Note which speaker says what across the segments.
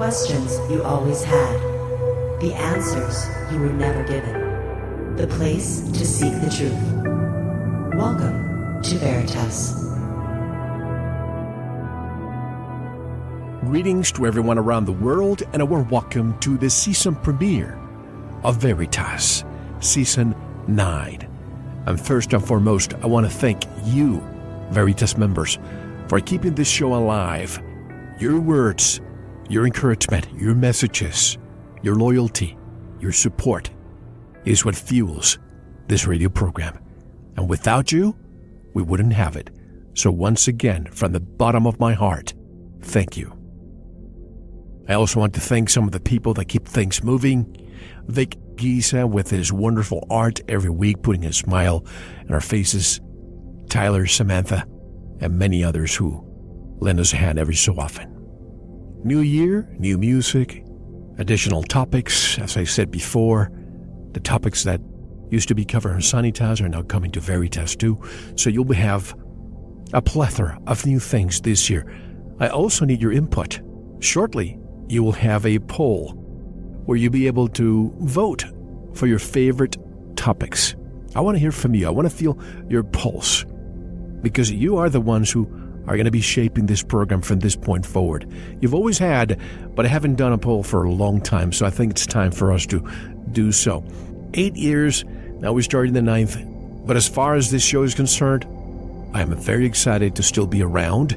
Speaker 1: questions you always had. The answers you were never given. The place to seek the truth. Welcome to Veritas.
Speaker 2: Greetings to everyone around the world, and a warm welcome to the season premiere of Veritas, Season 9. And first and foremost, I want to thank you, Veritas members, for keeping this show alive. Your words, your encouragement, your messages, your loyalty, your support is what fuels this radio program. And without you, we wouldn't have it. So once again, from the bottom of my heart, thank you. I also want to thank some of the people that keep things moving. Vic Giza with his wonderful art every week, putting a smile on our faces. Tyler, Samantha, and many others who lend us a hand every so often. New year, new music, additional topics. As I said before, the topics that used to be covered on Sanitas are now coming to Veritas too. So you'll have a plethora of new things this year. I also need your input. Shortly, you will have a poll where you'll be able to vote for your favorite topics. I want to hear from you. I want to feel your pulse, because you are the ones who are going to be shaping this program from this point forward. You've always had, but I haven't done a poll for a long time, so I think it's time for us to do so. 8 years, now we're starting the 9th, but as far as this show is concerned, I am very excited to still be around,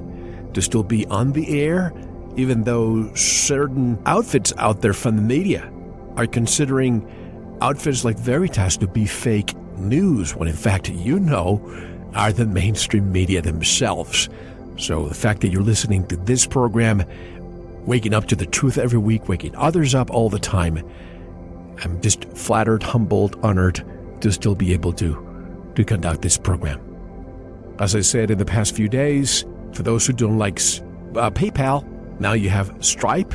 Speaker 2: to still be on the air, even though certain outfits out there from the media are considering outfits like Veritas to be fake news, when in fact, are the mainstream media themselves. So the fact that you're listening to this program, waking up to the truth every week, waking others up all the time, I'm just flattered, humbled, honored to still be able to conduct this program. As I said in the past few days, for those who don't like PayPal, now you have Stripe,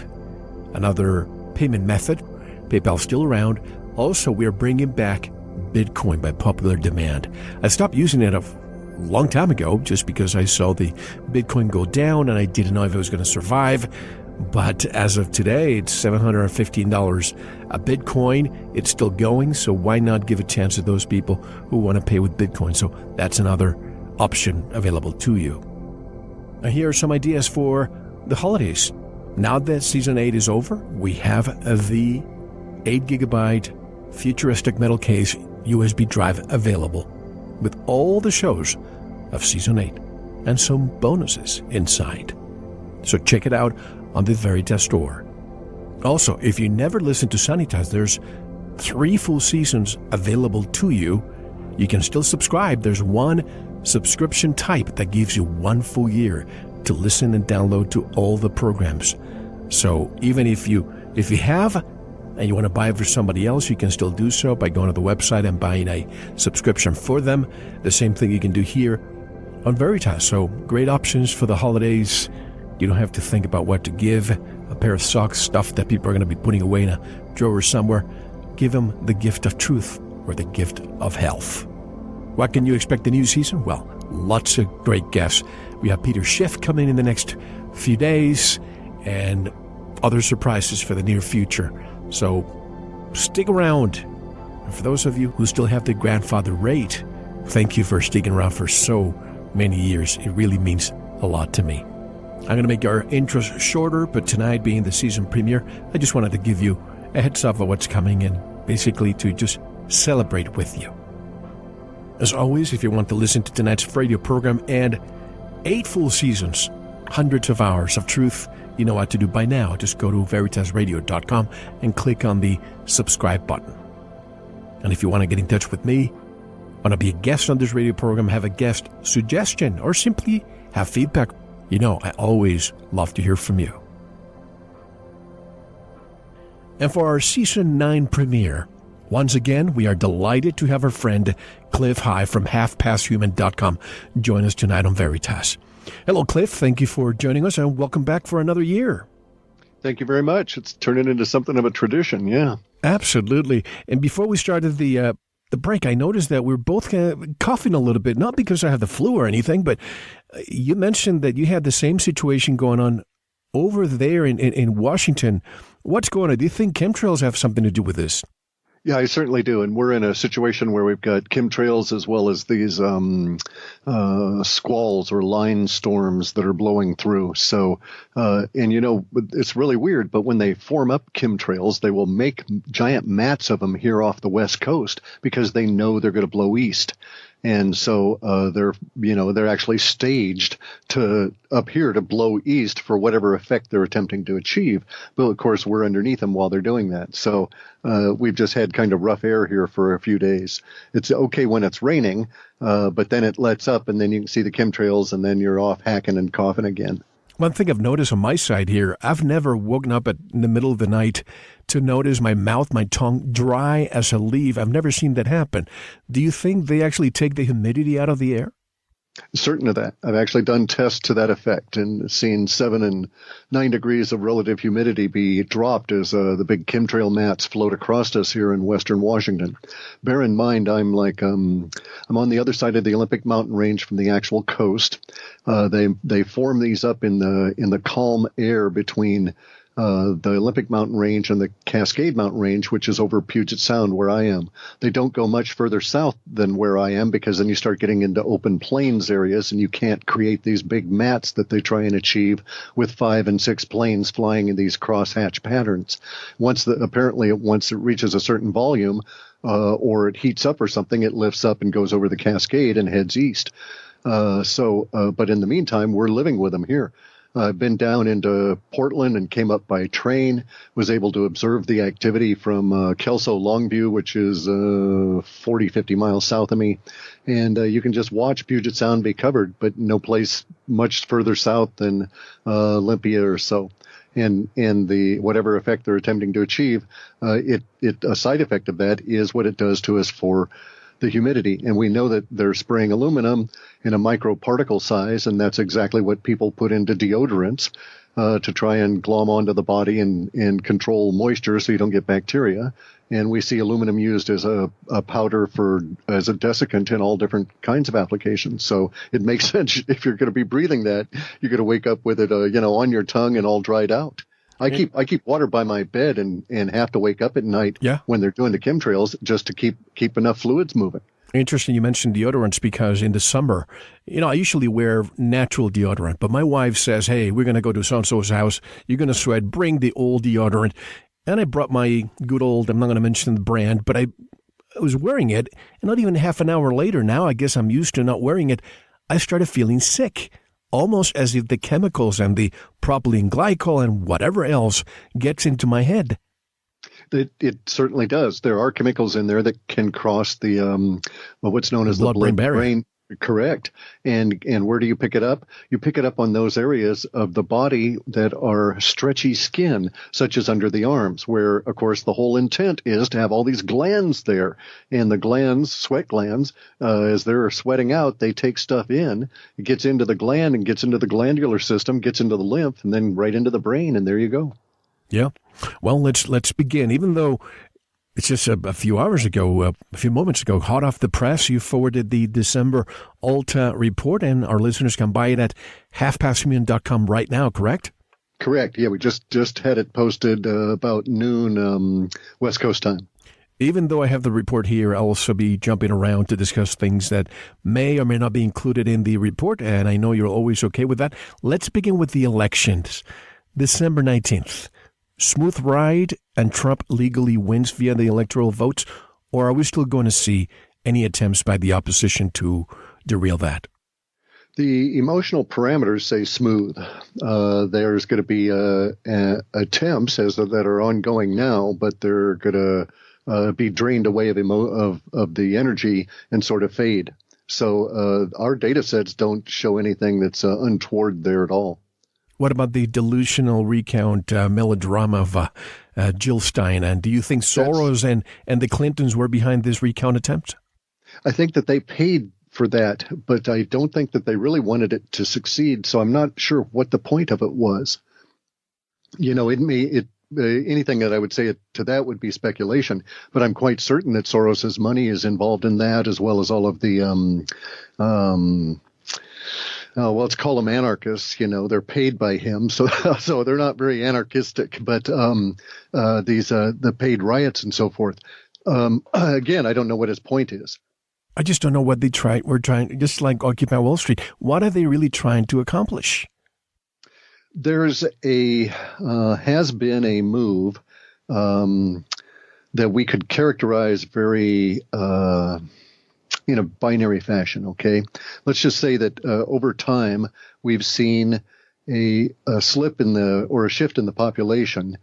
Speaker 2: another payment method. PayPal's still around. Also, we are bringing back Bitcoin by popular demand. I stopped using it a long time ago just because I saw the Bitcoin go down and I didn't know if it was going to survive. But as of today, it's $715 a Bitcoin. It's still going, so why not give a chance to those people who want to pay with Bitcoin? So that's another option available to you. Now, here are some ideas for the holidays. Now that Season 8 is over, we have the 8GB futuristic metal case USB drive available with all the shows of Season 8 and some bonuses inside. So check it out on the Veritas store. Also, if you never listened to Sanitas, there's 3 full seasons available to you. You can still subscribe. There's one subscription type that gives you 1 full year to listen and download to all the programs. So even if you have and you want to buy it for somebody else, you can still do so by going to the website and buying a subscription for them. The same thing you can do here on Veritas. So great options for the holidays. You don't have to think about what to give. A pair of socks, stuff that people are going to be putting away in a drawer somewhere. Give them the gift of truth or the gift of health. What can you expect the new season? Well, lots of great guests. We have Peter Schiff coming in the next few days and other surprises for the near future. So stick around. And for those of you who still have the grandfather rate, thank you for sticking around for so many years. It really means a lot to me. I'm going to make our intros shorter, but tonight being the season premiere, I just wanted to give you a heads up of what's coming and basically to just celebrate with you. As always, if you want to listen to tonight's radio program and 8 full seasons, hundreds of hours of truth, you know what to do by now. Just go to veritasradio.com and click on the subscribe button. And if you want to get in touch with me, want to be a guest on this radio program, have a guest suggestion, or simply have feedback, I always love to hear from you. And for our Season 9 premiere, once again, we are delighted to have our friend Clif High from halfpasthuman.com join us tonight on Veritas. Hello, Clif. Thank you for joining us, and welcome back for another year.
Speaker 3: Thank you very much. It's turning into something of a tradition, yeah.
Speaker 2: Absolutely. And before we started the break, I noticed that we're both coughing a little bit, not because I have the flu or anything, but you mentioned that you had the same situation going on over there in Washington, what's going on? Do you think chemtrails have something to do with this?
Speaker 3: Yeah, I certainly do. And we're in a situation where we've got chemtrails as well as these squalls or line storms that are blowing through. So, it's really weird, but when they form up chemtrails, they will make giant mats of them here off the West Coast because they know they're going to blow east. And so they're actually staged to up here to blow east for whatever effect they're attempting to achieve. But of course, we're underneath them while they're doing that. So we've just had kind of rough air here for a few days. It's okay when it's raining, but then it lets up, and then you can see the chemtrails, and then you're off hacking and coughing again.
Speaker 2: One thing I've noticed on my side here, I've never woken up in the middle of the night to notice my mouth, my tongue dry as a leaf. I've never seen that happen. Do you think they actually take the humidity out of the air?
Speaker 3: Certain of that. I've actually done tests to that effect and seen 7 and 9 degrees of relative humidity be dropped as the big chemtrail mats float across us here in western Washington. Bear in mind, I'm on the other side of the Olympic mountain range from the actual coast. They form these up in the calm air between the Olympic mountain range and the Cascade mountain range, which is over Puget Sound where I am. They don't go much further south than where I am because then you start getting into open plains areas and you can't create these big mats that they try and achieve with 5 and 6 planes flying in these crosshatch patterns. Once it reaches a certain volume or it heats up or something, it lifts up and goes over the Cascade and heads east. But in the meantime, we're living with them here. I've been down into Portland and came up by train, was able to observe the activity from Kelso Longview, which is 40, 50 miles south of me. And you can just watch Puget Sound be covered, but no place much further south than Olympia or so. And the whatever effect they're attempting to achieve, a side effect of that is what it does to us for the humidity. And we know that they're spraying aluminum in a microparticle size, and that's exactly what people put into deodorants to try and glom onto the body and control moisture so you don't get bacteria. And we see aluminum used as a powder as a desiccant in all different kinds of applications. So it makes sense if you're going to be breathing that, you're going to wake up with it, on your tongue and all dried out. I keep water by my bed and have to wake up at night when they're doing the chemtrails just to keep enough fluids moving.
Speaker 2: Interesting you mentioned deodorants because in the summer, I usually wear natural deodorant, but my wife says, hey, we're going to go to so-and-so's house. You're going to sweat. Bring the old deodorant. And I brought my good old, I'm not going to mention the brand, but I was wearing it. And not even half an hour later, now I guess I'm used to not wearing it, I started feeling sick. Almost as if the chemicals and the propylene glycol and whatever else gets into my head.
Speaker 3: It certainly does. There are chemicals in there that can cross the what's known as the blood-brain barrier. Correct. And where do you pick it up? You pick it up on those areas of the body that are stretchy skin, such as under the arms, where, of course, the whole intent is to have all these glands there. And the glands, sweat glands, as they're sweating out, they take stuff in. It gets into the gland and gets into the glandular system, gets into the lymph, and then right into the brain, and there you go. Yeah.
Speaker 2: Well, let's begin. Even though it's just a few moments ago, hot off the press, you forwarded the December ALTA report, and our listeners can buy it at halfpastcommune.com right now, correct?
Speaker 3: Correct. Yeah, we just had it posted about noon West Coast time.
Speaker 2: Even though I have the report here, I'll also be jumping around to discuss things that may or may not be included in the report, and I know you're always okay with that. Let's begin with the elections. December 19th. Smooth ride and Trump legally wins via the electoral votes, or are we still going to see any attempts by the opposition to derail that?
Speaker 3: The emotional parameters say smooth. There's going to be attempts that are ongoing now, but they're going to be drained away of the energy and sort of fade. So our data sets don't show anything that's untoward there at all.
Speaker 2: What about the delusional recount melodrama of Jill Stein? And do you think Soros and the Clintons were behind this recount attempt?
Speaker 3: I think that they paid for that, but I don't think that they really wanted it to succeed. So I'm not sure what the point of it was. Anything that I would say to that would be speculation, but I'm quite certain that Soros's money is involved in that, as well as all of the Oh, well, let's call them anarchists. They're paid by him, so so they're not very anarchistic. But these the paid riots and so forth. Again, I don't know what his point is.
Speaker 2: I just don't know what we're trying, just like Occupy Wall Street. What are they really trying to accomplish?
Speaker 3: There's has been a move that we could characterize very in a binary fashion. Okay, let's just say that over time we've seen a slip or a shift in the population.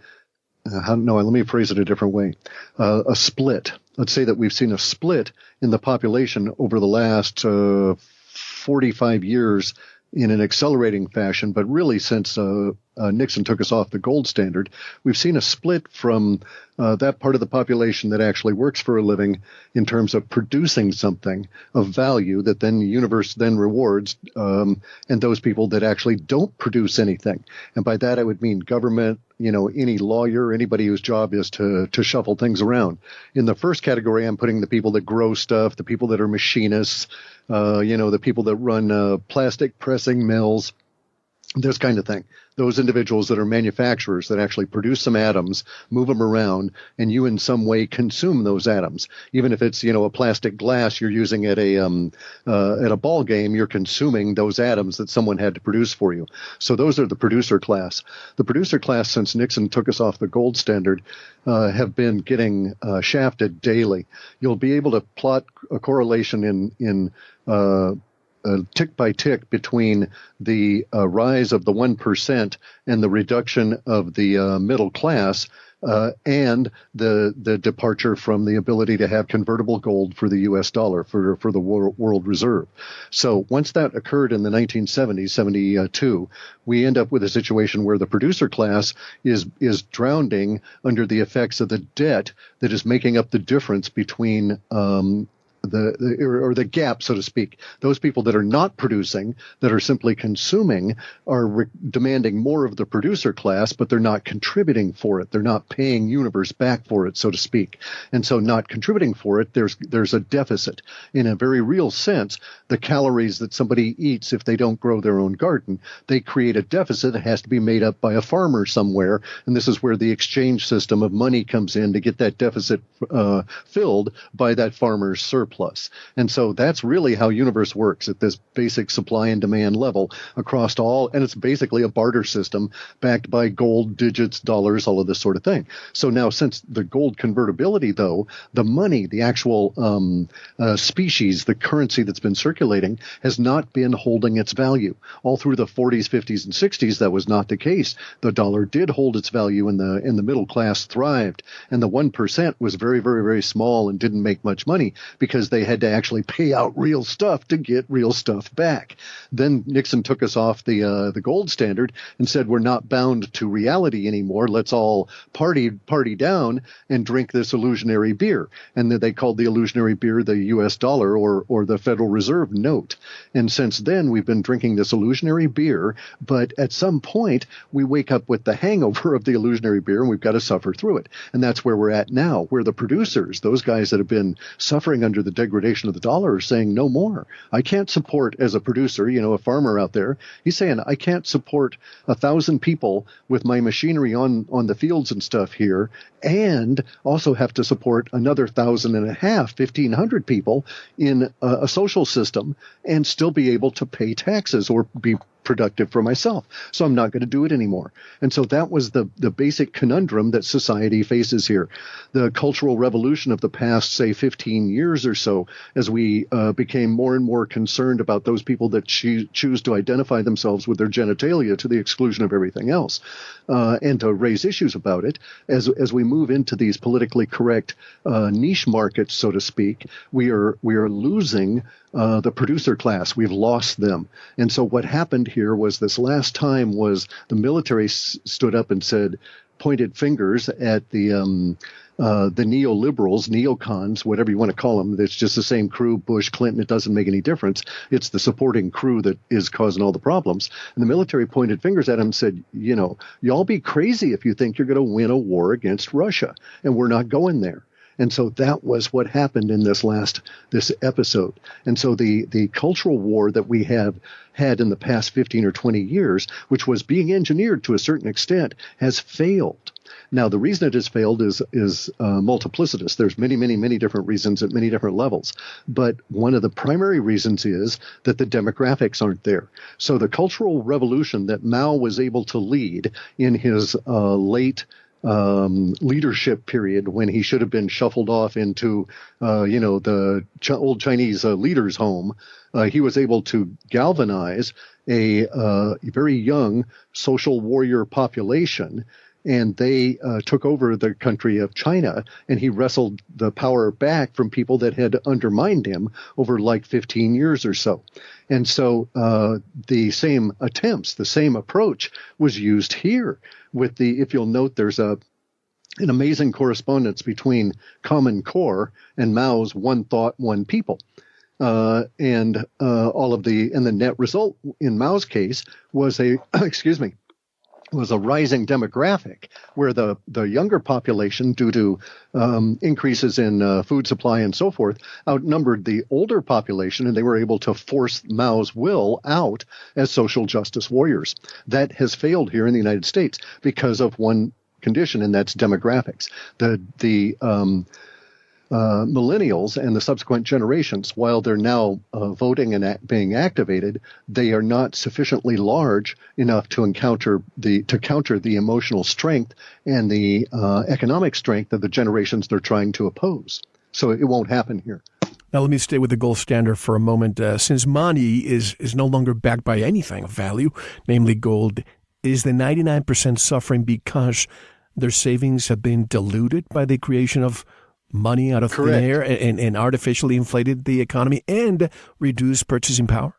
Speaker 3: Let me phrase it a different way. A split. Let's say that we've seen a split in the population over the last 45 years in an accelerating fashion, but really since Nixon took us off the gold standard, we've seen a split from that part of the population that actually works for a living in terms of producing something of value that then the universe then rewards, and those people that actually don't produce anything. And by that I would mean government, any lawyer, anybody whose job is to shuffle things around. In the first category, I'm putting the people that grow stuff, the people that are machinists, the people that run plastic pressing mills, this kind of thing. Those individuals that are manufacturers that actually produce some atoms, move them around, and you in some way consume those atoms. Even if it's, a plastic glass you're using at a ball game, you're consuming those atoms that someone had to produce for you. So those are the producer class. The producer class, since Nixon took us off the gold standard, have been getting shafted daily. You'll be able to plot a correlation in tick by tick between the rise of the 1% and the reduction of the middle class and the departure from the ability to have convertible gold for the U.S. dollar, for the world reserve. So once that occurred in the 1970s, 72, we end up with a situation where the producer class is drowning under the effects of the debt that is making up the difference between the gap, so to speak. Those people that are not producing, that are simply consuming, are demanding more of the producer class, but they're not contributing for it. They're not paying universe back for it, so to speak. And so not contributing for it, there's a deficit. In a very real sense, the calories that somebody eats if they don't grow their own garden, they create a deficit that has to be made up by a farmer somewhere. And this is where the exchange system of money comes in to get that deficit filled by that farmer's surplus. And so that's really how universe works at this basic supply and demand level across all, and it's basically a barter system backed by gold, digits, dollars, all of this sort of thing. So now, since the gold convertibility, though, the money, the actual species, the currency that's been circulating, has not been holding its value. All through the 40s, 50s, and 60s, that was not the case. The dollar did hold its value, and the middle class thrived, and the 1% was very, very, very small and didn't make much money because they had to actually pay out real stuff to get real stuff back. Then Nixon took us off the gold standard and said we're not bound to reality anymore. Let's all party down and drink this illusionary beer. And they called the illusionary beer the U.S. dollar or the Federal Reserve note. And since then we've been drinking this illusionary beer, but at some point we wake up with the hangover of the illusionary beer and we've got to suffer through it. And that's where we're at now, where the producers, those guys that have been suffering under the degradation of the dollar, are saying no more. I can't support, as a producer, a farmer out there, he's saying I can't support 1,000 people with my machinery on the fields and stuff here, and also have to support another 1,500 people in a social system and still be able to pay taxes or be productive for myself. So I'm not going to do it anymore. And so that was the basic conundrum that society faces here. The cultural revolution of the past, say, 15 years or so, as we became more and more concerned about those people that choose to identify themselves with their genitalia to the exclusion of everything else, and to raise issues about it, as we move into these politically correct niche markets, so to speak, we are losing the producer class. We've lost them. And so what happened here was this last time was the military stood up and said, pointed fingers at the neoliberals, neocons, whatever you want to call them. It's just the same crew, Bush, Clinton. It doesn't make any difference. It's the supporting crew that is causing all the problems. And the military pointed fingers at them and said, y'all be crazy if you think you're going to win a war against Russia. And we're not going there. And so that was what happened in this episode. And so the cultural war that we have had in the past 15 or 20 years, which was being engineered to a certain extent, has failed. Now, the reason it has failed is multiplicitous. There's many, many, many different reasons at many different levels. But one of the primary reasons is that the demographics aren't there. So the cultural revolution that Mao was able to lead in his late leadership period, when he should have been shuffled off into, the old Chinese leader's home, he was able to galvanize a very young social warrior population, and they took over the country of China, and he wrestled the power back from people that had undermined him over like 15 years or so. And so the same attempts, the same approach was used here with if you'll note, there's an amazing correspondence between Common Core and Mao's One Thought, One People. And the net result in Mao's case was a rising demographic where the younger population, due to increases in food supply and so forth, outnumbered the older population, and they were able to force Mao's will out as social justice warriors. That has failed here in the United States because of one condition, and that's demographics. The millennials and the subsequent generations, while they're now voting and being activated, they are not sufficiently large enough to counter the emotional strength and the economic strength of the generations they're trying to oppose. So it won't happen here.
Speaker 2: Now, let me stay with the gold standard for a moment. Since money is no longer backed by anything of value, namely gold, is the 99% suffering because their savings have been diluted by the creation of money out of thin air and artificially inflated the economy and reduced purchasing power?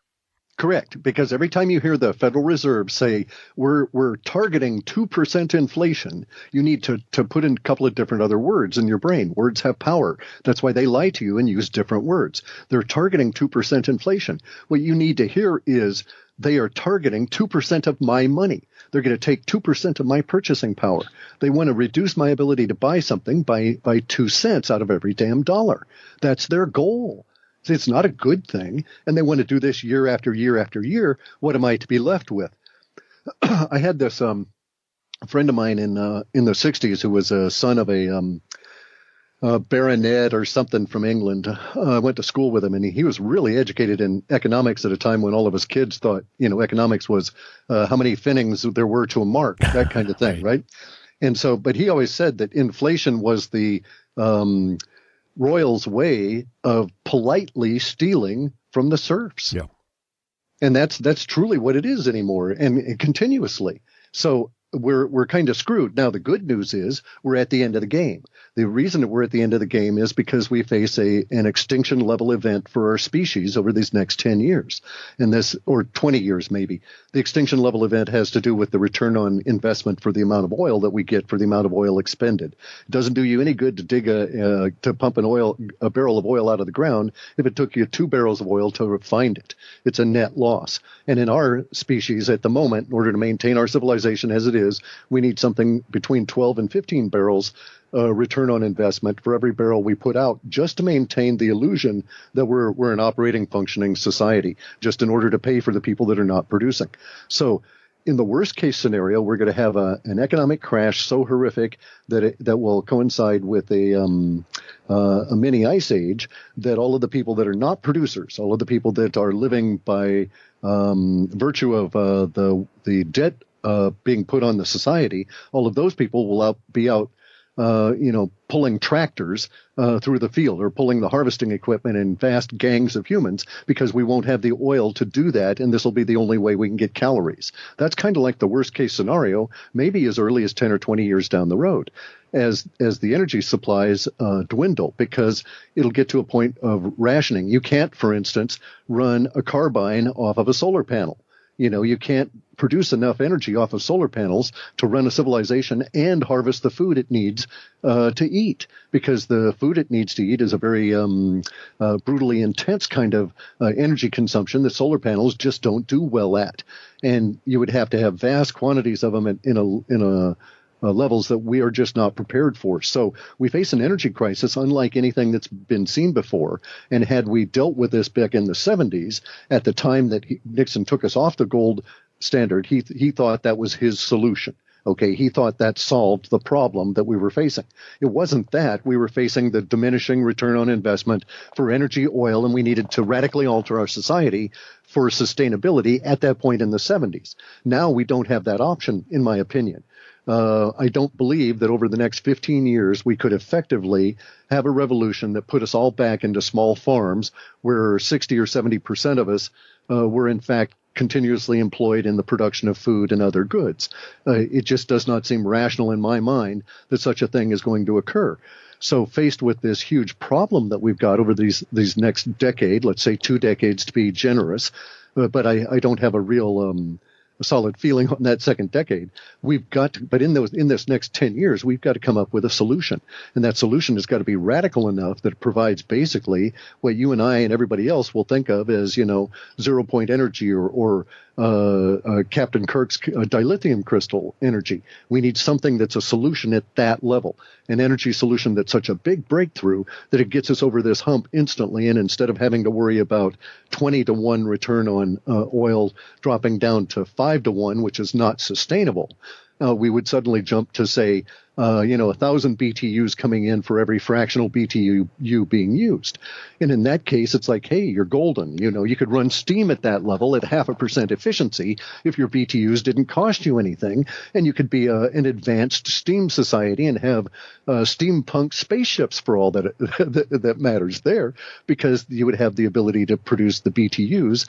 Speaker 3: Correct, because every time you hear the Federal Reserve say we're targeting 2% inflation, you need to put in a couple of different other words in your brain. Words have power. That's why they lie to you and use different words. They're targeting 2% inflation. What you need to hear is they are targeting 2% of my money. They're going to take 2% of my purchasing power. They want to reduce my ability to buy something by 2 cents out of every damn dollar. That's their goal. It's not a good thing. And they want to do this year after year after year. What am I to be left with? I had this a friend of mine in the 60s who was a son of a baronet or something from England. I went to school with him, and he was really educated in economics at a time when all of his kids thought, economics was how many finnings there were to a mark, that kind of thing, right? And so, but he always said that inflation was the royals' way of politely stealing from the serfs.
Speaker 2: Yeah.
Speaker 3: And that's truly what it is anymore, and continuously. So we're kind of screwed. Now, the good news is we're at the end of the game. The reason that we're at the end of the game is because we face an extinction level event for our species over these next 10 years, or 20 years maybe. The extinction level event has to do with the return on investment for the amount of oil that we get for the amount of oil expended. It doesn't do you any good to pump a barrel of oil out of the ground if it took you 2 barrels of oil to find it. It's a net loss. And in our species at the moment, in order to maintain our civilization as it is, we need something between 12 and 15 barrels return on investment for every barrel we put out, just to maintain the illusion that we're an operating, functioning society, just in order to pay for the people that are not producing. So in the worst case scenario, we're going to have an economic crash so horrific that will coincide with a mini ice age, that all of the people that are not producers, all of the people that are living by virtue of the debt being put on the society, all of those people will be out pulling tractors through the field, or pulling the harvesting equipment in vast gangs of humans, because we won't have the oil to do that, and this will be the only way we can get calories. That's kind of like the worst case scenario, maybe as early as 10 or 20 years down the road, as the energy supplies dwindle, because it'll get to a point of rationing. You can't, for instance, run a carbine off of a solar panel. You can't produce enough energy off of solar panels to run a civilization and harvest the food it needs to eat, because the food it needs to eat is a very brutally intense kind of energy consumption that solar panels just don't do well at. And you would have to have vast quantities of them in a levels that we are just not prepared for. So we face an energy crisis unlike anything that's been seen before. And had we dealt with this back in the 70s, at the time that Nixon took us off the gold standard, he thought that was his solution. Okay, he thought that solved the problem that we were facing. It wasn't that. We were facing the diminishing return on investment for energy, oil, and we needed to radically alter our society for sustainability at that point in the 70s. Now we don't have that option, in my opinion. I don't believe that over the next 15 years we could effectively have a revolution that put us all back into small farms where 60 or 70% of us were in fact continuously employed in the production of food and other goods. It just does not seem rational in my mind that such a thing is going to occur. So faced with this huge problem that we've got over these next decade, let's say 2 decades to be generous, but I don't have a real solid feeling on that second decade. We've got to, but in this next 10 years, we've got to come up with a solution. And that solution has got to be radical enough that it provides basically what you and I and everybody else will think of as, 0-point energy or Captain Kirk's dilithium crystal energy. We need something that's a solution at that level, an energy solution that's such a big breakthrough that it gets us over this hump instantly. And instead of having to worry about 20-to-1 return on oil dropping down to 5-to-1, which is not sustainable, we would suddenly jump to say, 1,000 BTUs coming in for every fractional BTU being used. And in that case, it's like, hey, you're golden. You could run steam at that level at 0.5% efficiency if your BTUs didn't cost you anything. And you could be an advanced steam society and have steampunk spaceships for all that matters there, because you would have the ability to produce the BTUs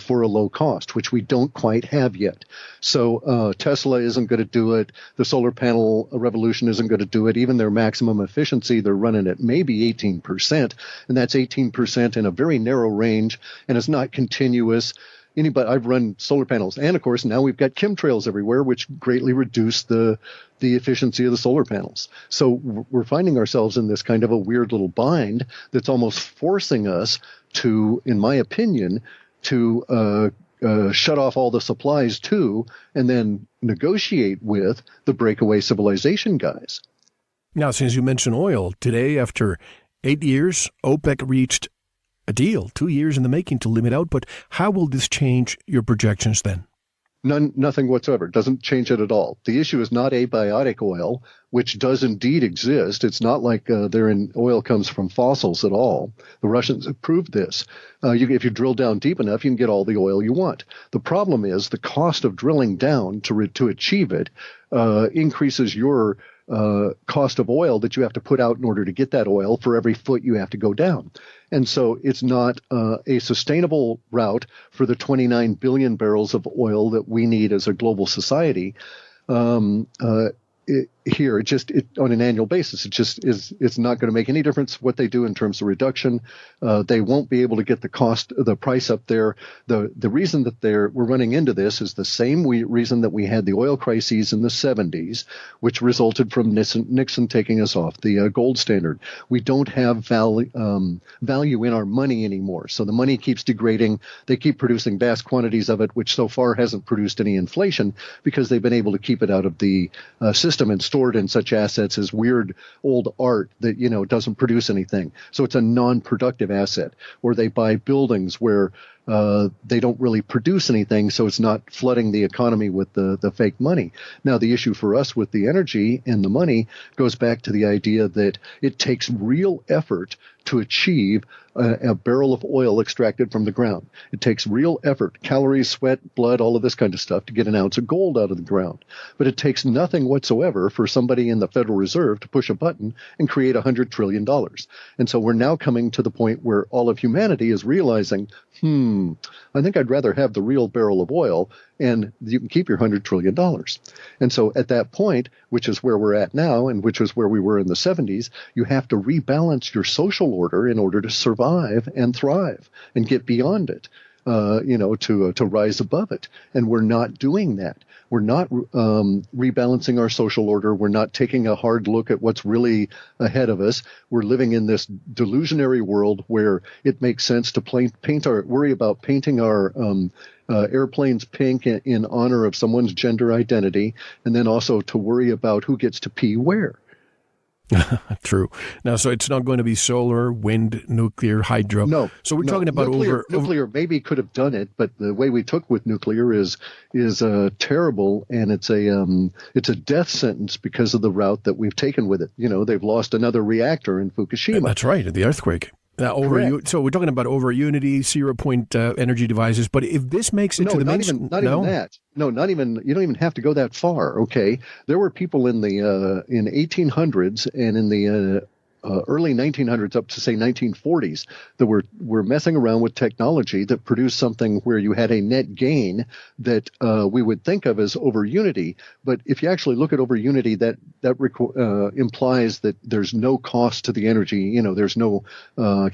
Speaker 3: for a low cost, which we don't quite have yet. So Tesla isn't going to do it. The solar panel revolution isn't going to do it. Even their maximum efficiency, they're running at maybe 18%, and that's 18% in a very narrow range, and it's not continuous. I've run solar panels, and of course now we've got chemtrails everywhere, which greatly reduce the efficiency of the solar panels. So we're finding ourselves in this kind of a weird little bind that's almost forcing us to, in my opinion, to shut off all the supplies too, and then negotiate with the breakaway civilization guys.
Speaker 2: Now, since you mentioned oil, today, after 8 years, OPEC reached a deal, 2 years in the making to limit output. How will this change your projections then?
Speaker 3: Nothing whatsoever. It doesn't change it at all. The issue is not abiotic oil, which does indeed exist. It's not like oil comes from fossils at all. The Russians have proved this. If you drill down deep enough, you can get all the oil you want. The problem is the cost of drilling down to achieve it increases your cost of oil that you have to put out in order to get that oil for every foot you have to go down. And so it's not a sustainable route for the 29 billion barrels of oil that we need as a global society. Here, on an annual basis, it's not going to make any difference what they do in terms of reduction. They won't be able to get the price up there. The reason that we're running into this is the same reason that we had the oil crises in the 70s, which resulted from Nixon taking us off the gold standard. We don't have value in our money anymore, so the money keeps degrading. They keep producing vast quantities of it, which so far hasn't produced any inflation because they've been able to keep it out of the system and stored in such assets as weird old art that, doesn't produce anything. So it's a non-productive asset. Or they buy buildings where they don't really produce anything, so it's not flooding the economy with the fake money. Now, the issue for us with the energy and the money goes back to the idea that it takes real effort to achieve a barrel of oil extracted from the ground. It takes real effort, calories, sweat, blood, all of this kind of stuff to get an ounce of gold out of the ground. But it takes nothing whatsoever for somebody in the Federal Reserve to push a button and create $100 trillion. And so we're now coming to the point where all of humanity is realizing, I think I'd rather have the real barrel of oil, and you can keep your $100 trillion. And so at that point, which is where we're at now, and which is where we were in the 70s, you have to rebalance your social order in order to survive and thrive and get beyond it, to rise above it. And we're not doing that. We're not rebalancing our social order. We're not taking a hard look at what's really ahead of us. We're living in this delusionary world where it makes sense to worry about painting our airplanes pink in honor of someone's gender identity, and then also to worry about who gets to pee where.
Speaker 2: True. Now, so it's not going to be solar, wind, nuclear, hydro.
Speaker 3: No.
Speaker 2: So we're talking about
Speaker 3: nuclear maybe could have done it, but the way we took with nuclear is terrible, and it's a death sentence because of the route that we've taken with it. They've lost another reactor in Fukushima.
Speaker 2: That's right, the earthquake. So we're talking about over Unity, 0-point energy devices. But if this makes it to the mainstream,
Speaker 3: even that. No, not even. You don't even have to go that far. Okay, there were people in the in 1800s and in the early 1900s up to say 1940s that were messing around with technology that produced something where you had a net gain that we would think of as over unity. But if you actually look at over unity, that implies that there's no cost to the energy. There's no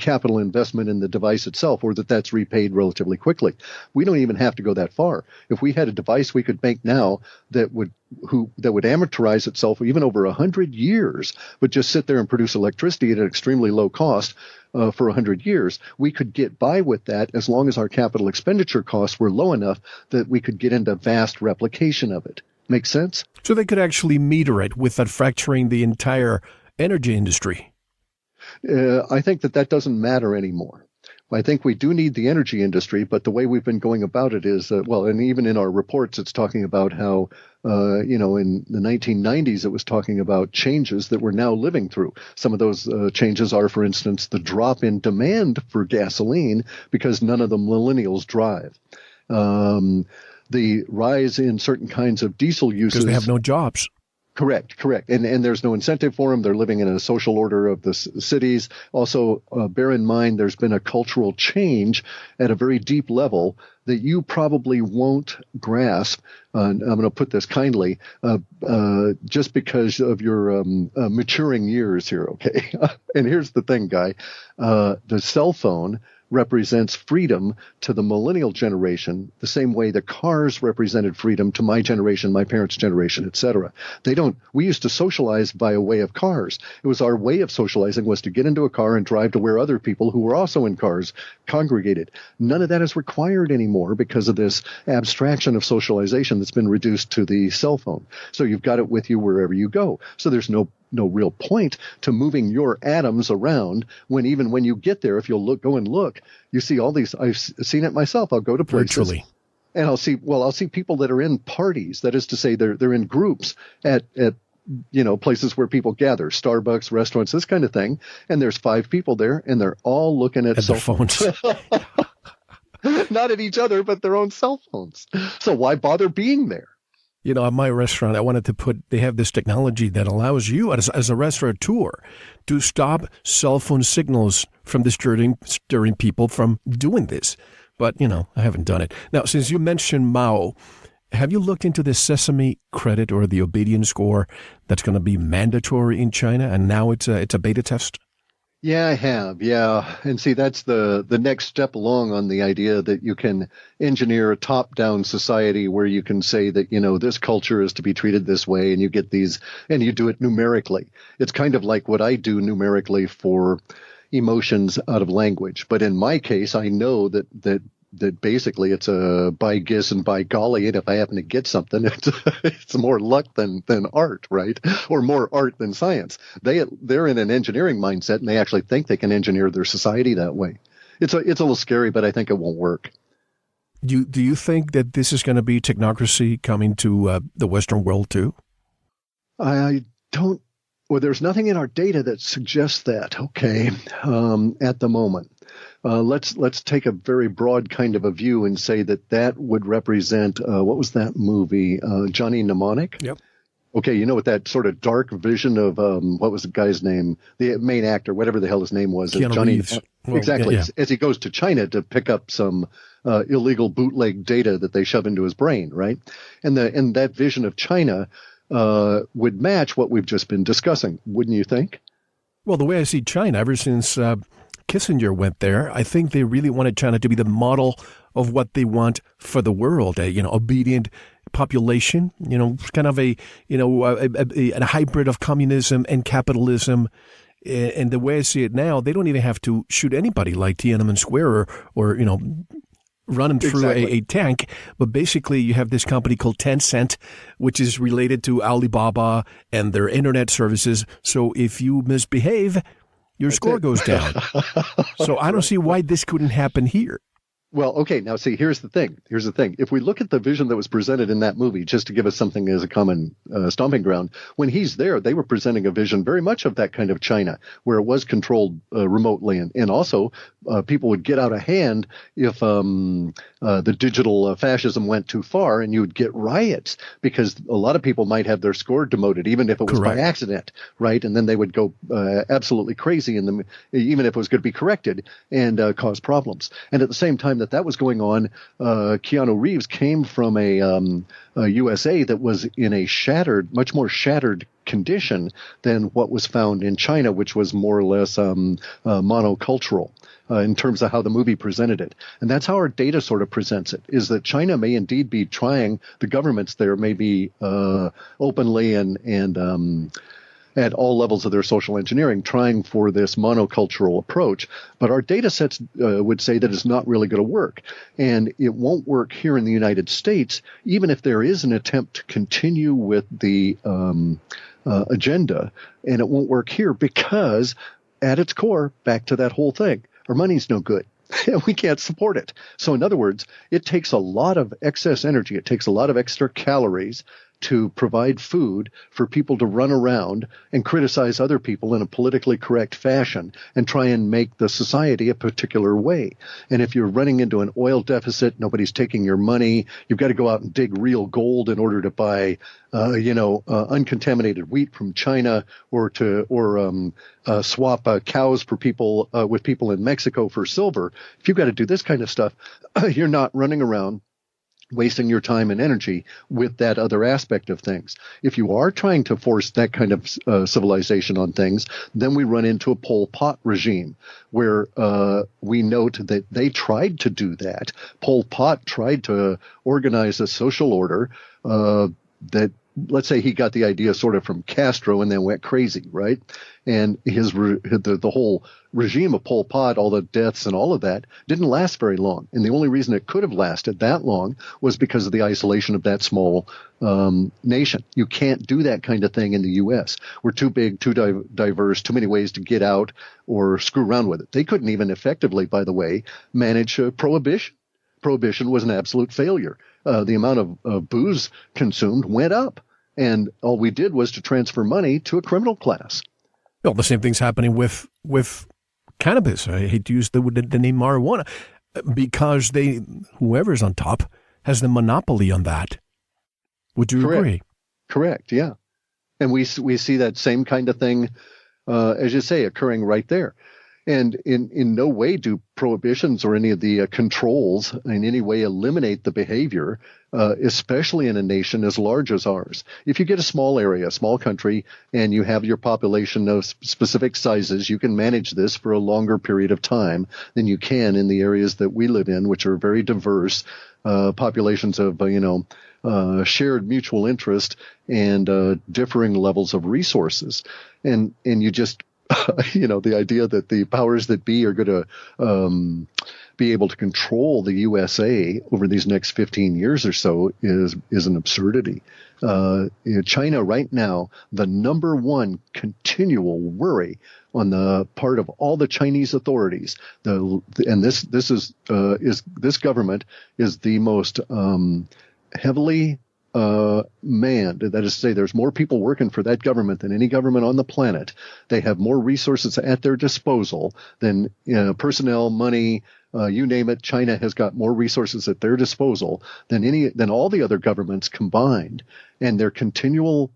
Speaker 3: capital investment in the device itself, or that's repaid relatively quickly. We don't even have to go that far. If we had a device we could make now that would amortize itself even over 100 years, but just sit there and produce electricity at an extremely low cost for 100 years, we could get by with that as long as our capital expenditure costs were low enough that we could get into vast replication of it. Make sense?
Speaker 2: So they could actually meter it without fracturing the entire energy industry.
Speaker 3: I think that doesn't matter anymore. I think we do need the energy industry, but the way we've been going about it is, and even in our reports, it's talking about how, in the 1990s, it was talking about changes that we're now living through. Some of those changes are, for instance, the drop in demand for gasoline because none of the millennials drive. The rise in certain kinds of diesel uses.
Speaker 2: Because they have no jobs.
Speaker 3: Correct. And there's no incentive for them. They're living in a social order of the cities. Also, bear in mind, there's been a cultural change at a very deep level that you probably won't grasp. I'm going to put this kindly, just because of your maturing years here, okay? And here's the thing, Guy. The cell phone represents freedom to the millennial generation the same way the cars represented freedom to my generation, my parents' generation, etc. We used to socialize by a way of cars. It was our way of socializing was to get into a car and drive to where other people who were also in cars congregated. None of that is required anymore because of this abstraction of socialization that's been reduced to the cell phone. So you've got it with you wherever you go. So there's no real point to moving your atoms around when you get there, if you'll go and look, you see all these. I've seen it myself. I'll go to places.
Speaker 2: Virtually.
Speaker 3: And I'll see people that are in parties. That is to say, they're in groups at places where people gather, Starbucks, restaurants, this kind of thing. And there's 5 people there, and they're all looking at
Speaker 2: their phones.
Speaker 3: Not at each other, but their own cell phones. So why bother being there?
Speaker 2: At my restaurant, I wanted to they have this technology that allows you as a restaurateur to stop cell phone signals from disturbing people from doing this. But, I haven't done it. Now, since you mentioned Mao, have you looked into the Sesame credit or the obedience score that's going to be mandatory in China? And now it's a beta test?
Speaker 3: Yeah, I have. Yeah. And see, that's the next step along on the idea that you can engineer a top-down society where you can say that, this culture is to be treated this way, and you get these, and you do it numerically. It's kind of like what I do numerically for emotions out of language. But in my case, I know that basically it's a by guess and by golly, and if I happen to get something, it's more luck than art, right? Or more art than science. They're in an engineering mindset, and they actually think they can engineer their society that way. It's a little scary, but I think it won't work.
Speaker 2: Do you think that this is going to be technocracy coming to the Western world too?
Speaker 3: I don't. Well, there's nothing in our data that suggests that. Okay, at the moment. Let's take a very broad kind of a view and say that would represent what was that movie, Johnny Mnemonic?
Speaker 2: Yep.
Speaker 3: Okay, with that sort of dark vision of what was the guy's name, the main actor, whatever the hell his name was,
Speaker 2: Keanu
Speaker 3: Johnny.
Speaker 2: Reeves.
Speaker 3: Exactly.
Speaker 2: Yeah.
Speaker 3: As he goes to China to pick up some illegal bootleg data that they shove into his brain, right? And that vision of China would match what we've just been discussing, wouldn't you think?
Speaker 2: Well, the way I see China, ever since Kissinger went there, I think they really wanted China to be the model of what they want for the world, obedient population, kind of a hybrid of communism and capitalism. And the way I see it now, they don't even have to shoot anybody like Tiananmen Square or running through a tank. But basically, you have this company called Tencent, which is related to Alibaba and their internet services. So if you misbehave, your score goes down. So I don't see why this couldn't happen here.
Speaker 3: Well, okay, now see, here's the thing. If we look at the vision that was presented in that movie, just to give us something as a common stomping ground, when he's there, they were presenting a vision very much of that kind of China, where it was controlled remotely. And also, people would get out of hand if the digital fascism went too far, and you would get riots, because a lot of people might have their score demoted, even if it was by accident, right? And then they would go absolutely crazy, even if it was going to be corrected, and cause problems. And at the same time that was going on, Keanu Reeves came from a USA that was in a much more shattered condition than what was found in China, which was more or less monocultural in terms of how the movie presented it. And that's how our data sort of presents it, is that China may indeed be trying, the governments there may be openly and at all levels of their social engineering, trying for this monocultural approach. But our data sets would say that it's not really going to work. And it won't work here in the United States, even if there is an attempt to continue with the agenda. And it won't work here because, at its core, back to that whole thing, our money's no good. We can't support it. So in other words, it takes a lot of excess energy. It takes a lot of extra calories to provide food for people to run around and criticize other people in a politically correct fashion and try and make the society a particular way. And if you're running into an oil deficit, nobody's taking your money, you've got to go out and dig real gold in order to buy uncontaminated wheat from China, or swap cows for people with people in Mexico for silver. If you've got to do this kind of stuff, you're not running around wasting your time and energy with that other aspect of things. If you are trying to force that kind of civilization on things, then we run into a Pol Pot regime, where we note that they tried to do that. Pol Pot tried to organize a social order that, let's say he got the idea sort of from Castro and then went crazy, right? And the whole regime of Pol Pot, all the deaths and all of that, didn't last very long. And the only reason it could have lasted that long was because of the isolation of that small nation. You can't do that kind of thing in the U.S. We're too big, too diverse, too many ways to get out or screw around with it. They couldn't even effectively, by the way, manage prohibition. Prohibition was an absolute failure. The amount of booze consumed went up. And all we did was to transfer money to a criminal class.
Speaker 2: Well, the same thing's happening with cannabis. I hate to use the name marijuana, because whoever's on top has the monopoly on that. Would you agree?
Speaker 3: Correct, yeah. And we see that same kind of thing, as you say, occurring right there. And in no way do prohibitions or any of the controls in any way eliminate the behavior, especially in a nation as large as ours. If you get a small area, a small country, and you have your population of specific sizes, you can manage this for a longer period of time than you can in the areas that we live in, which are very diverse, populations of, shared mutual interest and differing levels of resources. And you just the idea that the powers that be are going to be able to control the USA over these next 15 years or so is an absurdity. China right now, the number one continual worry on the part of all the Chinese authorities, this government is the most heavily manned. That is to say, there's more people working for that government than any government on the planet. They have more resources at their disposal than personnel, money, you name it. China has got more resources at their disposal than all the other governments combined. And their continual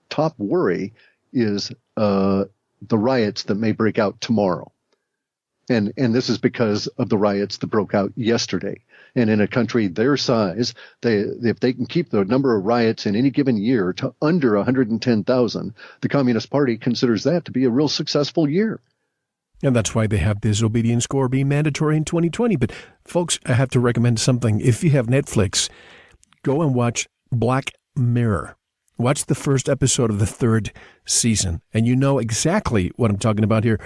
Speaker 3: top worry is the riots that may break out tomorrow. And this is because of the riots that broke out yesterday. And in a country their size, if they can keep the number of riots in any given year to under 110,000, the Communist Party considers that to be a real successful year.
Speaker 2: And that's why they have this obedience score being mandatory in 2020. But folks, I have to recommend something. If you have Netflix, go and watch Black Mirror. Watch the first episode of the 3rd season, and you know exactly what I'm talking about here.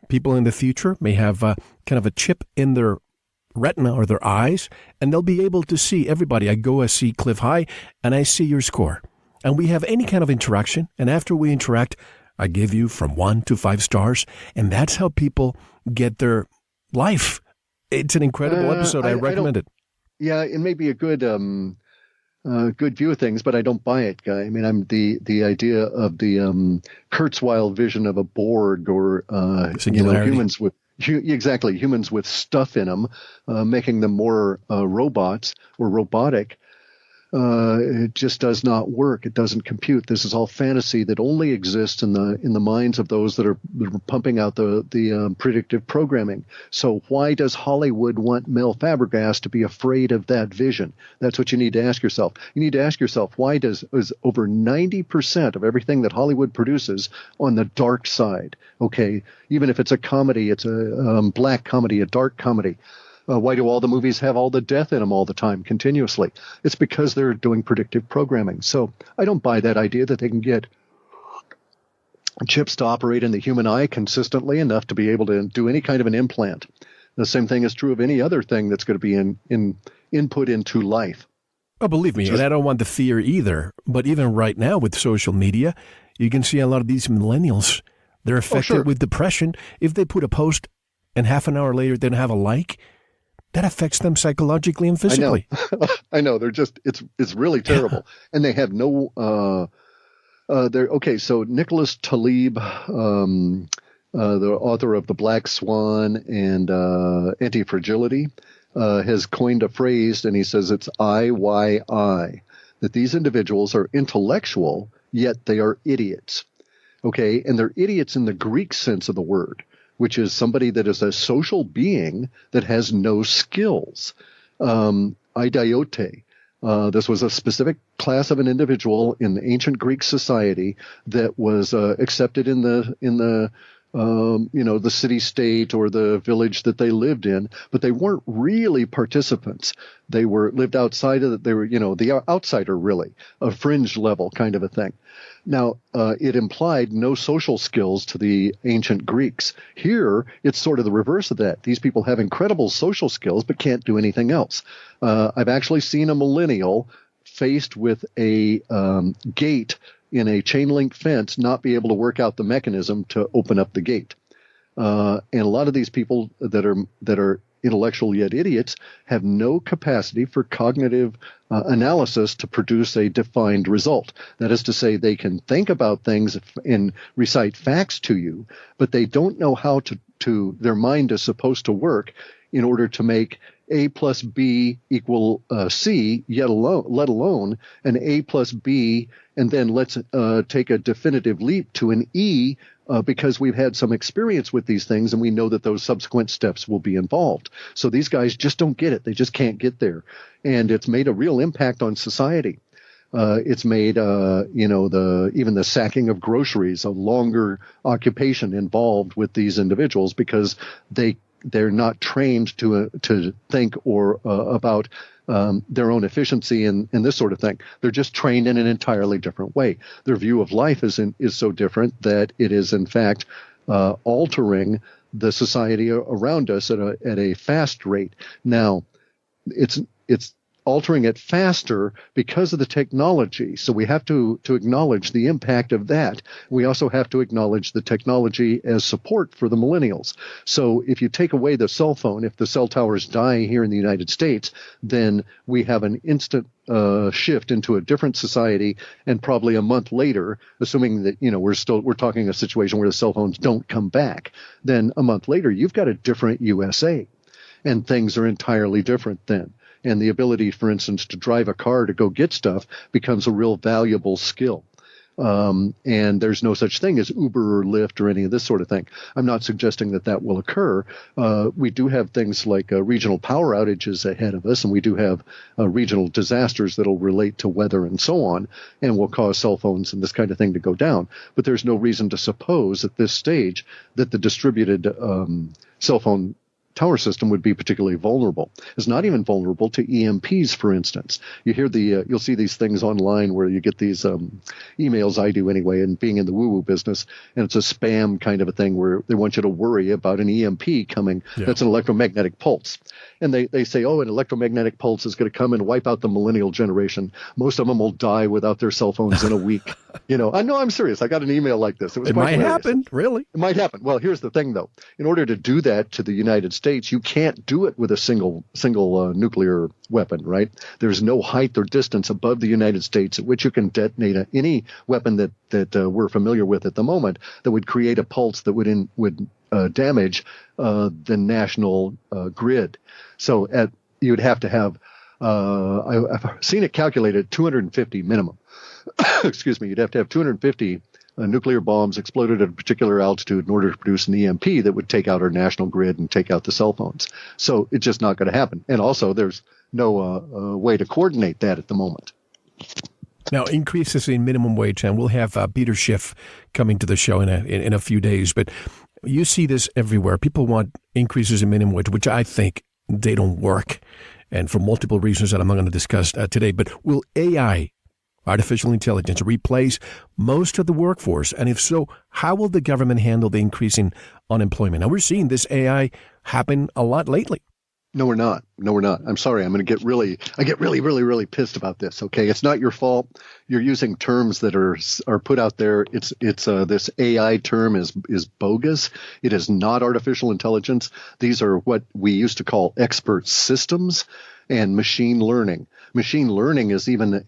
Speaker 2: People in the future may have kind of a chip in their retina or their eyes, and they'll be able to see everybody. I see Clif High, and I see your score. And we have any kind of interaction, and after we interact, I give you from 1 to 5 stars, and that's how people get their life. It's an incredible episode. I recommend it.
Speaker 3: Yeah, it may be a good view of things, but I don't buy it, Guy. I mean, I'm the idea of the Kurzweil vision of a Borg or humans with humans with stuff in them, making them more robots or robotic. It just does not work. It doesn't compute. This is all fantasy that only exists in the minds of those that are pumping out the predictive programming. So why does Hollywood want Mel Fabregas to be afraid of that vision? That's what you need to ask yourself. You need to ask yourself, why is over 90% of everything that Hollywood produces on the dark side? Okay, even if it's a comedy, it's a black comedy, a dark comedy. Why do all the movies have all the death in them all the time, continuously? It's because they're doing predictive programming. So I don't buy that idea that they can get chips to operate in the human eye consistently enough to be able to do any kind of an implant. The same thing is true of any other thing that's going to be in input into life.
Speaker 2: Oh, believe me, and I don't want the fear either. But even right now with social media, you can see a lot of these millennials, they're affected with depression. If they put a post and half an hour later they don't have a like, that affects them psychologically and physically.
Speaker 3: I know. They're just, it's really terrible. And they have no, so Nicholas Taleb, the author of The Black Swan and Anti-Fragility, has coined a phrase, and he says it's IYI, that these individuals are intellectual, yet they are idiots. Okay. And they're idiots in the Greek sense of the word, which is somebody that is a social being that has no skills. Idiote. This was a specific class of an individual in ancient Greek society that was accepted in the city-state or the village that they lived in, but they weren't really participants. They lived outside of it. They were, the outsider, really, a fringe level kind of a thing. Now, it implied no social skills to the ancient Greeks. Here, it's sort of the reverse of that. These people have incredible social skills, but can't do anything else. I've actually seen a millennial faced with a gate in a chain link fence not be able to work out the mechanism to open up the gate. And a lot of these people that are intellectual yet idiots have no capacity for cognitive analysis to produce a defined result. That is to say, they can think about things and recite facts to you, but they don't know how to their mind is supposed to work in order to make A plus B equal C, let alone an A plus B, and then let's take a definitive leap to an E, because we've had some experience with these things and we know that those subsequent steps will be involved. So these guys just don't get it. They just can't get there. And it's made a real impact on society. It's made, even the sacking of groceries a longer occupation involved with these individuals because they're not trained to think or about their own efficiency and this sort of thing. They're just trained in an entirely different way. Their view of life is so different that it is in fact altering the society around us at a fast rate. Now, it's altering it faster because of the technology. So we have to acknowledge the impact of that. We also have to acknowledge the technology as support for the millennials. So if you take away the cell phone, if the cell towers die here in the United States, then we have an instant shift into a different society, and probably a month later, assuming that we're talking a situation where the cell phones don't come back, then a month later you've got a different USA, and things are entirely different then. And the ability, for instance, to drive a car to go get stuff becomes a real valuable skill. And there's no such thing as Uber or Lyft or any of this sort of thing. I'm not suggesting that will occur. We do have things like regional power outages ahead of us, and we do have regional disasters that'll relate to weather and so on, and will cause cell phones and this kind of thing to go down. But there's no reason to suppose at this stage that the distributed cell phone tower system would be particularly vulnerable. It's not even vulnerable to EMPs, for instance. You hear you'll see these things online where you get these emails, I do anyway, and being in the woo-woo business, and it's a spam kind of a thing where they want you to worry about an EMP coming. Yeah. That's an electromagnetic pulse. And they say, oh, an electromagnetic pulse is going to come and wipe out the millennial generation. Most of them will die without their cell phones in a week. I know, I'm serious. I got an email like this.
Speaker 2: It might happen, really.
Speaker 3: It might happen. Well, here's the thing, though. In order to do that to the United States, you can't do it with a single nuclear weapon, right? There's no height or distance above the United States at which you can detonate any weapon that we're familiar with at the moment that would create a pulse that would damage the national grid. So you'd have to have, I've seen it calculated 250 minimum. Excuse me, you'd have to have 250 nuclear bombs exploded at a particular altitude in order to produce an EMP that would take out our national grid and take out the cell phones. So it's just not going to happen. And also, there's no way to coordinate that at the moment.
Speaker 2: Now, increases in minimum wage, and we'll have Peter Schiff coming to the show in a few days, but you see this everywhere. People want increases in minimum wage, which I think they don't work, and for multiple reasons that I'm not going to discuss today. But will AI, artificial intelligence, replace most of the workforce? And if so, how will the government handle the increasing unemployment? Now, we're seeing this AI happen a lot lately.
Speaker 3: No, we're not. I'm sorry. I get really pissed about this. Okay. It's not your fault. You're using terms that are put out there. It's this AI term is bogus. It is not artificial intelligence. These are what we used to call expert systems and machine learning. Machine learning is even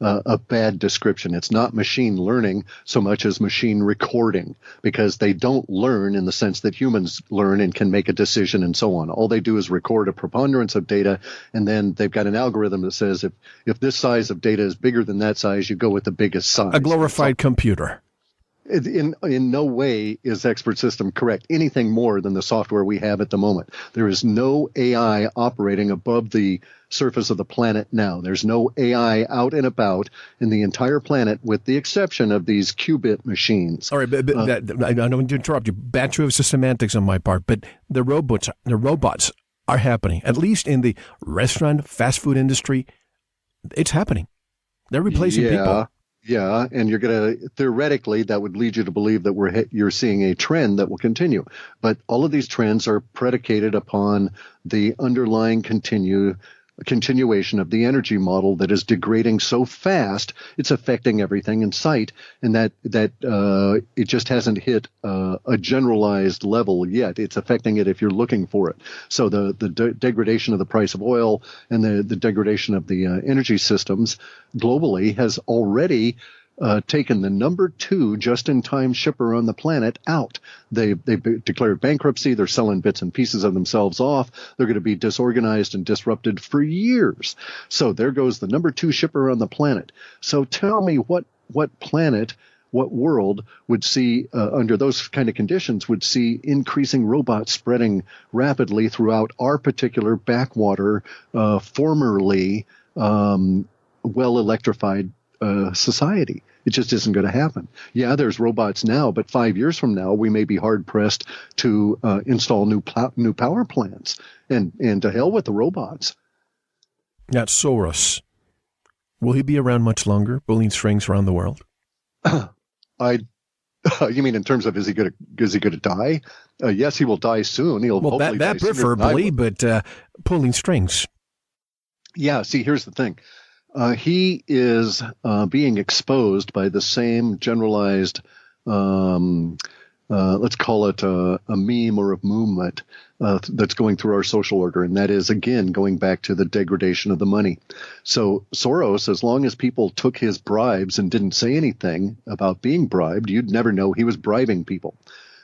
Speaker 3: a bad description. It's not machine learning so much as machine recording, because they don't learn in the sense that humans learn and can make a decision and so on. All they do is record a preponderance of data, and then they've got an algorithm that says if this size of data is bigger than that size, you go with the biggest size.
Speaker 2: A glorified computer.
Speaker 3: In no way is expert system correct anything more than the software we have at the moment. There is no AI operating above the surface of the planet now. There's no AI out and about in the entire planet, with the exception of these qubit machines.
Speaker 2: All right, but I don't want to interrupt you. Bad choice of semantics on my part, but the robots are happening. At least in the restaurant, fast food industry, it's happening. They're replacing people.
Speaker 3: Yeah, and you're going to, theoretically, that would lead you to believe that you're seeing a trend that will continue. But all of these trends are predicated upon the underlying continuation of the energy model that is degrading so fast, it's affecting everything in sight, and that it just hasn't hit a generalized level yet. It's affecting it if you're looking for it. So the degradation of the price of oil and the degradation of the energy systems globally has already taken the number 2 just-in-time shipper on the planet out. They declared bankruptcy. They're selling bits and pieces of themselves off. They're going to be disorganized and disrupted for years. So there goes the number 2 shipper on the planet. So tell me what planet, what world would see, under those kind of conditions, would see increasing robots spreading rapidly throughout our particular backwater, formerly well-electrified society. It just isn't going to happen. Yeah, there's robots now, but 5 years from now, we may be hard-pressed to install new power plants. And to hell with the robots.
Speaker 2: Now, Soros, will he be around much longer, pulling strings around the world?
Speaker 3: You mean in terms of is he going to die? Yes, he will die soon. He'll hopefully die sooner
Speaker 2: preferably, but pulling strings.
Speaker 3: Yeah. See, here's the thing. He is being exposed by the same generalized, let's call it a meme or a movement that's going through our social order. And that is, again, going back to the degradation of the money. So Soros, as long as people took his bribes and didn't say anything about being bribed, you'd never know he was bribing people.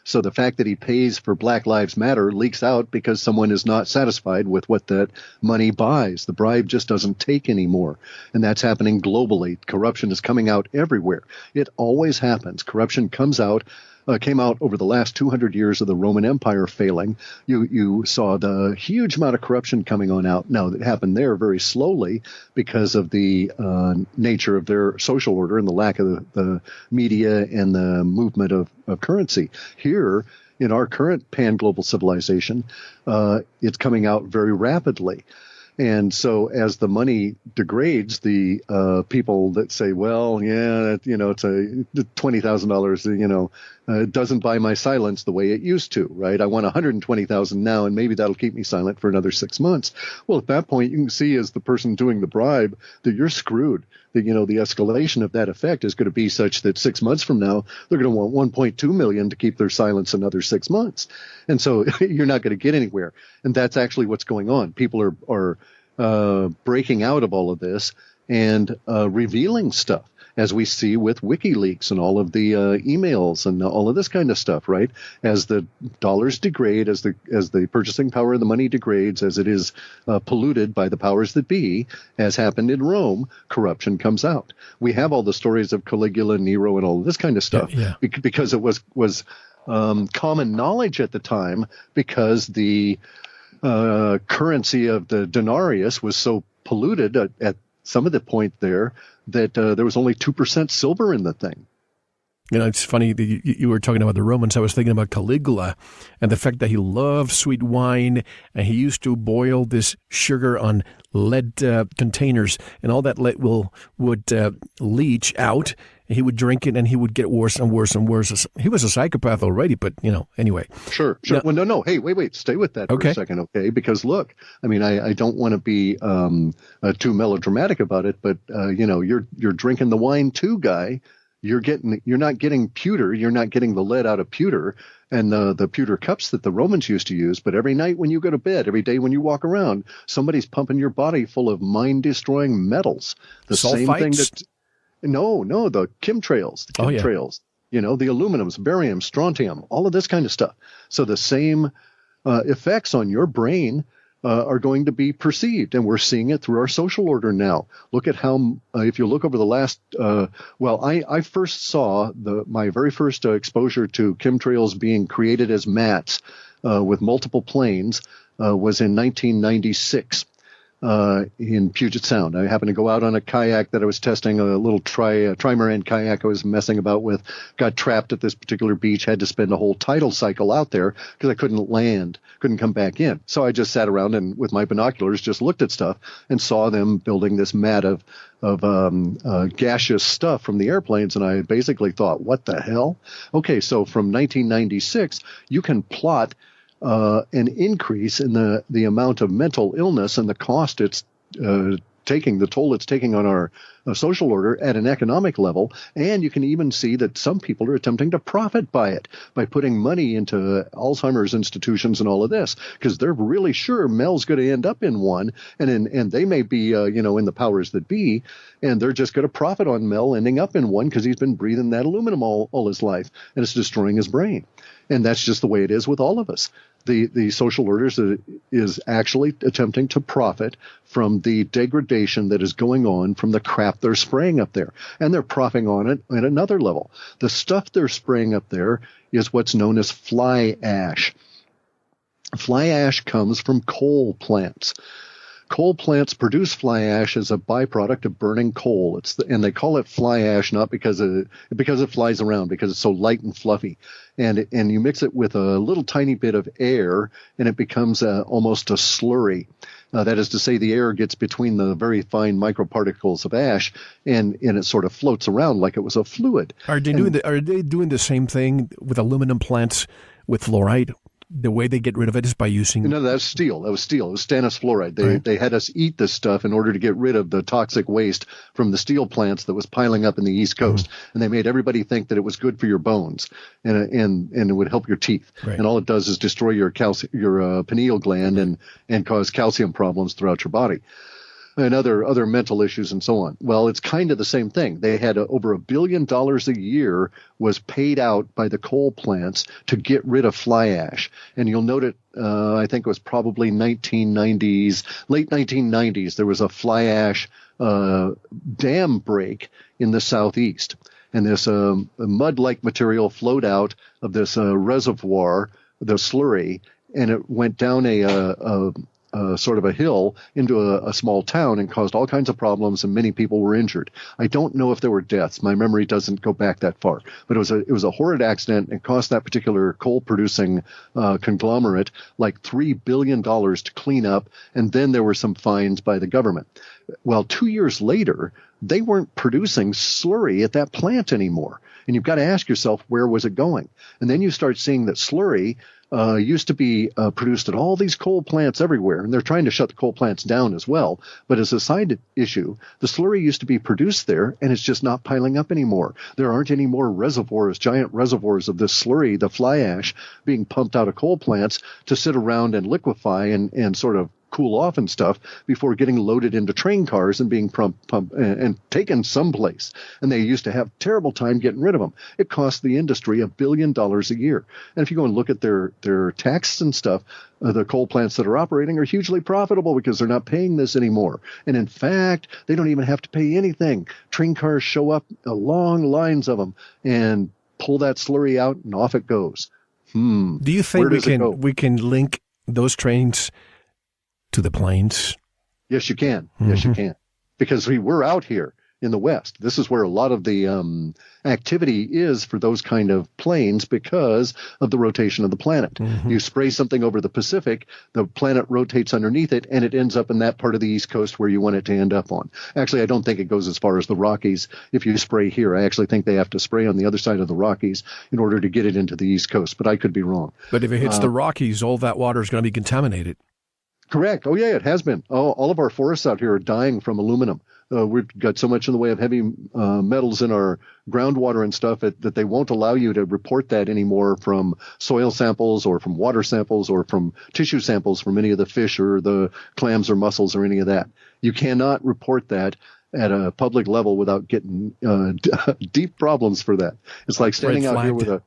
Speaker 3: So the fact that he pays for Black Lives Matter leaks out because someone is not satisfied with what that money buys. The bribe just doesn't take anymore. And that's happening globally. Corruption is coming out everywhere. It always happens. Corruption came out over the last 200 years of the Roman Empire failing. You saw the huge amount of corruption coming on out. Now, it happened there very slowly because of the nature of their social order and the lack of the media and the movement of currency. Here, in our current pan-global civilization, it's coming out very rapidly. And so as the money degrades, the people that say, well, yeah, it's $20,000, it doesn't buy my silence the way it used to, right? I want $120,000 now, and maybe that'll keep me silent for another 6 months. Well, at that point, you can see as the person doing the bribe that you're screwed. That, the escalation of that effect is going to be such that 6 months from now, they're going to want 1.2 million to keep their silence another 6 months. And so you're not going to get anywhere. And that's actually what's going on. People are breaking out of all of this and revealing stuff, as we see with WikiLeaks and all of the emails and all of this kind of stuff, right? As the dollars degrade, as the purchasing power of the money degrades, as it is polluted by the powers that be, as happened in Rome, corruption comes out. We have all the stories of Caligula, Nero, and all of this kind of stuff because it was common knowledge at the time, because the currency of the denarius was so polluted at some of the point there that there was only 2% silver in the thing.
Speaker 2: It's funny that you were talking about the Romans. I was thinking about Caligula and the fact that he loved sweet wine, and he used to boil this sugar on lead containers, and all that lead would leach out. He would drink it, and he would get worse and worse and worse. He was a psychopath already, but, anyway.
Speaker 3: Sure. Now, well, no. Hey, wait. Stay with that for a second, okay? Because, look, I don't want to be too melodramatic about it, but, you're drinking the wine too, guy. You're not getting pewter. You're not getting the lead out of pewter and the pewter cups that the Romans used to use. But every night when you go to bed, every day when you walk around, somebody's pumping your body full of mind-destroying metals. The
Speaker 2: Sulfites?
Speaker 3: Same thing that... No, the chemtrails, the aluminums, barium, strontium, all of this kind of stuff. So the same effects on your brain are going to be perceived, and we're seeing it through our social order now. Look at how, if you look over the last, I first saw my very first exposure to chemtrails being created as mats with multiple planes was in 1996. In Puget Sound. I happened to go out on a kayak that I was testing, a little trimaran kayak I was messing about with, got trapped at this particular beach, had to spend a whole tidal cycle out there because I couldn't land, couldn't come back in. So I just sat around and with my binoculars just looked at stuff and saw them building this mat of gaseous stuff from the airplanes, and I basically thought, what the hell? Okay, so from 1996, you can plot an increase in the amount of mental illness and the cost it's taking, the toll it's taking on our social order at an economic level. And you can even see that some people are attempting to profit by it, by putting money into Alzheimer's institutions and all of this, because they're really sure Mel's going to end up in one, and they may be, in the powers that be, and they're just going to profit on Mel ending up in one because he's been breathing that aluminum all his life, and it's destroying his brain. And that's just the way it is with all of us. The social order is actually attempting to profit from the degradation that is going on from the crap they're spraying up there. And they're profiting on it at another level. The stuff they're spraying up there is what's known as fly ash. Fly ash comes from coal plants. Coal plants produce fly ash as a byproduct of burning coal. And they call it fly ash not because it flies around, because it's so light and fluffy. And you mix it with a little tiny bit of air, and it becomes almost a slurry. That is to say, the air gets between the very fine microparticles of ash, and it sort of floats around like it was a fluid.
Speaker 2: Are they doing the same thing with aluminum plants with fluoride? The way they get rid of it is by using...
Speaker 3: No, that's steel. It was stannous fluoride. They had us eat this stuff in order to get rid of the toxic waste from the steel plants that was piling up in the East Coast. Mm-hmm. And they made everybody think that it was good for your bones and it would help your teeth. Right. And all it does is destroy your pineal gland and cause calcium problems throughout your body. And other mental issues and so on. Well, it's kind of the same thing. They had over $1 billion a year was paid out by the coal plants to get rid of fly ash. And you'll note it, I think it was probably late 1990s, there was a fly ash dam break in the southeast. And this mud-like material flowed out of this reservoir, the slurry, and it went down a sort of a hill into a small town and caused all kinds of problems, and many people were injured. I don't know if there were deaths. My memory doesn't go back that far, but it was a horrid accident and cost that particular coal producing conglomerate like $3 billion to clean up, and then there were some fines by the government. Well, 2 years later, they weren't producing slurry at that plant anymore. And you've got to ask yourself, where was it going? And then you start seeing that slurry used to be produced at all these coal plants everywhere, and they're trying to shut the coal plants down as well. But as a side issue, the slurry used to be produced there, and it's just not piling up anymore. There aren't any more reservoirs, giant reservoirs of this slurry, the fly ash, being pumped out of coal plants to sit around and liquefy and sort of cool off and stuff before getting loaded into train cars and being pumped and taken someplace. And they used to have terrible time getting rid of them. It cost the industry $1 billion a year. And if you go and look at their taxes and stuff, the coal plants that are operating are hugely profitable because they're not paying this anymore. And in fact, they don't even have to pay anything. Train cars show up, long lines of them, and pull that slurry out, and off it goes.
Speaker 2: Do you think we can link those trains to the plains?
Speaker 3: Yes, you can. Mm-hmm. Yes, you can. Because we're out here in the West. This is where a lot of the activity is for those kind of plains because of the rotation of the planet. Mm-hmm. You spray something over the Pacific, the planet rotates underneath it, and it ends up in that part of the East Coast where you want it to end up on. Actually, I don't think it goes as far as the Rockies. If you spray here, I actually think they have to spray on the other side of the Rockies in order to get it into the East Coast, but I could be wrong.
Speaker 2: But if it hits the Rockies, all that water is going to be contaminated.
Speaker 3: Correct. Oh, yeah, it has been. All of our forests out here are dying from aluminum. We've got so much in the way of heavy metals in our groundwater and stuff that they won't allow you to report that anymore from soil samples or from water samples or from tissue samples from any of the fish or the clams or mussels or any of that. You cannot report that at a public level without getting deep problems for that. It's like standing out here with a...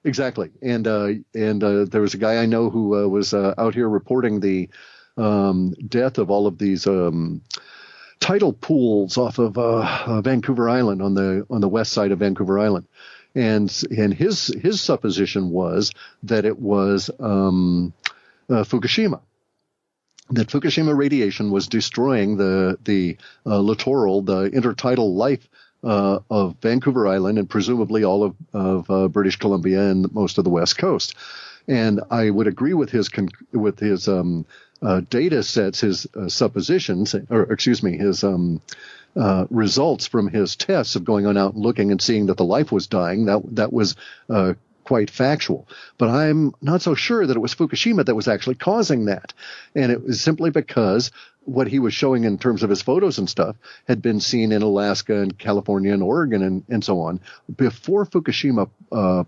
Speaker 3: Exactly. And there was a guy I know who was out here reporting the death of all of these tidal pools off of Vancouver Island on the west side of Vancouver Island, and his supposition was that it was Fukushima. That Fukushima radiation was destroying the littoral, the intertidal life of Vancouver Island and presumably all of British Columbia and most of the West Coast. And I would agree with his data sets, his suppositions, his results from his tests of going on out and looking and seeing that the life was dying. That was quite factual. But I'm not so sure that it was Fukushima that was actually causing that. And it was simply because what he was showing in terms of his photos and stuff had been seen in Alaska and California and Oregon and so on before Fukushima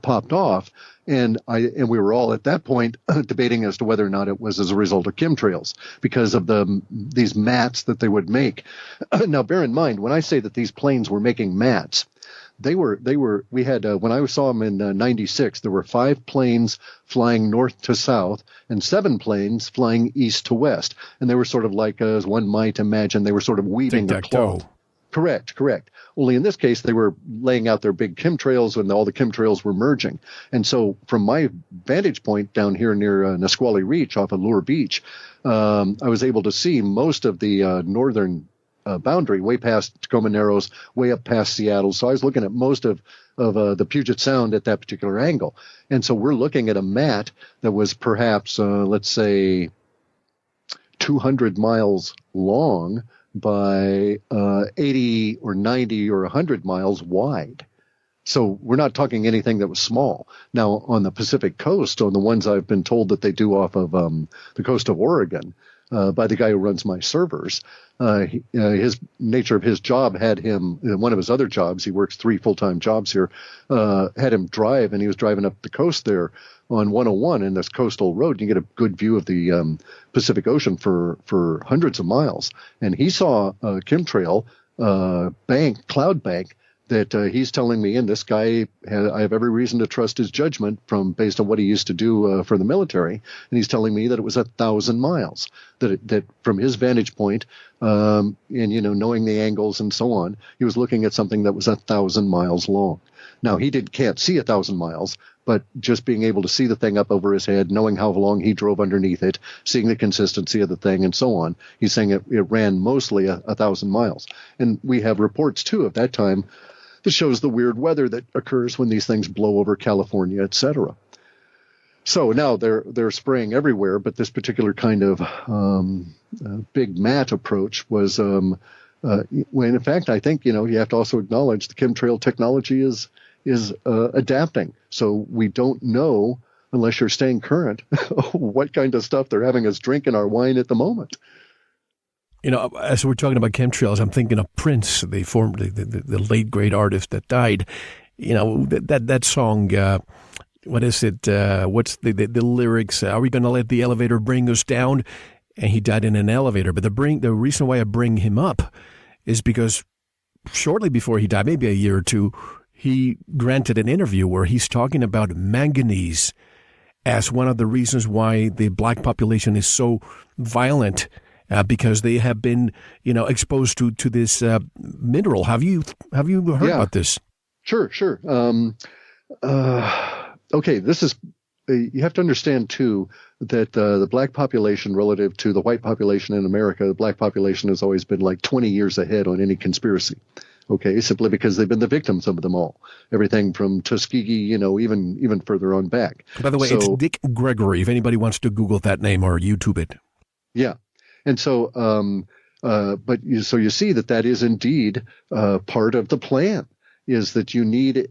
Speaker 3: popped off. And we were all at that point debating as to whether or not it was as a result of chemtrails because of these mats that they would make. Now, bear in mind, when I say that these planes were making mats, we had, when I saw them in 96, there were 5 planes flying north to south and 7 planes flying east to west. And they were sort of like, as one might imagine, they were sort of weaving the cloth. Correct. Only in this case, they were laying out their big chemtrails and all the chemtrails were merging. And so from my vantage point down here near Nisqually Reach off of Lure Beach, I was able to see most of the northern boundary, way past Tacoma Narrows, way up past Seattle. So I was looking at most of the Puget Sound at that particular angle. And so we're looking at a mat that was perhaps, let's say, 200 miles long by 80 or 90 or 100 miles wide. So we're not talking anything that was small. Now, on the Pacific coast, on the ones I've been told that they do off of the coast of Oregon, by the guy who runs my servers, his nature of his job had him, one of his other jobs, he works 3 full-time jobs here, had him drive, and he was driving up the coast there on 101 in this coastal road. You get a good view of the Pacific Ocean for hundreds of miles. And he saw a chemtrail cloud bank that he's telling me, and this guy, I have every reason to trust his judgment based on what he used to do for the military, and he's telling me that it was 1,000 miles, that from his vantage point, and knowing the angles and so on, he was looking at something that was 1,000 miles long. Now, he can't see 1,000 miles, But just being able to see the thing up over his head, knowing how long he drove underneath it, seeing the consistency of the thing, and so on, he's saying it ran mostly 1,000 miles. And we have reports, too, of that time that shows the weird weather that occurs when these things blow over California, etc. So now they're spraying everywhere, but this particular kind of big mat approach was, when in fact, I think, you have to also acknowledge the chemtrail technology is adapting. So we don't know, unless you're staying current, what kind of stuff they're having us drink in our wine at the moment.
Speaker 2: As we're talking about chemtrails, I'm thinking of Prince, the late great artist that died. That song, what is it? What's the lyrics? Are we going to let the elevator bring us down? And he died in an elevator. But the reason why I bring him up is because shortly before he died, maybe a year or two, he granted an interview where he's talking about manganese as one of the reasons why the black population is so violent, because they have been, exposed to this mineral. Have you heard about this?
Speaker 3: Sure. Okay, this is, you have to understand, too, that the black population relative to the white population in America, the black population has always been like 20 years ahead on any conspiracy. Okay, simply because they've been the victims of them all. Everything from Tuskegee, even further on back.
Speaker 2: By the way, it's Dick Gregory, if anybody wants to Google that name or YouTube it.
Speaker 3: Yeah. And so, so you see that is indeed part of the plan, is that you need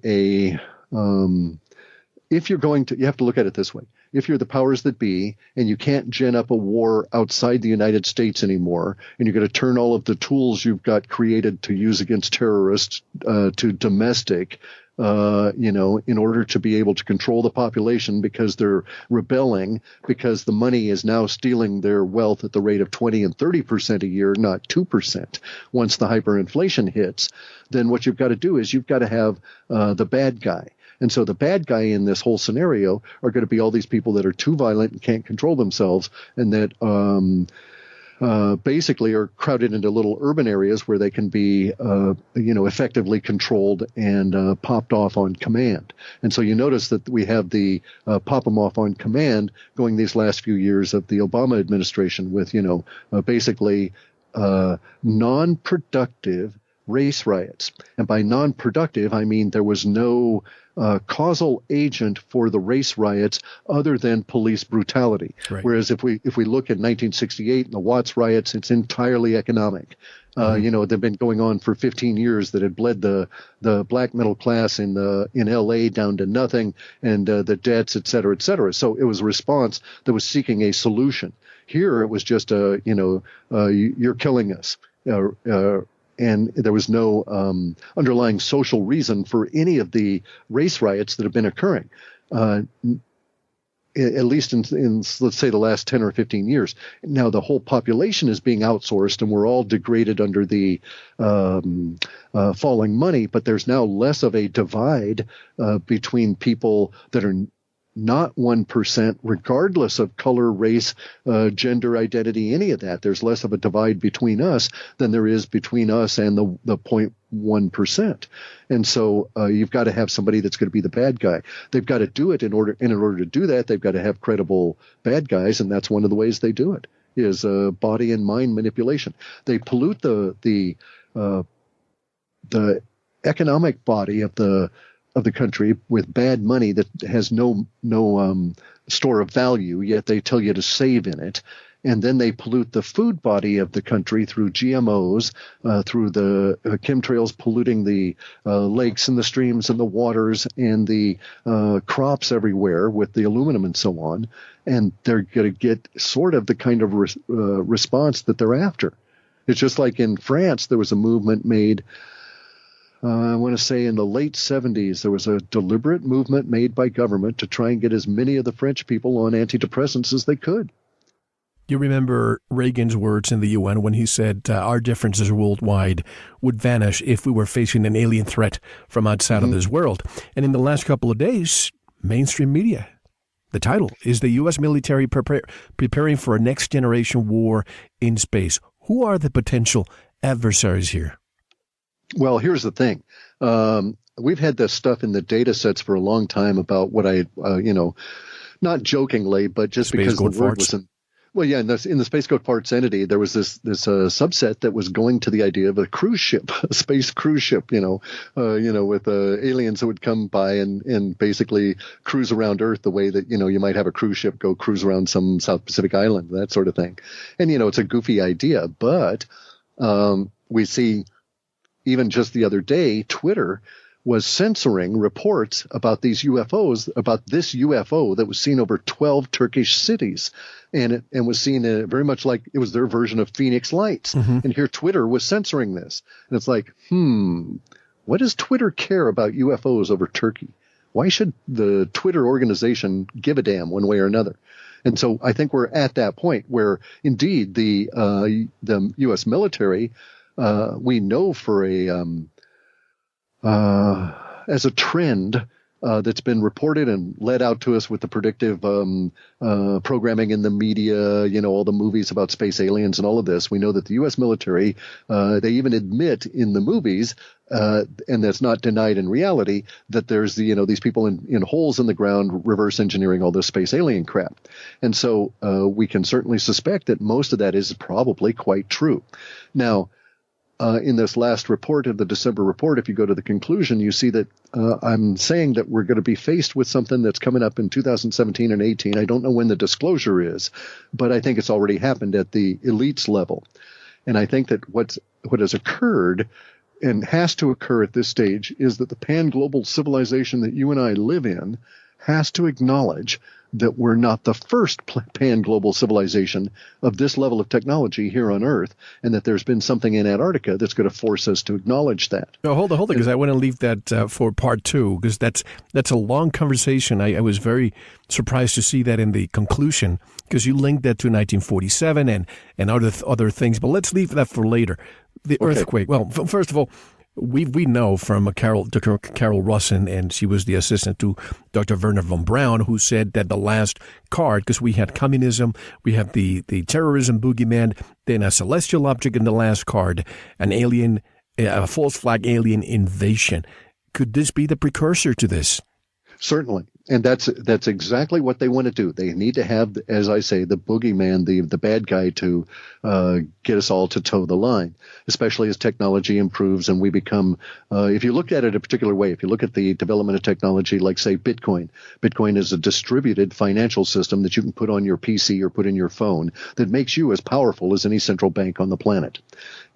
Speaker 3: if you're going to, you have to look at it this way. If you're the powers that be and you can't gin up a war outside the United States anymore, and you're going to turn all of the tools you've got created to use against terrorists to domestic, in order to be able to control the population because they're rebelling, because the money is now stealing their wealth at the rate of 20 and 30% a year, not 2%. Once the hyperinflation hits, then what you've got to do is you've got to have the bad guy. And so the bad guy in this whole scenario are going to be all these people that are too violent and can't control themselves, and that basically are crowded into little urban areas where they can be, effectively controlled and popped off on command. And so you notice that we have the pop them off on command going these last few years of the Obama administration with, basically non-productive race riots. And by non-productive, I mean there was no causal agent for the race riots other than police brutality. Right. Whereas if we look at 1968 and the Watts riots, it's entirely economic. They've been going on for 15 years that had bled the black middle class in LA down to nothing, and the debts, et cetera, et cetera. So it was a response that was seeking a solution. Here it was just you're killing us. And there was no underlying social reason for any of the race riots that have been occurring, at least in let's say the last 10 or 15 years. Now the whole population is being outsourced, and we're all degraded under the falling money. But there's now less of a divide between people that are not 1%, regardless of color, race, gender identity, any of that. There's less of a divide between us than there is between us and the 0.1%. And so you've got to have somebody that's going to be the bad guy. They've got to do it in order to do that, they've got to have credible bad guys, and that's one of the ways they do it, is body and mind manipulation. They pollute the economic body of the country with bad money that has no store of value, yet they tell you to save in it. And then they pollute the food body of the country through GMOs, through the chemtrails polluting the lakes and the streams and the waters and the crops everywhere with the aluminum and so on. And they're going to get sort of the kind of response that they're after. It's just like in France, there was a movement made, I want to say in the late 70s, there was a deliberate movement made by government to try and get as many of the French people on antidepressants as they could.
Speaker 2: You remember Reagan's words in the UN when he said our differences worldwide would vanish if we were facing an alien threat from outside of this world. And in the last couple of days, mainstream media, the title is the U.S. military preparing for a next generation war in space. Who are the potential adversaries here?
Speaker 3: Well, here's the thing. we've had this stuff in the data sets for a long time about what I, not jokingly, but just
Speaker 2: Space
Speaker 3: because the
Speaker 2: goat
Speaker 3: word
Speaker 2: farts.
Speaker 3: wasn't. Well, yeah, in the Space Goat Parts entity, there was this subset that was going to the idea of a cruise ship, a space cruise ship, with aliens who would come by and basically cruise around Earth the way that, you might have a cruise ship go cruise around some South Pacific island, that sort of thing. And, it's a goofy idea, but we see even just the other day, Twitter was censoring reports about these UFOs, about this UFO that was seen over 12 Turkish cities. And was seen very much like it was their version of Phoenix Lights.
Speaker 2: Mm-hmm.
Speaker 3: And here Twitter was censoring this. And it's like, what does Twitter care about UFOs over Turkey? Why should the Twitter organization give a damn one way or another? And so I think we're at that point where, indeed, the U.S. military, we know for as a trend that's been reported and led out to us with the predictive programming in the media, all the movies about space aliens and all of this. We know that the U.S. military, they even admit in the movies, and that's not denied in reality, that there's these people in holes in the ground reverse engineering all this space alien crap. And so we can certainly suspect that most of that is probably quite true. Now, in this last report, of the December report, if you go to the conclusion, you see that I'm saying that we're going to be faced with something that's coming up in 2017 and 18. I don't know when the disclosure is, but I think it's already happened at the elites level. And I think that what has occurred and has to occur at this stage is that the pan-global civilization that you and I live in has to acknowledge that we're not the first pan-global civilization of this level of technology here on Earth, and that there's been something in Antarctica that's going to force us to acknowledge that.
Speaker 2: No, hold on, because I want to leave that for part two, because that's a long conversation. I was very surprised to see that in the conclusion, because you linked that to 1947 and other things. But let's leave that for later. The earthquake. Well, first of all, we know from Dr. Carol Russin, and she was the assistant to Dr. Werner von Braun, who said that the last card, because we had communism, we have the terrorism boogeyman, then a celestial object in the last card, an alien, a false flag alien invasion. Could this be the precursor to this?
Speaker 3: Certainly. And that's exactly what they want to do. They need to have, as I say, the boogeyman, the bad guy to get us all to toe the line, especially as technology improves and we become, if you look at it a particular way, if you look at the development of technology like, say, Bitcoin is a distributed financial system that you can put on your PC or put in your phone that makes you as powerful as any central bank on the planet.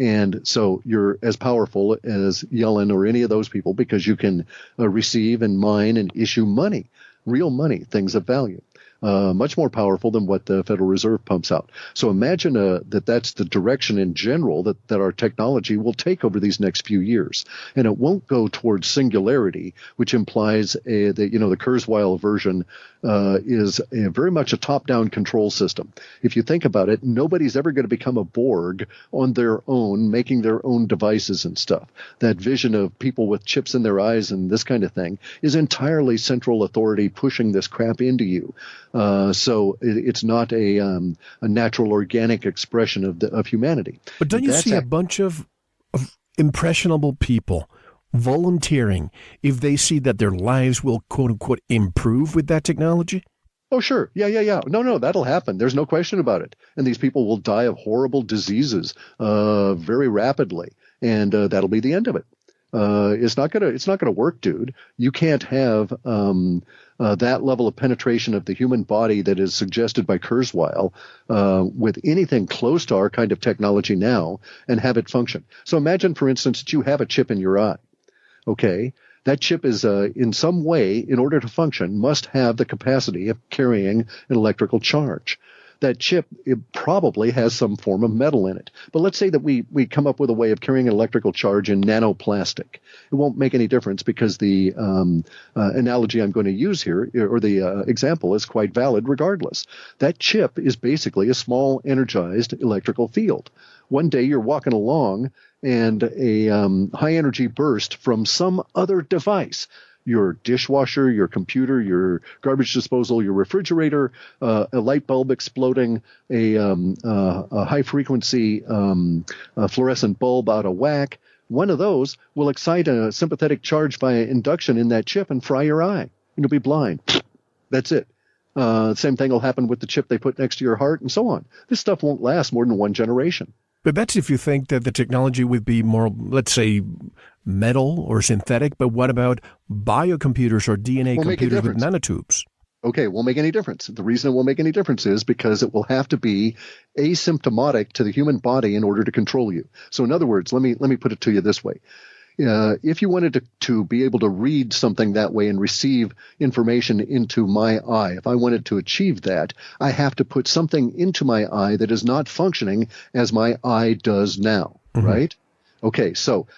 Speaker 3: And so you're as powerful as Yellen or any of those people because you can receive and mine and issue money. Real money, things of value, much more powerful than what the Federal Reserve pumps out. So imagine that's the direction in general that our technology will take over these next few years. And it won't go towards singularity, which implies that, the Kurzweil version is very much a top-down control system. If you think about it, nobody's ever going to become a Borg on their own, making their own devices and stuff. That vision of people with chips in their eyes and this kind of thing is entirely central authority pushing this crap into you. So it's not a natural, organic expression of humanity.
Speaker 2: But don't you see a bunch of impressionable people volunteering if they see that their lives will, quote unquote, improve with that technology?
Speaker 3: Oh, sure. Yeah. No, that'll happen. There's no question about it. And these people will die of horrible diseases very rapidly. And that'll be the end of it. It's not gonna work, dude. You can't have that level of penetration of the human body that is suggested by Kurzweil with anything close to our kind of technology now and have it function. So imagine, for instance, that you have a chip in your eye. Okay, that chip is in some way, in order to function, must have the capacity of carrying an electrical charge. That chip, it probably has some form of metal in it. But let's say that we come up with a way of carrying an electrical charge in nanoplastic. It won't make any difference because the analogy I'm going to use here, or the example, is quite valid regardless. That chip is basically a small energized electrical field. One day you're walking along and a high-energy burst from some other device, your dishwasher, your computer, your garbage disposal, your refrigerator, a light bulb exploding, a high-frequency fluorescent bulb out of whack, one of those will excite a sympathetic charge via induction in that chip and fry your eye. And you'll be blind. That's it. Same thing will happen with the chip they put next to your heart and so on. This stuff won't last more than one generation.
Speaker 2: But that's if you think that the technology would be more, let's say, metal or synthetic. But what about biocomputers or DNA computers with nanotubes?
Speaker 3: Okay, won't make any difference. The reason it won't make any difference is because it will have to be asymptomatic to the human body in order to control you. So in other words, let me put it to you this way. If you wanted to be able to read something that way and receive information into my eye, if I wanted to achieve that, I have to put something into my eye that is not functioning as my eye does now, right? Okay, so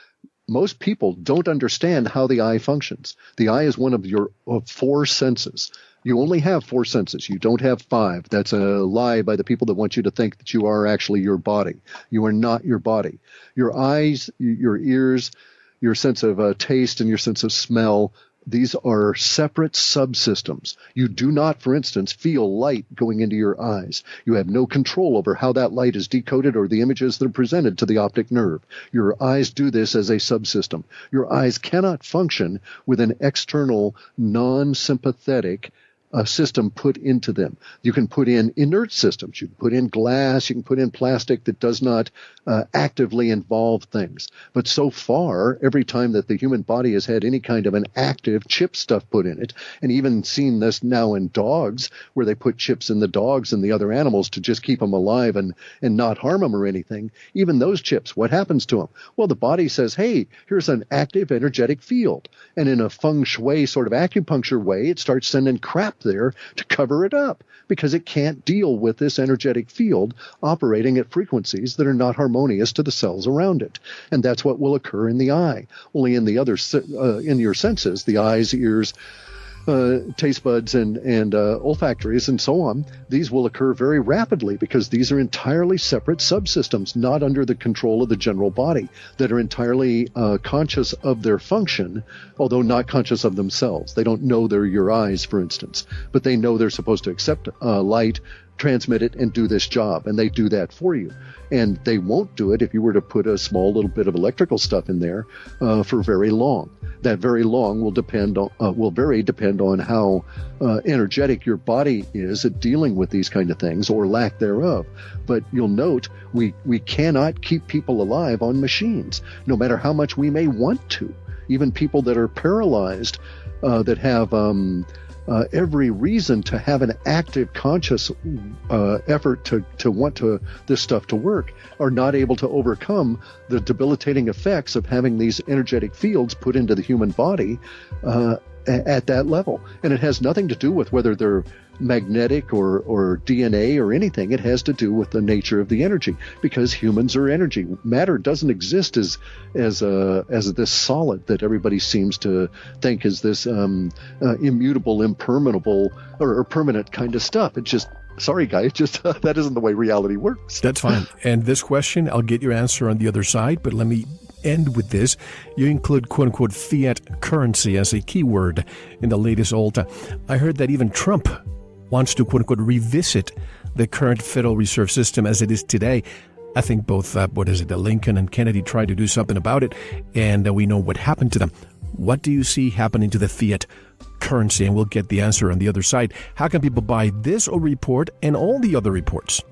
Speaker 3: most people don't understand how the eye functions. The eye is one of your four senses. You only have four senses. You don't have five. That's a lie by the people that want you to think that you are actually your body. You are not your body. Your eyes, your ears, your sense of taste and your sense of smell, these are separate subsystems. You do not, for instance, feel light going into your eyes. You have no control over how that light is decoded or the images that are presented to the optic nerve. Your eyes do this as a subsystem. Your eyes cannot function with an external, non-sympathetic system put into them. You can put in inert systems. You can put in glass. You can put in plastic that does not actively involve things. But so far, every time that the human body has had any kind of an active chip stuff put in it, and even seen this now in dogs, where they put chips in the dogs and the other animals to just keep them alive and not harm them or anything, even those chips, what happens to them? Well, the body says, hey, here's an active energetic field. And in a feng shui sort of acupuncture way, it starts sending crap there to cover it up because it can't deal with this energetic field operating at frequencies that are not harmonious to the cells around it. And that's what will occur in the eye. Only in the other, in your senses, the eyes, ears, taste buds and olfactories and so on, these will occur very rapidly because these are entirely separate subsystems, not under the control of the general body, that are entirely conscious of their function, although not conscious of themselves. They don't know they're your eyes, for instance, but they know they're supposed to accept light, transmit it, and do this job, and they do that for you. And they won't do it if you were to put a small little bit of electrical stuff in there for very long. That very long will depend on how energetic your body is at dealing with these kind of things or lack thereof. But you'll note we cannot keep people alive on machines, no matter how much we may want to. Even people that are paralyzed, that have every reason to have an active, conscious effort to want this stuff to work, are not able to overcome the debilitating effects of having these energetic fields put into the human body at that level. And it has nothing to do with whether they're magnetic or DNA or anything. It has to do with the nature of the energy, because humans are energy. Matter doesn't exist as this solid that everybody seems to think is this immutable, impermeable, or permanent kind of stuff. It just, sorry, guys, just that isn't the way reality works.
Speaker 2: That's fine. And this question, I'll get your answer on the other side, but let me end with this. You include quote-unquote fiat currency as a keyword in the latest ALTA. I heard that even Trump wants to quote-unquote revisit the current Federal Reserve System as it is today. I think both, Lincoln and Kennedy tried to do something about it, and we know what happened to them. What do you see happening to the fiat currency? And we'll get the answer on the other side. How can people buy this report and all the other reports?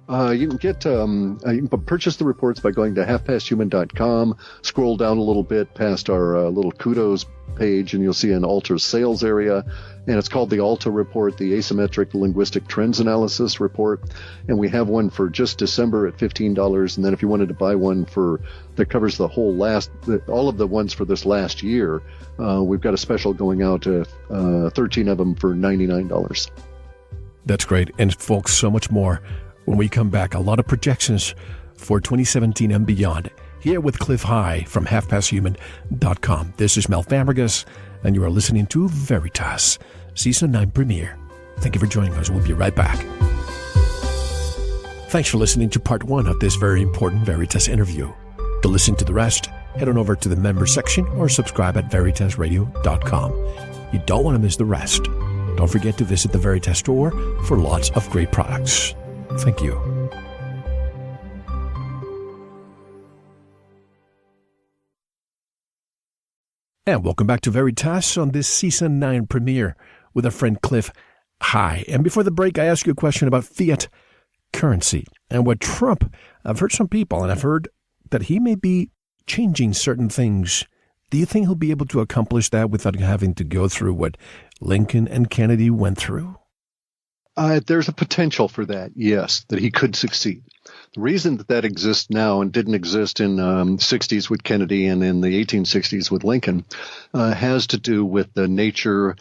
Speaker 3: You can purchase the reports by going to halfpasthuman.com, scroll down a little bit past our little kudos page, and you'll see an ALTA sales area, and it's called the ALTA report, the Asymmetric Linguistic Trends Analysis report, and we have one for just December at $15, and then if you wanted to buy one that covers the whole all of the ones for this last year, we've got a special going out to 13 of them for $99.
Speaker 2: That's great, and folks, so much more when we come back. A lot of projections for 2017 and beyond. Here with Clif High from halfpasthuman.com. This is Mel Fabregas, and you are listening to Veritas, Season 9 premiere. Thank you for joining us. We'll be right back. Thanks for listening to part 1 of this very important Veritas interview. To listen to the rest, head on over to the member section or subscribe at veritasradio.com. You don't want to miss the rest. Don't forget to visit the Veritas store for lots of great products. Thank you. And welcome back to Veritas on this Season 9 premiere with our friend Clif High. And before the break, I asked you a question about fiat currency and what Trump, I've heard some people, and I've heard that he may be changing certain things. Do you think he'll be able to accomplish that without having to go through what Lincoln and Kennedy went through?
Speaker 3: There's a potential for that, yes, that he could succeed. The reason that exists now and didn't exist in 60s with Kennedy and in the 1860s with Lincoln has to do with the nature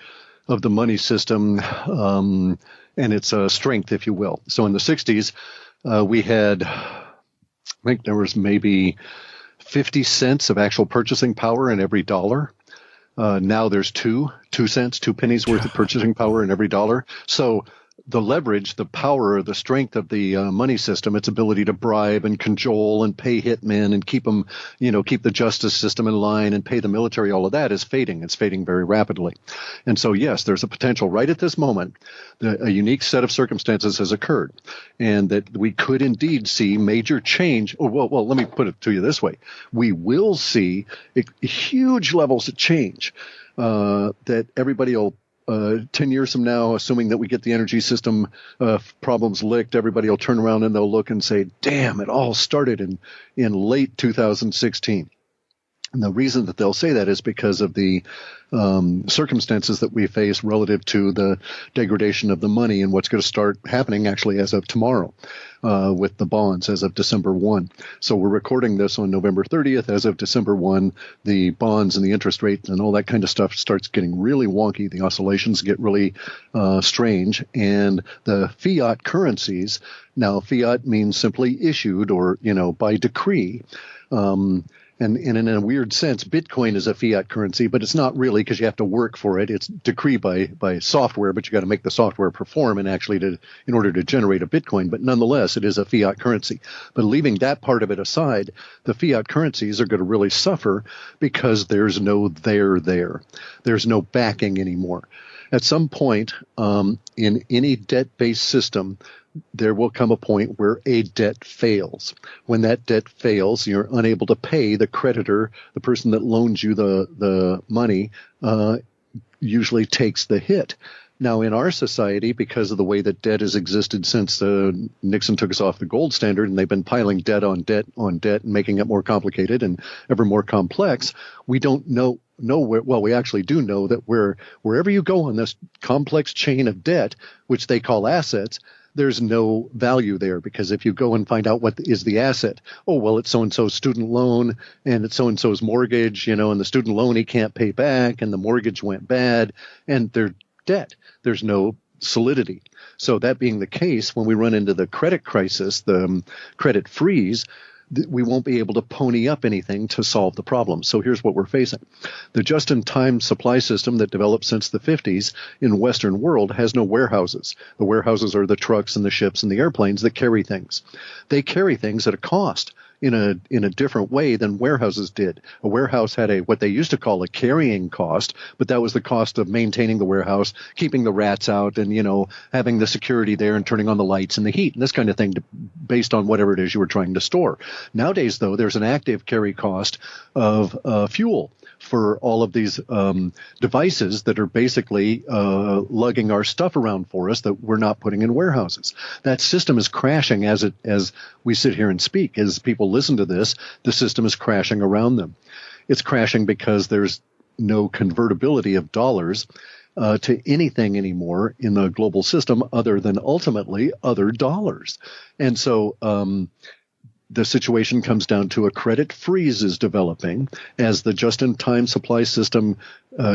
Speaker 3: of the money system and its strength, if you will. So in the 60s, we had, I think there was maybe 50 cents of actual purchasing power in every dollar. Now there's 2 cents, 2 pennies worth of purchasing power in every dollar. So the leverage, the power, the strength of the money system, its ability to bribe and cajole and pay hitmen and keep them, keep the justice system in line and pay the military, all of that is fading. It's fading very rapidly. And so, yes, there's a potential right at this moment. A unique set of circumstances has occurred and that we could indeed see major change. Well, let me put it to you this way. We will see huge levels of change that everybody will 10 years from now, assuming that we get the energy system problems licked, everybody will turn around and they'll look and say, damn, it all started in late 2016. And the reason that they'll say that is because of the circumstances that we face relative to the degradation of the money and what's going to start happening actually as of tomorrow with the bonds as of December 1. So we're recording this on November 30th. As of December 1, the bonds and the interest rate and all that kind of stuff starts getting really wonky. The oscillations get really strange. And the fiat currencies, now fiat means simply issued or, by decree. And in a weird sense, Bitcoin is a fiat currency, but it's not really because you have to work for it. It's decreed by software, but you got to make the software perform in order to generate a Bitcoin. But nonetheless, it is a fiat currency. But leaving that part of it aside, the fiat currencies are going to really suffer because there's no there. There's no backing anymore. At some point in any debt-based system, there will come a point where a debt fails. When that debt fails, you're unable to pay the creditor, the person that loans you the money, usually takes the hit. Now, in our society, because of the way that debt has existed since Nixon took us off the gold standard, and they've been piling debt on debt and making it more complicated and ever more complex, we don't know where. Well, we actually do know that wherever you go on this complex chain of debt, which they call assets, there's no value there, because if you go and find out what is the asset, it's so-and-so's student loan and it's so-and-so's mortgage, and the student loan he can't pay back and the mortgage went bad and they're debt. There's no solidity. So that being the case, when we run into the credit crisis, the credit freeze, we won't be able to pony up anything to solve the problem. So here's what we're facing. The just-in-time supply system that developed since the 50s in the Western world has no warehouses. The warehouses are the trucks and the ships and the airplanes that carry things. They carry things at a cost in a different way than warehouses did. A warehouse had what they used to call a carrying cost, but that was the cost of maintaining the warehouse, keeping the rats out, and having the security there and turning on the lights and the heat and this kind of thing based on whatever it is you were trying to store. Nowadays, though, there's an active carry cost of fuel for all of these devices that are basically lugging our stuff around for us that we're not putting in warehouses. That system is crashing as we sit here and speak. As people listen to this, the system is crashing around them. It's crashing because there's no convertibility of dollars to anything anymore in the global system other than ultimately other dollars. And so the situation comes down to a credit freeze is developing. As the just-in-time supply system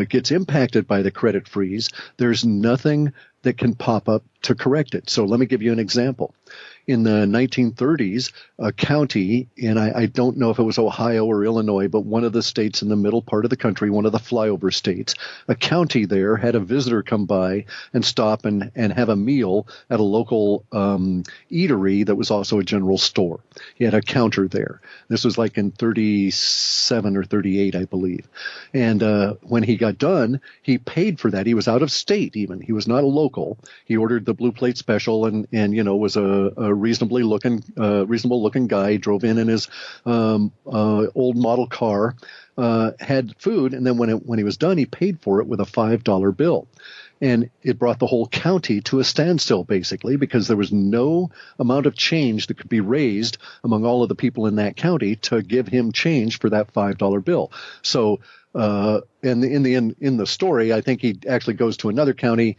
Speaker 3: gets impacted by the credit freeze, there's nothing that can pop up to correct it. So let me give you an example. In the 1930s, a county, and I don't know if it was Ohio or Illinois, but one of the states in the middle part of the country, one of the flyover states, a county there had a visitor come by and stop and have a meal at a local eatery that was also a general store. He had a counter there. This was like in 37 or 38, I believe. And when he got done, he paid for that. He was out of state even. He was not a local. He ordered the blue plate special and was a reasonable looking guy, drove in his old model car, had food, and then when he was done, he paid for it with a $5 bill. And it brought the whole county to a standstill, basically, because there was no amount of change that could be raised among all of the people in that county to give him change for that $5 bill. So, in the story, I think he actually goes to another county,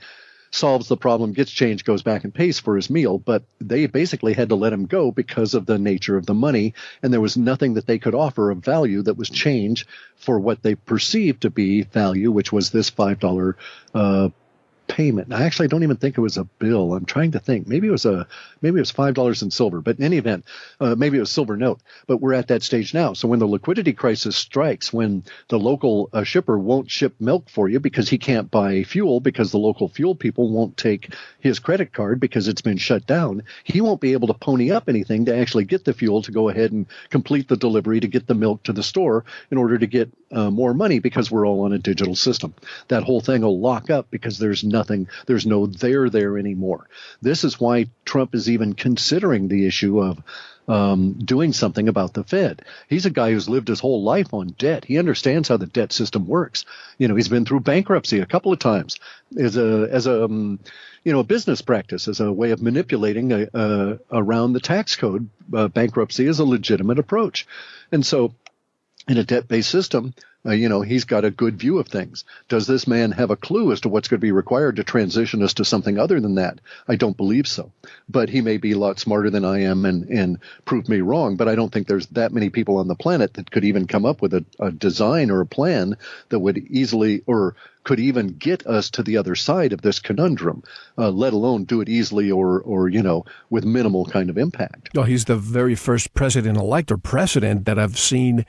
Speaker 3: solves the problem, gets change, goes back and pays for his meal. But they basically had to let him go because of the nature of the money, and there was nothing that they could offer of value that was change for what they perceived to be value, which was this $5 payment. I actually don't even think it was a bill. I'm trying to think. Maybe it was $5 in silver. But in any event, maybe it was a silver note. But we're at that stage now. So when the liquidity crisis strikes, when the local shipper won't ship milk for you because he can't buy fuel because the local fuel people won't take his credit card because it's been shut down, he won't be able to pony up anything to actually get the fuel to go ahead and complete the delivery to get the milk to the store in order to get more money, because we're all on a digital system. That whole thing will lock up because there's no there anymore. This is why Trump is even considering the issue of doing something about the Fed. He's a guy who's lived his whole life on debt. He understands how the debt system works. He's been through bankruptcy a couple of times as a business practice, as a way of manipulating around the tax code. Bankruptcy is a legitimate approach. And so in a debt-based system, he's got a good view of things. Does this man have a clue as to what's going to be required to transition us to something other than that? I don't believe so. But he may be a lot smarter than I am and prove me wrong. But I don't think there's that many people on the planet that could even come up with a design or a plan that would easily or could even get us to the other side of this conundrum, let alone do it easily or with minimal kind of impact.
Speaker 2: Well, he's the very first president-elect or president that I've seen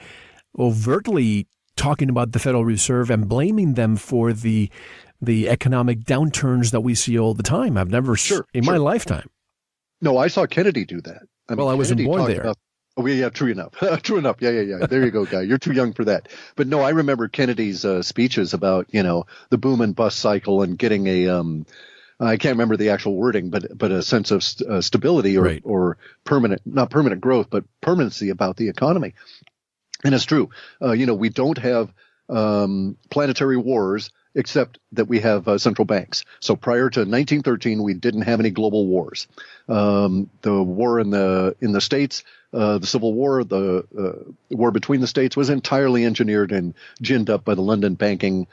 Speaker 2: overtly talking about the Federal Reserve and blaming them for the economic downturns that we see all the time. I've never in my lifetime.
Speaker 3: No, I saw Kennedy do that.
Speaker 2: I wasn't born there.
Speaker 3: True enough. True enough. Yeah. There you go, guy. You're too young for that. But no, I remember Kennedy's speeches about, the boom and bust cycle and getting I can't remember the actual wording, but a sense of stability or not permanent growth, but permanency about the economy. And it's true. We don't have planetary wars except that we have central banks. So prior to 1913, we didn't have any global wars. The war in the States, the Civil War, the war between the states was entirely engineered and ginned up by the London banking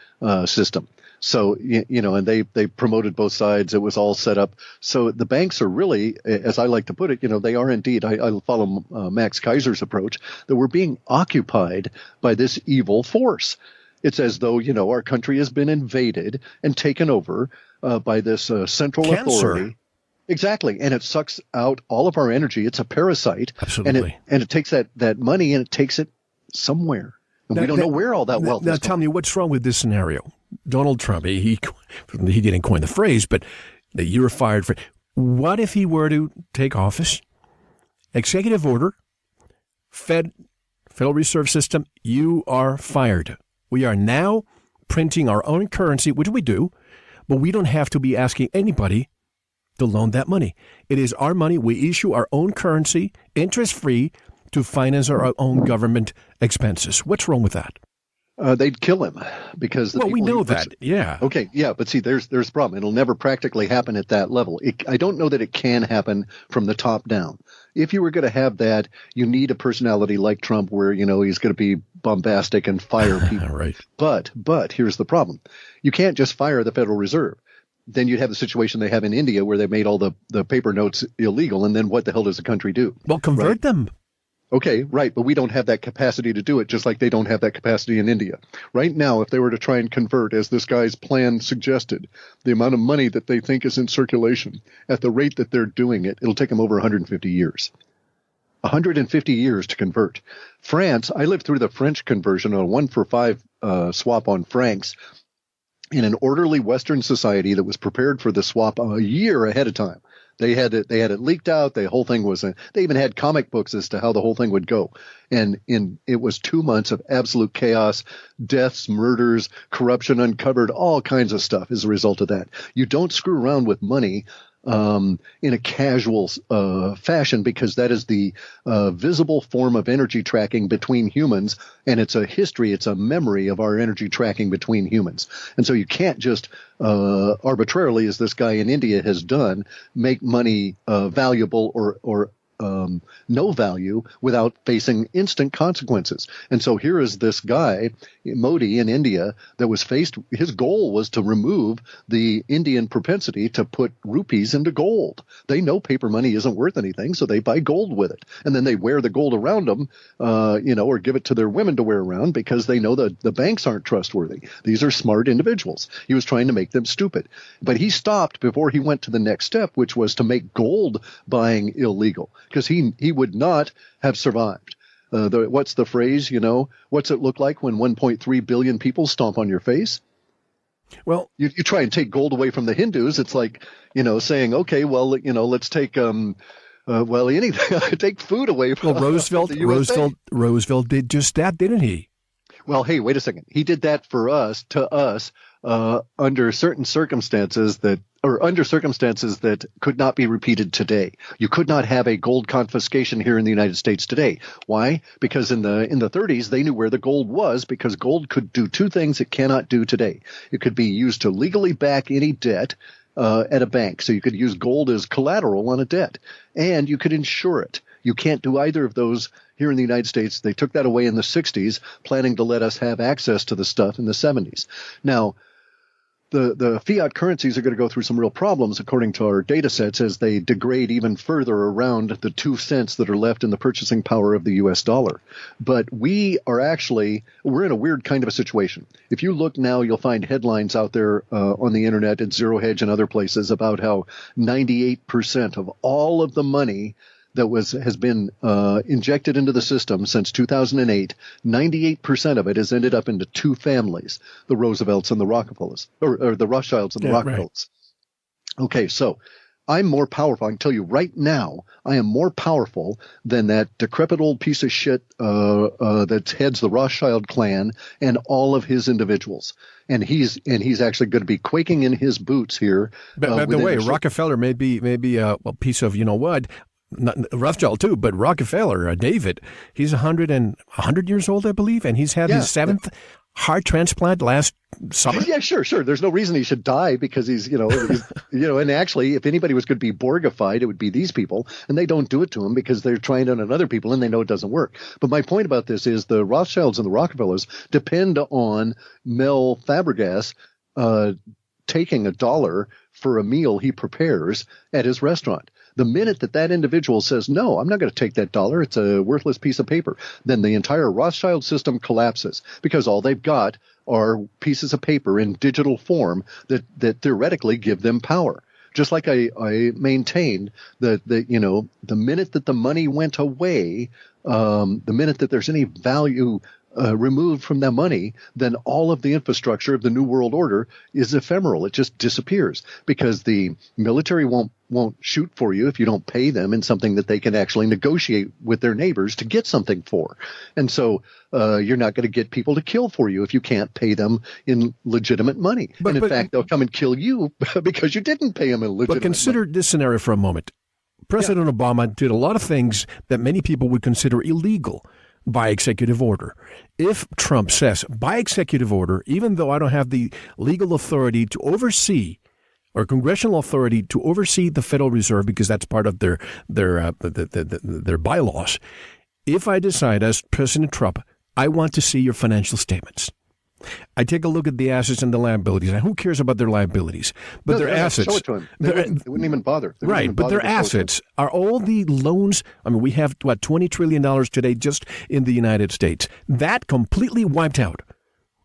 Speaker 3: system. So, and they promoted both sides. It was all set up. So the banks are really, as I like to put it, they are indeed, I follow Max Kaiser's approach, that we're being occupied by this evil force. It's as though, our country has been invaded and taken over by this central authority. Exactly. And it sucks out all of our energy. It's a parasite.
Speaker 2: Absolutely.
Speaker 3: And it takes that money and it takes it somewhere. And we don't know where all that wealth is going.
Speaker 2: Now tell me, what's wrong with this scenario? Donald Trump, he didn't coin the phrase, but you were fired for. What if he were to take office, executive order, Federal Reserve System, you are fired. We are now printing our own currency, which we do, but we don't have to be asking anybody to loan that money. It is our money. We issue our own currency, interest-free, to finance our own government expenses. What's wrong with that?
Speaker 3: They'd kill him because
Speaker 2: we know that. Yeah.
Speaker 3: Okay. Yeah. But see, there's the problem. It'll never practically happen at that level. I don't know that it can happen from the top down. If you were going to have that, you need a personality like Trump where, he's going to be bombastic and fire people.
Speaker 2: Right.
Speaker 3: But here's the problem. You can't just fire the Federal Reserve. Then you'd have the situation they have in India where they made all the paper notes illegal. And then what the hell does the country do?
Speaker 2: Well, convert them.
Speaker 3: Okay, right, but we don't have that capacity to do it, just like they don't have that capacity in India. Right now, if they were to try and convert, as this guy's plan suggested, the amount of money that they think is in circulation, at the rate that they're doing it, it'll take them over 150 years. 150 years to convert. France, I lived through the French conversion, a 1-for-5 swap on francs, in an orderly Western society that was prepared for the swap a year ahead of time. They had it leaked out. The whole thing was, they even had comic books as to how the whole thing would go. And it was 2 months of absolute chaos, deaths, murders, corruption uncovered, all kinds of stuff as a result of that. You don't screw around with money in a casual fashion, because that is the visible form of energy tracking between humans, and it's a history, it's a memory of our energy tracking between humans. And so you can't just arbitrarily, as this guy in India has done, make money valuable or no value without facing instant consequences. And so here is this guy, Modi in India, that was faced, his goal was to remove the Indian propensity to put rupees into gold. They know paper money isn't worth anything, so they buy gold with it. And then they wear the gold around them, or give it to their women to wear around, because they know that the banks aren't trustworthy. These are smart individuals. He was trying to make them stupid. But he stopped before he went to the next step, which was to make gold buying illegal, because he would not have survived. What's the phrase, what's it look like when 1.3 billion people stomp on your face?
Speaker 2: Well,
Speaker 3: you try and take gold away from the Hindus. It's like, saying, okay, well, let's take, anything, take food away from
Speaker 2: Roosevelt did just that, didn't he?
Speaker 3: Well, hey, wait a second. He did that to us, under certain circumstances that could not be repeated today. You could not have a gold confiscation here in the United States today. Why? Because in the 30s, they knew where the gold was, because gold could do two things it cannot do today. It could be used to legally back any debt at a bank. So you could use gold as collateral on a debt, and you could insure it. You can't do either of those here in the United States. They took that away in the 60s, planning to let us have access to the stuff in the 70s. Now, the fiat currencies are going to go through some real problems, according to our data sets, as they degrade even further around the 2 cents that are left in the purchasing power of the U.S. dollar. But we're in a weird kind of a situation. If you look now, you'll find headlines out there on the internet at Zero Hedge and other places about how 98% of all of the money that has been injected into the system since 2008, 98% of it has ended up into two families, the Roosevelts and the Rockefellers, or the Rothschilds and the Rockefellers. Right. Okay, so I'm more powerful. I can tell you right now, I am more powerful than that decrepit old piece of shit that heads the Rothschild clan and all of his individuals. And he's actually going to be quaking in his boots here.
Speaker 2: By the way, Rockefeller may be a piece of, what? Not Rothschild too, but Rockefeller, David, he's 100 years old, I believe, and he's had his seventh heart transplant last summer.
Speaker 3: Yeah, sure. There's no reason he should die, because he's and actually, if anybody was going to be Borgified, it would be these people, and they don't do it to him because they're trying it on other people and they know it doesn't work. But my point about this is the Rothschilds and the Rockefellers depend on Mel Fabregas taking $1 for a meal he prepares at his restaurant. The minute that individual says, no, I'm not going to take that $1, it's a worthless piece of paper, then the entire Rothschild system collapses, because all they've got are pieces of paper in digital form that theoretically give them power. Just like I maintained that the minute that the money went away, the minute that there's any value removed from that money, then all of the infrastructure of the New World Order is ephemeral. It just disappears, because the military won't shoot for you if you don't pay them in something that they can actually negotiate with their neighbors to get something for. And so you're not going to get people to kill for you if you can't pay them in legitimate money. But in fact, they'll come and kill you because you didn't pay them in legitimate money.
Speaker 2: But consider this scenario for a moment. President Obama did a lot of things that many people would consider illegal by executive order. If Trump says, by executive order, even though I don't have the legal authority to oversee or congressional authority to oversee the Federal Reserve, because that's part of their bylaws, if I decide as President Trump, I want to see your financial statements, I take a look at the assets and the liabilities. And who cares about their liabilities? But their assets.
Speaker 3: Show it to him. They wouldn't even bother.
Speaker 2: Right, but their assets are all the loans. I mean, we have, $20 trillion today just in the United States. That completely wiped out.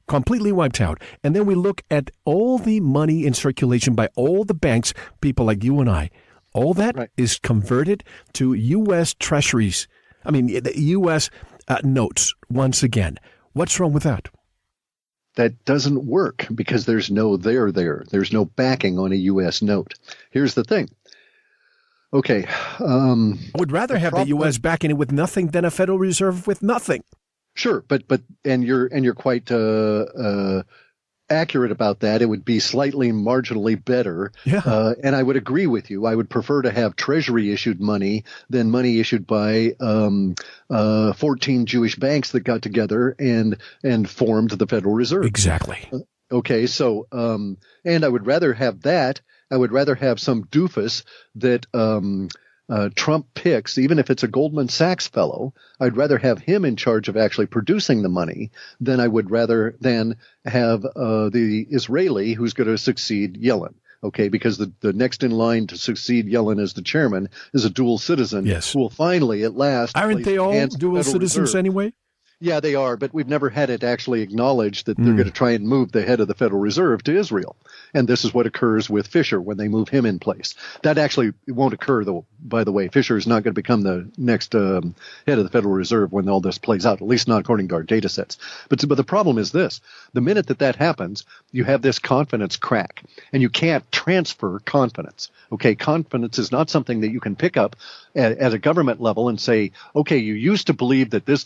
Speaker 2: And then we look at all the money in circulation by all the banks, people like you and I. All that is converted to U.S. treasuries. I mean, the U.S. Notes, once again. What's wrong with that?
Speaker 3: That doesn't work because there's no there. There's no backing on a U.S. note. Here's the thing. Okay.
Speaker 2: I would rather have the U.S. backing it with nothing than a Federal Reserve with nothing.
Speaker 3: Sure, but you're quite accurate about that. It would be slightly marginally better.
Speaker 2: Yeah.
Speaker 3: And I would agree with you. I would prefer to have Treasury issued money than money issued by 14 Jewish banks that got together and formed the Federal Reserve.
Speaker 2: Exactly.
Speaker 3: Okay. So, and I would rather have that. I would rather have some doofus that Trump picks, even if it's a Goldman Sachs fellow. I'd rather have him in charge of actually producing the money than I would rather than have the Israeli who's going to succeed Yellen. Okay, because the next in line to succeed Yellen as the chairman is a dual citizen who will finally, at last,
Speaker 2: aren't they all dual citizens anyway?
Speaker 3: Yeah, they are, but we've never had it actually acknowledged that they're going to try and move the head of the Federal Reserve to Israel. And this is what occurs with Fisher when they move him in place. That actually won't occur, though, by the way. Fisher is not going to become the next head of the Federal Reserve when all this plays out, at least not according to our data sets. But the problem is this. The minute that happens, you have this confidence crack, and you can't transfer confidence. Okay, confidence is not something that you can pick up at a government level and say, okay, you used to believe that this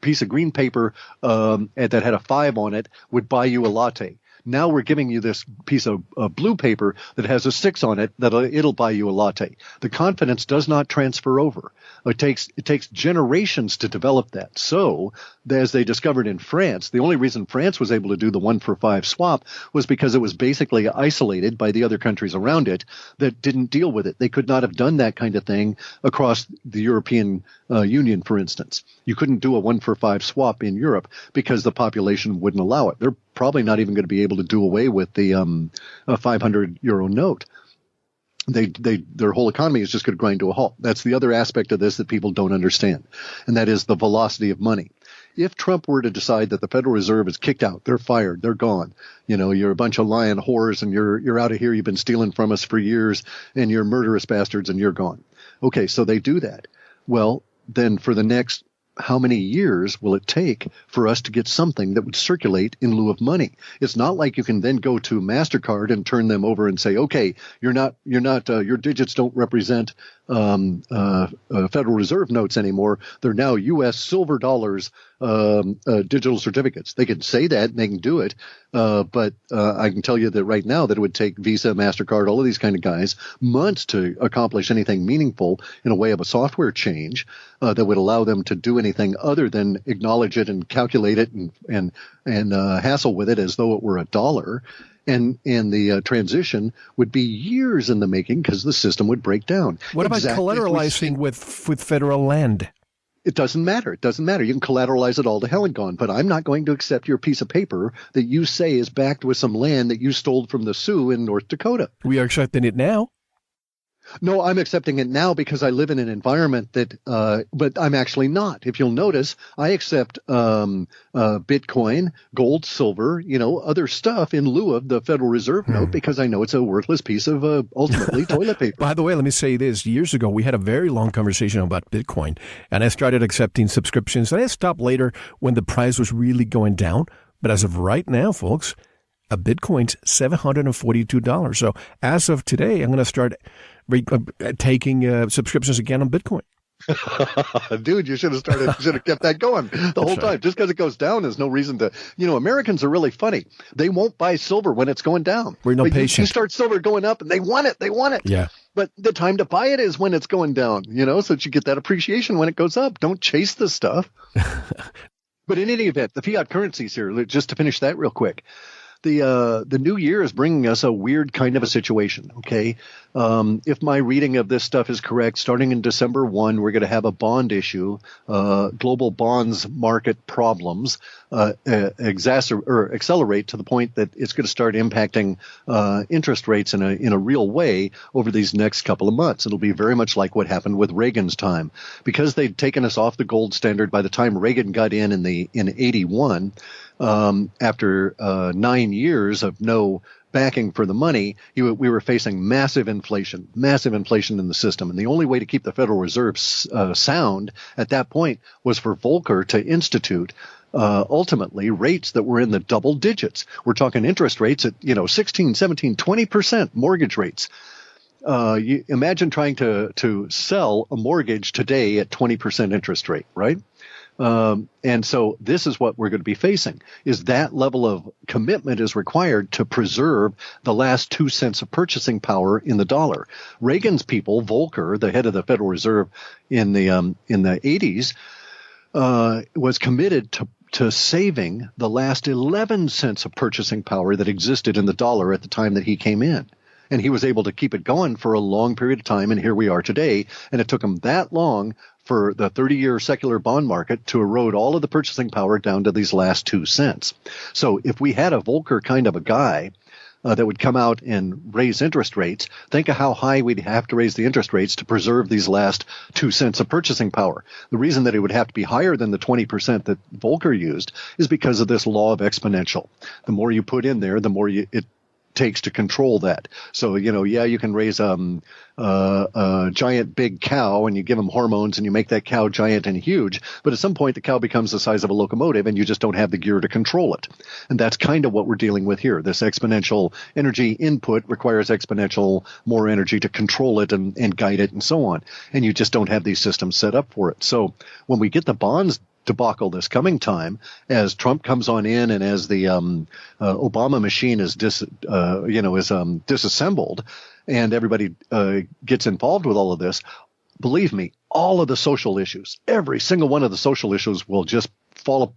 Speaker 3: piece of green paper that had a 5 on it would buy you a latte. Now we're giving you this piece of blue paper that has a 6 on it that it'll buy you a latte. The confidence does not transfer over. It takes generations to develop that. So, as they discovered in France, the only reason France was able to do the 1-for-5 swap was because it was basically isolated by the other countries around it that didn't deal with it. They could not have done that kind of thing across the European Union, for instance. You couldn't do a 1-for-5 swap in Europe because the population wouldn't allow it. They're probably not even going to be able to do away with the 500 euro note. Their whole economy is just going to grind to a halt. That's the other aspect of this that people don't understand, and that is the velocity of money. If Trump were to decide that the Federal Reserve is kicked out, they're fired, they're gone, you're a bunch of lying whores and you're out of here, you've been stealing from us for years, and you're murderous bastards and you're gone. Okay, so they do that. Well, then for the next how many years will it take for us to get something that would circulate in lieu of money? It's not like you can then go to MasterCard and turn them over and say, okay, your digits don't represent Federal Reserve notes anymore. They're now U.S. silver dollars, digital certificates. They can say that and they can do it. But I can tell you that right now that it would take Visa, MasterCard, all of these kind of guys months to accomplish anything meaningful in a way of a software change that would allow them to do anything other than acknowledge it and calculate it and hassle with it as though it were a dollar. And the transition would be years in the making because the system would break down.
Speaker 2: What about collateralizing with federal land?
Speaker 3: It doesn't matter. It doesn't matter. You can collateralize it all to hell and gone, but I'm not going to accept your piece of paper that you say is backed with some land that you stole from the Sioux in North Dakota.
Speaker 2: We are accepting it now.
Speaker 3: No, I'm accepting it now because I live in an environment that, but I'm actually not. If you'll notice, I accept Bitcoin, gold, silver, other stuff in lieu of the Federal Reserve note because I know it's a worthless piece of ultimately toilet paper.
Speaker 2: By the way, let me say this. Years ago, we had a very long conversation about Bitcoin, and I started accepting subscriptions, and I stopped later when the price was really going down. But as of right now, folks, a Bitcoin's $742. So as of today, I'm going to start taking subscriptions again on Bitcoin.
Speaker 3: Dude, you should have kept that going the whole time. Just because it goes down is no reason to, Americans are really funny. They won't buy silver when it's going down.
Speaker 2: We're no patient.
Speaker 3: You start silver going up and they want it.
Speaker 2: Yeah.
Speaker 3: But the time to buy it is when it's going down, so that you get that appreciation when it goes up. Don't chase the stuff. But in any event, the fiat currencies here, just to finish that real quick. The new year is bringing us a weird kind of a situation, okay? If my reading of this stuff is correct, starting in December 1, we're going to have a bond issue, global bonds market problems accelerate to the point that it's going to start impacting interest rates in a real way over these next couple of months. It'll be very much like what happened with Reagan's time. Because they'd taken us off the gold standard by the time Reagan got in 81, after 9 years of no backing for the money, we were facing massive inflation in the system. And the only way to keep the Federal Reserve sound at that point was for Volcker to institute ultimately rates that were in the double digits. We're talking interest rates at 16, 17, 20% mortgage rates. You imagine trying to sell a mortgage today at 20% interest rate, right? And so this is what we're going to be facing, is that level of commitment is required to preserve the last 2 cents of purchasing power in the dollar. Reagan's people, Volcker, the head of the Federal Reserve in the 80s, was committed to saving the last 11 cents of purchasing power that existed in the dollar at the time that he came in. And he was able to keep it going for a long period of time, and here we are today. And it took him that long for the 30-year secular bond market to erode all of the purchasing power down to these last 2 cents. So if we had a Volcker kind of a guy that would come out and raise interest rates, think of how high we'd have to raise the interest rates to preserve these last 2 cents of purchasing power. The reason that it would have to be higher than the 20% that Volcker used is because of this law of exponential. The more you put in there, the more it takes to control that. So, you can raise a giant big cow and you give them hormones and you make that cow giant and huge, but at some point the cow becomes the size of a locomotive and you just don't have the gear to control it. And that's kind of what we're dealing with here. This exponential energy input requires exponential more energy to control it and guide it and so on. And you just don't have these systems set up for it. So when we get the bonds debacle this coming time, as Trump comes on in and as the Obama machine is disassembled and everybody gets involved with all of this, believe me, all of the social issues, every single one of the social issues will just fall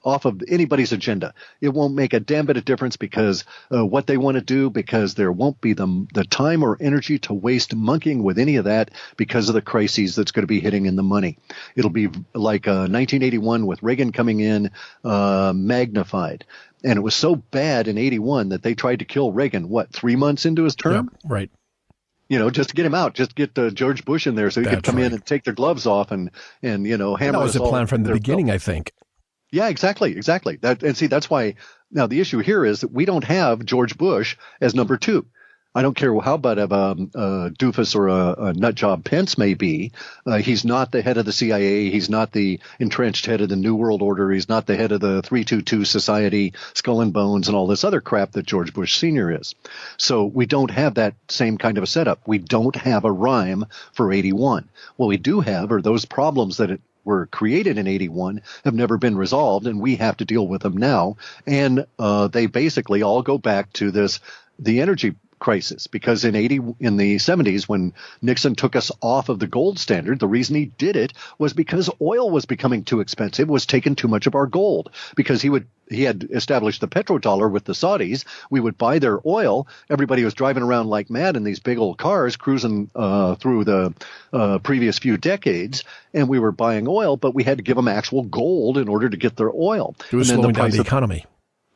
Speaker 3: off of anybody's agenda. It won't make a damn bit of difference because what they want to do, because there won't be the time or energy to waste monkeying with any of that because of the crises that's going to be hitting in the money. It'll be like 1981 with Reagan coming in magnified. And it was so bad in 81 that they tried to kill Reagan, 3 months into his term?
Speaker 2: Yeah, right.
Speaker 3: Just to get him out, just get George Bush in there so he could come in and take their gloves off and hammer us all.
Speaker 2: That was the plan from the beginning, I think.
Speaker 3: Yeah, exactly. That's why now the issue here is that we don't have George Bush as number 2. I don't care how bad of a doofus or a nut job Pence may be. He's not the head of the CIA. He's not the entrenched head of the New World Order. He's not the head of the 322 Society, Skull and Bones, and all this other crap that George Bush Sr. is. So we don't have that same kind of a setup. We don't have a rhyme for 81. What we do have are those problems that were created in 81 have never been resolved, and we have to deal with them now. And they basically all go back to the energy crisis, because in the 70s, when Nixon took us off of the gold standard, the reason he did it was because oil was becoming too expensive, was taking too much of our gold, because he had established the petrodollar with the Saudis. We would buy their oil. Everybody was driving around like mad in these big old cars, cruising through the previous few decades, and we were buying oil, but we had to give them actual gold in order to get their oil.
Speaker 2: It was slowing down the economy.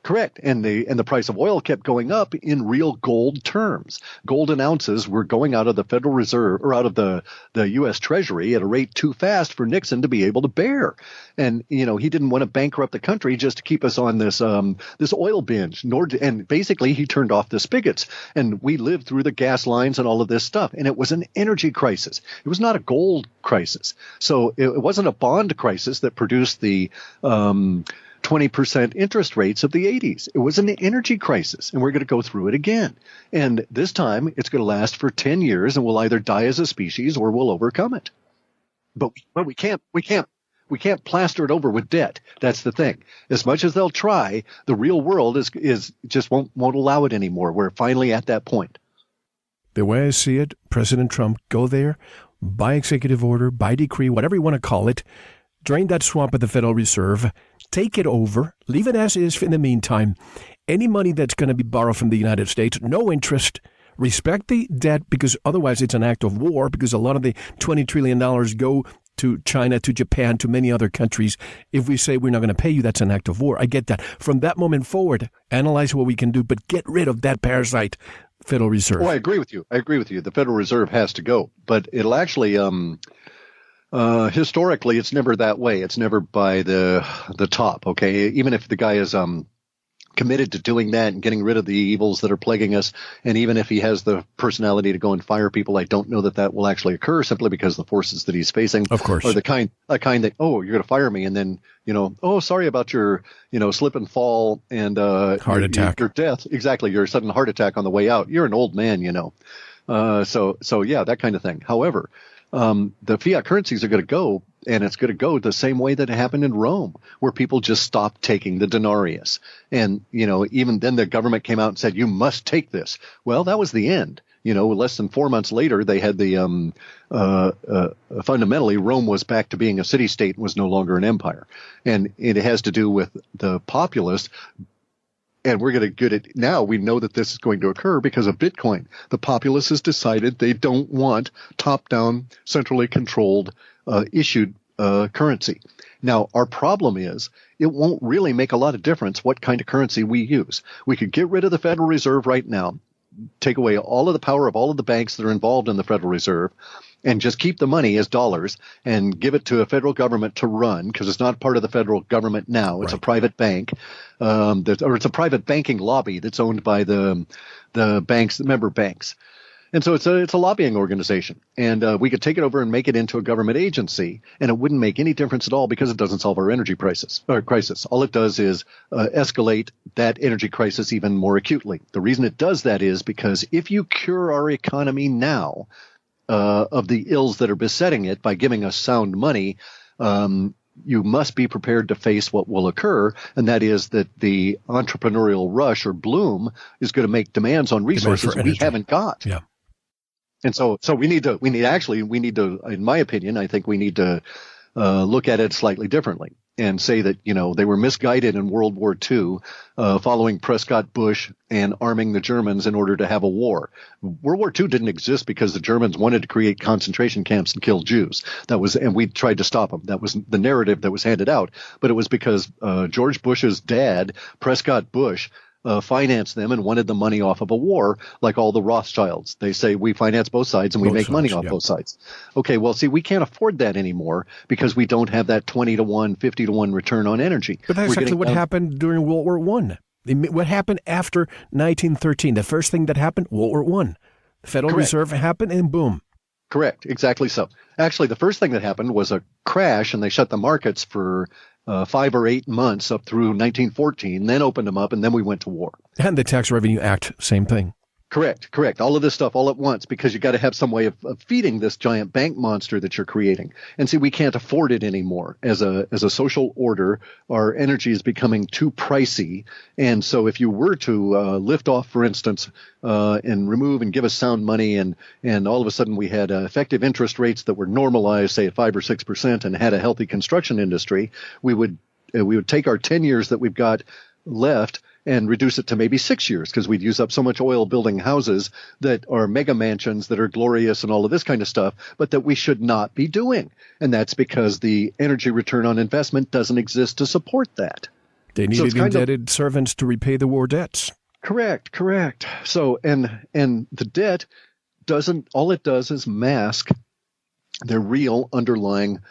Speaker 3: Correct. And the price of oil kept going up in real gold terms. Golden ounces were going out of the Federal Reserve or out of the U.S. Treasury at a rate too fast for Nixon to be able to bear. And, he didn't want to bankrupt the country just to keep us on this oil binge. And basically he turned off the spigots, and we lived through the gas lines and all of this stuff. And it was an energy crisis. It was not a gold crisis. So it wasn't a bond crisis that produced the 20% interest rates of the 80s. It was an energy crisis, and we're going to go through it again. And this time, it's going to last for 10 years, and we'll either die as a species or we'll overcome it. But we can't plaster it over with debt. That's the thing. As much as they'll try, the real world is just won't allow it anymore. We're finally at that point.
Speaker 2: The way I see it, President Trump, go there, by executive order, by decree, whatever you want to call it, drain that swamp at the Federal Reserve, take it over, leave it as is in the meantime. Any money that's going to be borrowed from the United States, no interest, respect the debt, because otherwise it's an act of war, because a lot of the $20 trillion go to China, to Japan, to many other countries. If we say we're not going to pay you, that's an act of war. I get that. From that moment forward, analyze what we can do, but get rid of that parasite, Federal Reserve.
Speaker 3: Oh, I agree with you. The Federal Reserve has to go, but it'll actually historically, it's never that way. It's never by the top, okay? Even if the guy is committed to doing that and getting rid of the evils that are plaguing us, and even if he has the personality to go and fire people, I don't know that will actually occur, simply because the forces that he's facing
Speaker 2: of course,
Speaker 3: are the kind that, oh, you're going to fire me, and then, oh, sorry about your, slip and fall and
Speaker 2: heart attack,
Speaker 3: your death. Exactly, your sudden heart attack on the way out. You're an old man, So yeah, that kind of thing. However, the fiat currencies are going to go and it's going to go the same way that it happened in Rome, where people just stopped taking the denarius. And, even then the government came out and said, you must take this. Well, that was the end. Less than 4 months later, they had the fundamentally, Rome was back to being a city-state and was no longer an empire. And it has to do with the populace. And we're going to get it now. We know that this is going to occur because of Bitcoin. The populace has decided they don't want top-down, centrally controlled, issued currency. Now, our problem is it won't really make a lot of difference what kind of currency we use. We could get rid of the Federal Reserve right now, take away all of the power of all of the banks that are involved in the Federal Reserve, and just keep the money as dollars and give it to a federal government to run, because it's not part of the federal government now. It's a private bank, or it's a private banking lobby that's owned by the banks, the member banks. And so it's a lobbying organization, and we could take it over and make it into a government agency, and it wouldn't make any difference at all because it doesn't solve our energy crisis. All it does is escalate that energy crisis even more acutely. The reason it does that is because if you cure our economy now of the ills that are besetting it by giving us sound money, you must be prepared to face what will occur, and that is that the entrepreneurial rush or bloom is going to make demands on resources we haven't got.
Speaker 2: Yeah.
Speaker 3: And so we need to, in my opinion, I think we need to look at it slightly differently and say that, they were misguided in World War II, following Prescott Bush and arming the Germans in order to have a war. World War II didn't exist because the Germans wanted to create concentration camps and kill Jews. And we tried to stop them. That was the narrative that was handed out. But it was because George Bush's dad, Prescott Bush, financed them and wanted the money off of a war, like all the Rothschilds. They say we finance both sides and we make money off both sides. Okay, well, see, we can't afford that anymore because we don't have that 20-to-1, 50-to-1 return on energy.
Speaker 2: But that's exactly what happened during World War I. What happened after 1913? The first thing that happened, World War I. The Federal Reserve happened and boom.
Speaker 3: Correct, exactly so. Actually, the first thing that happened was a crash, and they shut the markets for 5 or 8 months up through 1914, then opened them up, and then we went to war.
Speaker 2: And the Tax Revenue Act, same thing.
Speaker 3: Correct. All of this stuff all at once, because you got to have some way of feeding this giant bank monster that you're creating. And see, we can't afford it anymore. As a social order, our energy is becoming too pricey. And so if you were to lift off, for instance, and remove and give us sound money, and all of a sudden we had effective interest rates that were normalized, say at 5 or 6%, and had a healthy construction industry, we would take our 10 years that we've got left and reduce it to maybe 6 years, because we'd use up so much oil building houses that are mega mansions that are glorious and all of this kind of stuff, but that we should not be doing. And that's because the energy return on investment doesn't exist to support that.
Speaker 2: They needed indebted servants to repay the war debts.
Speaker 3: Correct. So, and the debt all it does is mask the real underlying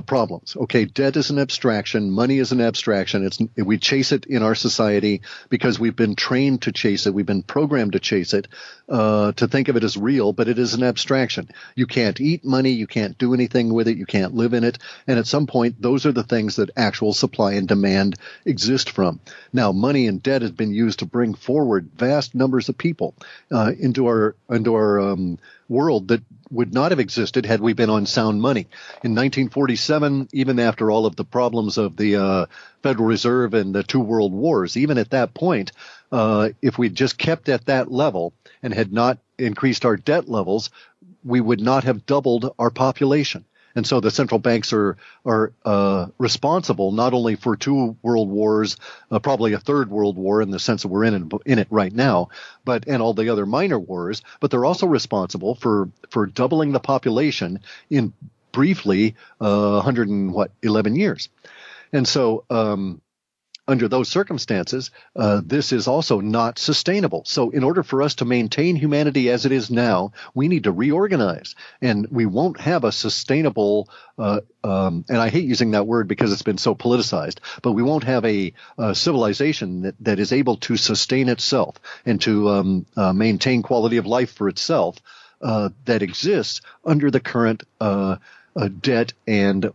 Speaker 3: problems. Okay, debt is an abstraction. Money is an abstraction. We chase it in our society because we've been trained to chase it. We've been programmed to chase it, to think of it as real, but it is an abstraction. You can't eat money. You can't do anything with it. You can't live in it. And at some point, those are the things that actual supply and demand exist from. Now, money and debt has been used to bring forward vast numbers of people into our world that would not have existed had we been on sound money. In 1947, even after all of the problems of the Federal Reserve and the 2 world wars, even at that point, if we'd just kept at that level and had not increased our debt levels, we would not have doubled our population. And so the central banks are responsible not only for 2 world wars, probably a 3rd world war in the sense that we're in it right now, and all the other minor wars, but they're also responsible for doubling the population in briefly 11 years. And so under those circumstances, this is also not sustainable. So in order for us to maintain humanity as it is now, we need to reorganize. And we won't have a sustainable, and I hate using that word because it's been so politicized, but we won't have a civilization that is able to sustain itself and to maintain quality of life for itself that exists under the current debt and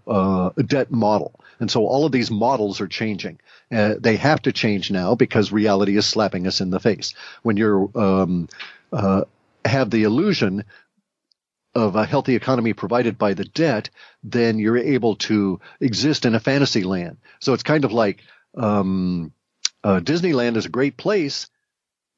Speaker 3: debt model. And so all of these models are changing. They have to change now because reality is slapping us in the face. When you have the illusion of a healthy economy provided by the debt, then you're able to exist in a fantasy land. So it's kind of like Disneyland is a great place,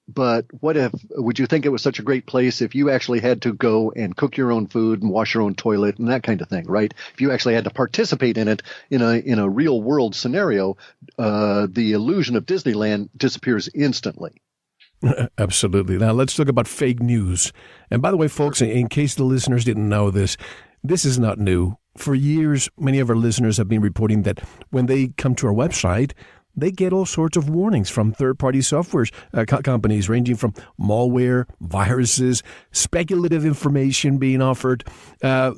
Speaker 3: but would you think it was such a great place if you actually had to go and cook your own food and wash your own toilet and that kind of thing, right? If you actually had to participate in it in a real world scenario, the illusion of Disneyland disappears instantly.
Speaker 2: Absolutely. Now let's talk about fake news. And by the way, folks, in case the listeners didn't know this is not new. For years, many of our listeners have been reporting that when they come to our website, they get all sorts of warnings from third-party software companies, ranging from malware, viruses, speculative information being offered,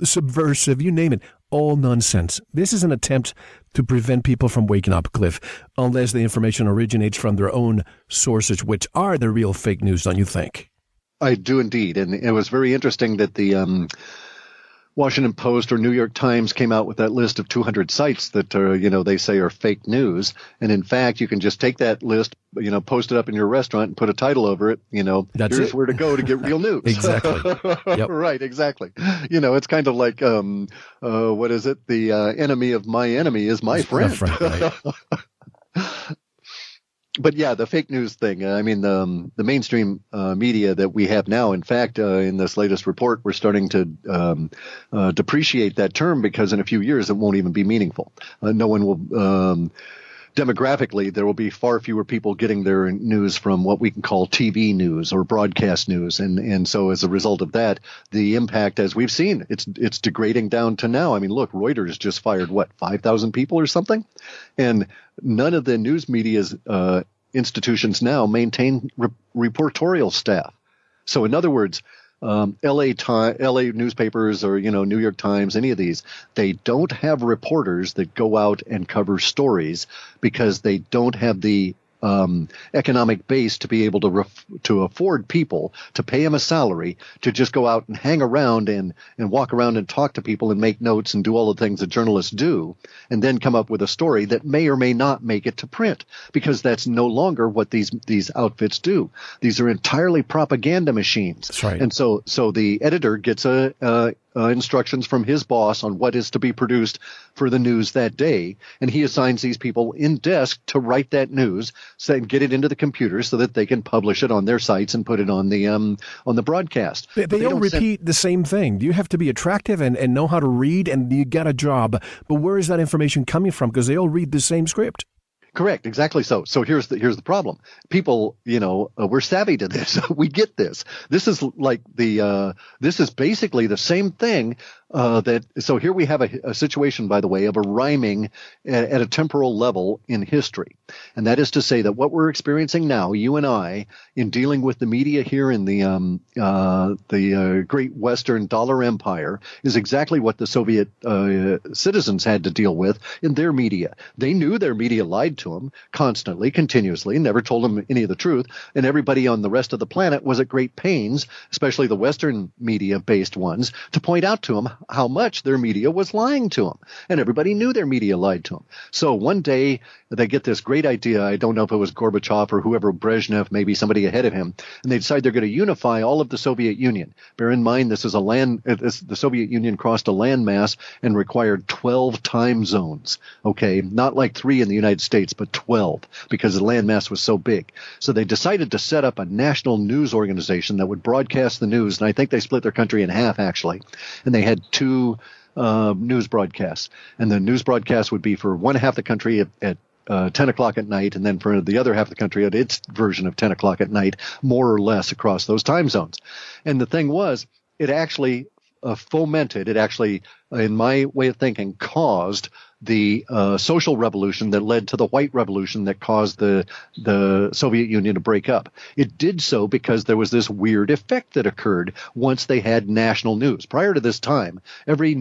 Speaker 2: subversive, you name it, all nonsense. This is an attempt to prevent people from waking up, Cliff, unless the information originates from their own sources, which are the real fake news, don't you think?
Speaker 3: I do indeed. And it was very interesting that the Washington Post or New York Times came out with that list of 200 sites that are, they say are fake news. And in fact, you can just take that list, post it up in your restaurant and put a title over it.
Speaker 2: That's
Speaker 3: here's
Speaker 2: it.
Speaker 3: where to go to get real news.
Speaker 2: Exactly. Yep.
Speaker 3: Right. Exactly. It's kind of like, what is it? The enemy of my enemy is my friend.
Speaker 2: Right.
Speaker 3: But yeah, the fake news thing. I mean, the mainstream media that we have now. In fact, in this latest report, we're starting to depreciate that term because in a few years it won't even be meaningful. No one will. Demographically, there will be far fewer people getting their news from what we can call TV news or broadcast news, and so as a result of that, the impact, as we've seen, it's degrading down to now. I mean, look, Reuters just fired 5,000 people or something, and none of the news media's institutions now maintain reportorial staff. So, in other words, LA newspapers or, New York Times, any of these, they don't have reporters that go out and cover stories because they don't have the economic base to be able to afford people to pay them a salary to just go out and hang around and walk around and talk to people and make notes and do all the things that journalists do and then come up with a story that may or may not make it to print because that's no longer what these outfits do. These are entirely propaganda machines.
Speaker 2: That's right.
Speaker 3: And so the editor gets instructions from his boss on what is to be produced for the news that day, and he assigns these people in desk to write that news, and get it into the computer so that they can publish it on their sites and put it on the broadcast.
Speaker 2: They all repeat the same thing. You have to be attractive and know how to read, and you got a job. But where is that information coming from? Because they all read the same script.
Speaker 3: Correct. Exactly so. So here's the problem. People, we're savvy to this. We get this. This is like this is basically the same thing. So here we have a situation, by the way, of a rhyming at a temporal level in history. And that is to say that what we're experiencing now, you and I, in dealing with the media here in the great Western dollar empire, is exactly what the Soviet citizens had to deal with in their media. They knew their media lied to them constantly, continuously, never told them any of the truth. And everybody on the rest of the planet was at great pains, especially the Western media-based ones, to point out to them how much their media was lying to them. And everybody knew their media lied to them. So one day they get this great idea. I don't know if it was Gorbachev or whoever, Brezhnev, maybe somebody ahead of him. And they decide they're going to unify all of the Soviet Union. Bear in mind, the Soviet Union crossed a landmass and required 12 time zones. Okay, not like 3 in the United States, but 12, because the landmass was so big. So they decided to set up a national news organization that would broadcast the news. And I think they split their country in half, actually. And they had 2 news broadcasts. And the news broadcast would be for one half the country at 10 o'clock at night, and then for the other half of the country at its version of 10 o'clock at night, more or less across those time zones. And the thing was, it actually fomented, it actually, in my way of thinking, caused the social revolution that led to the white revolution that caused the Soviet Union to break up. It did so because there was this weird effect that occurred once they had national news. Prior to this time, every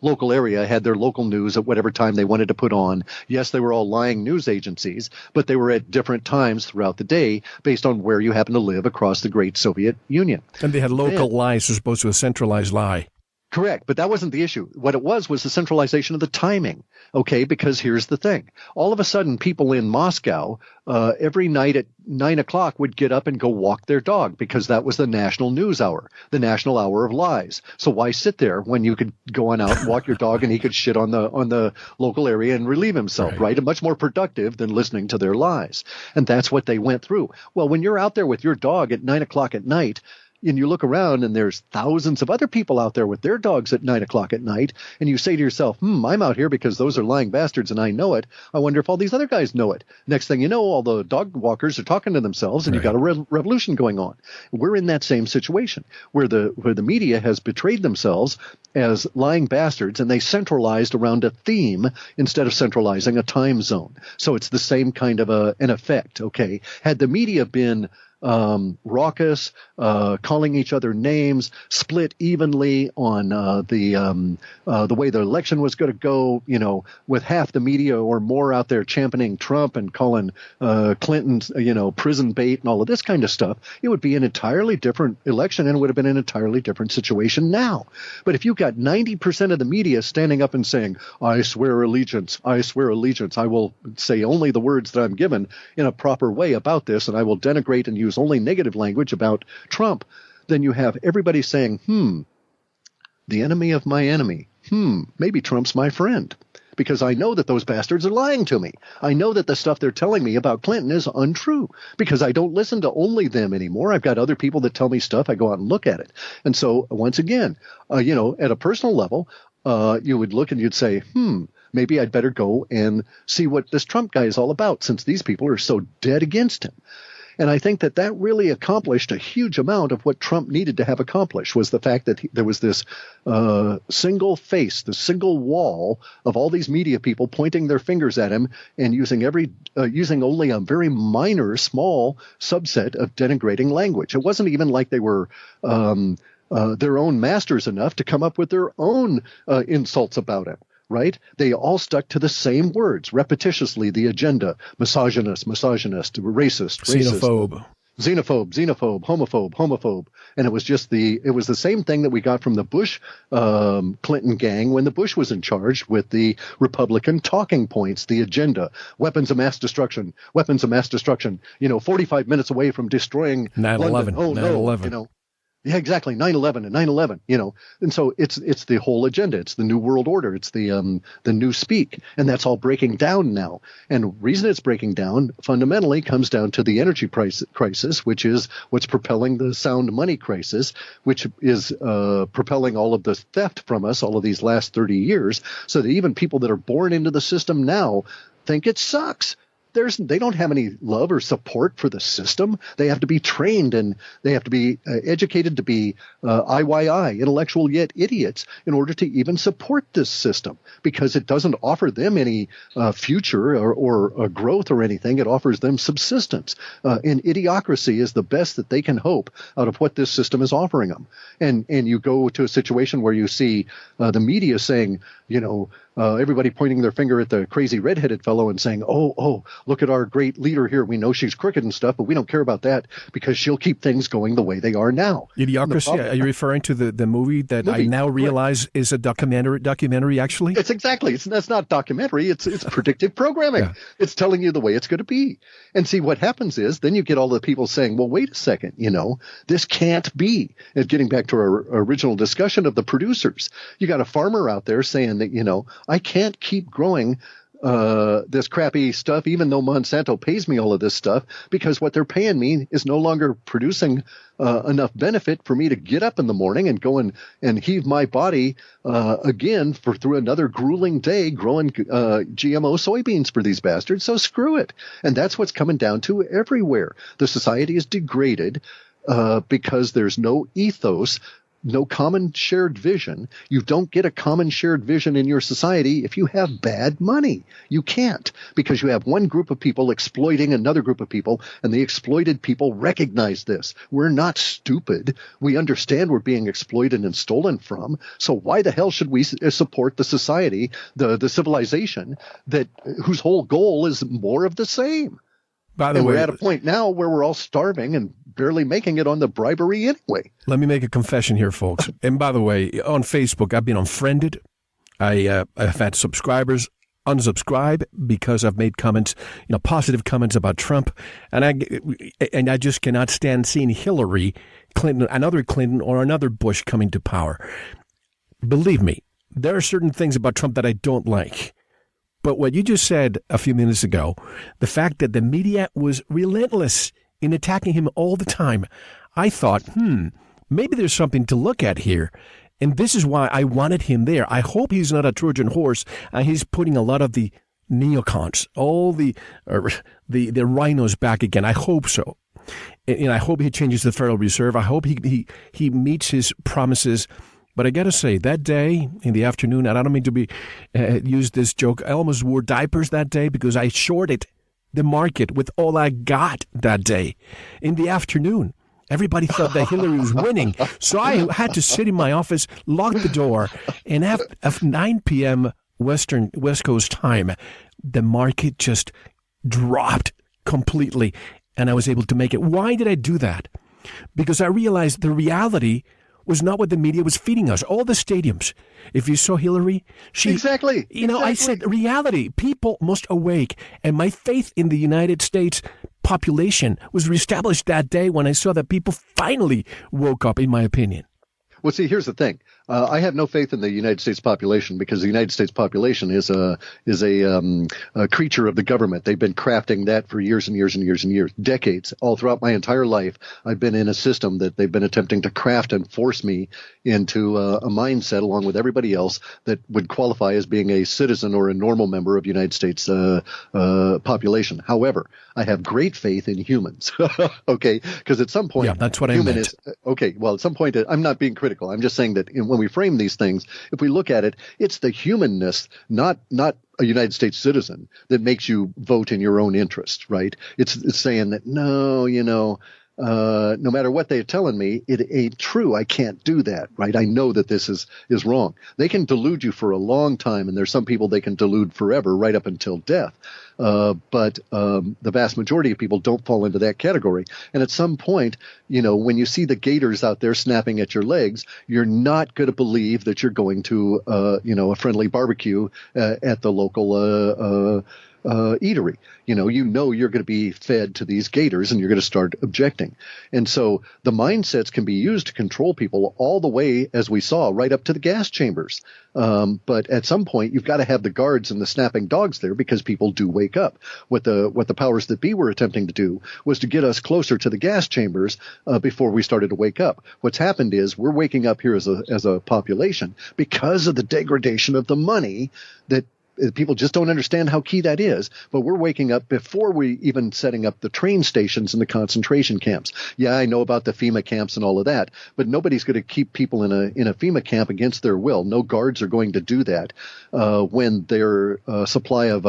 Speaker 3: local area had their local news at whatever time they wanted to put on. Yes, they were all lying news agencies, but they were at different times throughout the day based on where you happen to live across the great Soviet Union.
Speaker 2: And they had local lies as opposed to a centralized lie.
Speaker 3: Correct, but that wasn't the issue. What it was the centralization of the timing, okay? Because here's the thing. All of a sudden, people in Moscow every night at 9 o'clock would get up and go walk their dog because that was the national news hour, the national hour of lies. So why sit there when you could go on out and walk your dog and he could shit on the local area and relieve himself, right? And much more productive than listening to their lies. And that's what they went through. Well, when you're out there with your dog at 9 o'clock at night, and you look around and there's thousands of other people out there with their dogs at 9 o'clock at night, and you say to yourself, I'm out here because those are lying bastards and I know it. I wonder if all these other guys know it. Next thing you know, all the dog walkers are talking to themselves, and you've got a revolution going on. We're in that same situation where the media has betrayed themselves as lying bastards, and they centralized around a theme instead of centralizing a time zone. So it's the same kind of an effect, okay? Had the media been raucous, calling each other names, split evenly on the way the election was going to go, with half the media or more out there championing Trump and calling Clinton, prison bait and all of this kind of stuff, it would be an entirely different election, and it would have been an entirely different situation now. But if you've got 90% of the media standing up and saying, I swear allegiance, I will say only the words that I'm given in a proper way about this, and I will denigrate and use only negative language about Trump, then you have everybody saying, the enemy of my enemy, maybe Trump's my friend, because I know that those bastards are lying to me. I know that the stuff they're telling me about Clinton is untrue, because I don't listen to only them anymore. I've got other people that tell me stuff. I go out and look at it. And so once again, at a personal level, you would look and you'd say, maybe I'd better go and see what this Trump guy is all about, since these people are so dead against him. And I think that really accomplished a huge amount of what Trump needed to have accomplished, was the fact that there was this single face, the single wall of all these media people pointing their fingers at him and using only a very minor, small subset of denigrating language. It wasn't even like they were their own masters enough to come up with their own insults about him. Right? They all stuck to the same words repetitiously. The agenda: misogynist, racist, xenophobe, homophobe. And it was the same thing that we got from the Bush Clinton gang when the Bush was in charge, with the Republican talking points, the agenda: weapons of mass destruction, 45 minutes away from destroying
Speaker 2: 9/11.
Speaker 3: London. Oh,
Speaker 2: 9/11.
Speaker 3: no, Yeah, exactly. 9/11 and 9/11, and so it's the whole agenda. It's the new world order. It's the new speak, and that's all breaking down now. And the reason it's breaking down fundamentally comes down to the energy price crisis, which is what's propelling the sound money crisis, which is propelling all of the theft from us all of these last 30 years, so that even people that are born into the system now think it sucks. They don't have any love or support for the system. They have to be trained and they have to be educated to be IYI, intellectual yet idiots, in order to even support this system, because it doesn't offer them any future or growth or anything. It offers them subsistence. And idiocracy is the best that they can hope out of what this system is offering them. And you go to a situation where you see the media saying, everybody pointing their finger at the crazy redheaded fellow and saying, oh, look at our great leader here. We know she's crooked and stuff, but we don't care about that because she'll keep things going the way they are now.
Speaker 2: Idiocracy? Are you referring to the movie that I now realize is a documentary actually?
Speaker 3: That's not documentary. It's predictive programming. Yeah. It's telling you the way it's going to be. And see, what happens is then you get all the people saying, well, wait a second, this can't be. And getting back to our original discussion of the producers, you got a farmer out there saying that, I can't keep growing this crappy stuff, even though Monsanto pays me all of this stuff, because what they're paying me is no longer producing enough benefit for me to get up in the morning and go and heave my body again through another grueling day growing GMO soybeans for these bastards. So screw it. And that's what's coming down to everywhere. The society is degraded because there's no ethos, no common shared vision. You don't get a common shared vision in your society if you have bad money. You can't, because you have one group of people exploiting another group of people, and the exploited people recognize this. We're not stupid. We understand we're being exploited and stolen from. So why the hell should we support the society, the civilization whose whole goal is more of the same?
Speaker 2: By the
Speaker 3: and
Speaker 2: way,
Speaker 3: we're at a point now where we're all starving and barely making it on the bribery anyway.
Speaker 2: let me make a confession here, folks. And by the way, on Facebook, I've been unfriended. I've had subscribers unsubscribe because I've made comments, positive comments about Trump, and I just cannot stand seeing Hillary Clinton, another Clinton, or another Bush coming to power. Believe me, there are certain things about Trump that I don't like. But what you just said a few minutes ago, the fact that the media was relentless in attacking him all the time, I thought, maybe there's something to look at here. And this is why I wanted him there. I hope he's not a Trojan horse and he's putting a lot of the neocons, all the rhinos back again. I hope so. And I hope he changes the Federal Reserve. I hope he meets his promises. But I got to say, that day in the afternoon, and I don't mean to use this joke, I almost wore diapers that day because I shorted the market with all I got that day in the afternoon. Everybody thought that Hillary was winning. So I had to sit in my office, lock the door, and at 9 p.m. West Coast time, the market just dropped completely, and I was able to make it. Why did I do that? Because I realized the reality was not what the media was feeding us. All the stadiums. If you saw Hillary,
Speaker 3: Exactly.
Speaker 2: I said reality. People must awake. And my faith in the United States population was reestablished that day when I saw that people finally woke up, in my opinion.
Speaker 3: Well, see, here's the thing. I have no faith in the United States population because the United States population is a creature of the government. They've been crafting that for years and years and years and years, decades. All throughout my entire life, I've been in a system that they've been attempting to craft and force me into a mindset, along with everybody else, that would qualify as being a citizen or a normal member of the United States population. However, I have great faith in humans. Okay, because at some point,
Speaker 2: yeah, that's what I meant.
Speaker 3: Well, at some point, I'm not being critical. I'm just saying that when we frame these things, if we look at it, it's the humanness, not a United States citizen, that makes you vote in your own interest, right? It's saying that, no, no matter what they're telling me, it ain't true. I can't do that, right? I know that this is wrong. They can delude you for a long time, and there's some people they can delude forever, right up until death. But the vast majority of people don't fall into that category. And at some point, when you see the gators out there snapping at your legs, you're not going to believe that you're going to, a friendly barbecue at the local eatery. You're going to be fed to these gators and you're going to start objecting. And so the mindsets can be used to control people all the way, as we saw, right up to the gas chambers. But at some point, you've got to have the guards and the snapping dogs there because people do wake up. What the powers that be were attempting to do was to get us closer to the gas chambers before we started to wake up. What's happened is we're waking up here as a population because of the degradation of the money that people just don't understand how key that is. But we're waking up before we even setting up the train stations and the concentration camps. Yeah, I know about the FEMA camps and all of that, but nobody's going to keep people in a FEMA camp against their will. No guards are going to do that when their supply of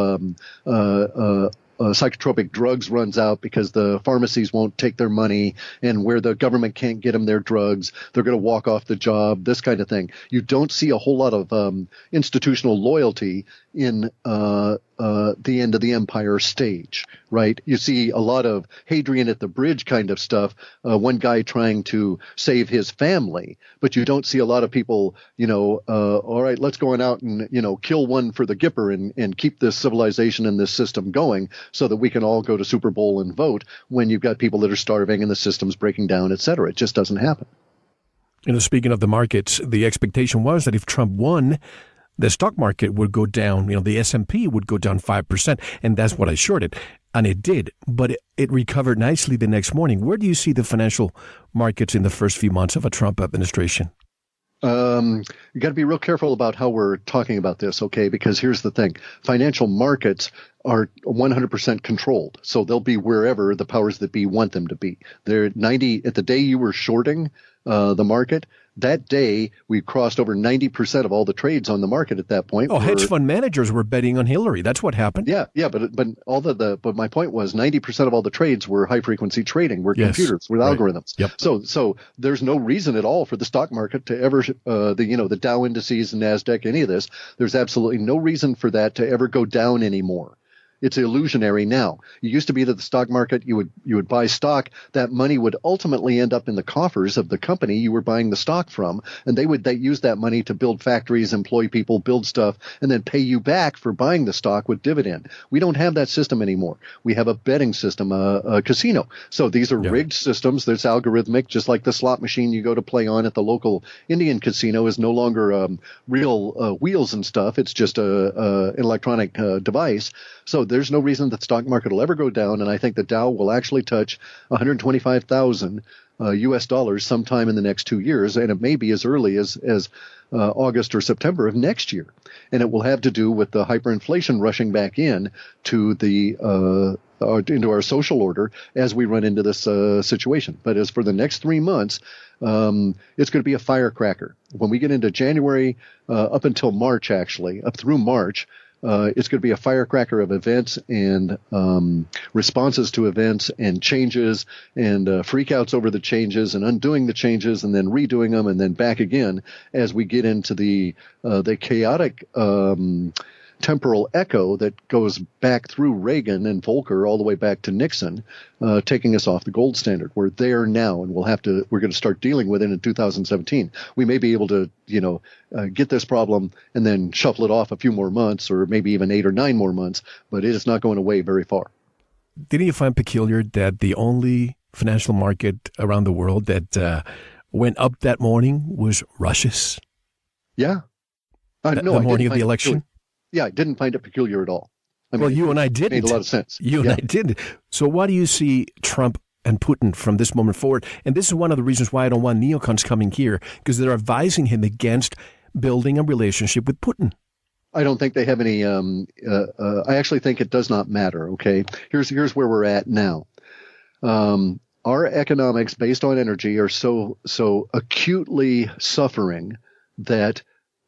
Speaker 3: psychotropic drugs runs out because the pharmacies won't take their money, and where the government can't get them their drugs, they're going to walk off the job, this kind of thing. You don't see a whole lot of institutional loyalty in the end of the empire stage, right? You see a lot of Hadrian at the bridge kind of stuff, one guy trying to save his family, but you don't see a lot of people, all right, let's go on out and, kill one for the Gipper and keep this civilization and this system going so that we can all go to Super Bowl and vote when you've got people that are starving and the system's breaking down, et cetera. It just doesn't happen.
Speaker 2: Speaking of the markets, the expectation was that if Trump won, the stock market would go down, the S&P would go down 5%, and that's what I shorted. And it did, but it recovered nicely the next morning. Where do you see the financial markets in the first few months of a Trump administration?
Speaker 3: You got to be real careful about how we're talking about this, okay? Because here's the thing. Financial markets are 100% controlled. So they'll be wherever the powers that be want them to be. They're at the day you were shorting the market, that day we crossed over 90% of all the trades on the market at that point.
Speaker 2: Hedge fund managers were betting on Hillary. That's what happened.
Speaker 3: Yeah, but but my point was 90% of all the trades were high frequency trading, were computers with algorithms.
Speaker 2: Yep.
Speaker 3: So there's no reason at all for the stock market to ever the Dow indices and NASDAQ, any of this. There's absolutely no reason for that to ever go down anymore. It's illusionary now. It used to be that the stock market, you would buy stock. That money would ultimately end up in the coffers of the company you were buying the stock from, and they use that money to build factories, employ people, build stuff, and then pay you back for buying the stock with dividend. We don't have that system anymore. We have a betting system, a casino. So these are rigged systems. That's algorithmic, just like the slot machine you go to play on at the local Indian casino is no longer real wheels and stuff. It's just an electronic device. So there's no reason that the stock market will ever go down, and I think the Dow will actually touch 125,000 U.S. dollars sometime in the next 2 years, and it may be as early as August or September of next year. And it will have to do with the hyperinflation rushing back in to into our social order as we run into this situation. But as for the next 3 months, it's going to be a firecracker. When we get into January, up until March, actually, up through March, it's going to be a firecracker of events and responses to events and changes and freakouts over the changes and undoing the changes and then redoing them and then back again as we get into the chaotic temporal echo that goes back through Reagan and Volcker all the way back to Nixon, taking us off the gold standard. We're there now, and we're going to start dealing with it in 2017. We may be able to, get this problem and then shuffle it off a few more months, or maybe even 8 or 9 more months, but it is not going away very far.
Speaker 2: Didn't you find peculiar that the only financial market around the world that went up that morning was Russia's?
Speaker 3: Yeah.
Speaker 2: The morning of the election?
Speaker 3: Yeah, I didn't find it peculiar at all.
Speaker 2: You and I didn't.
Speaker 3: It made a lot of sense.
Speaker 2: And I didn't. So why do you see Trump and Putin from this moment forward? And this is one of the reasons why I don't want neocons coming here, because they're advising him against building a relationship with Putin.
Speaker 3: I don't think they have any. I actually think it does not matter. Okay, here's where we're at now. Our economics based on energy are so acutely suffering that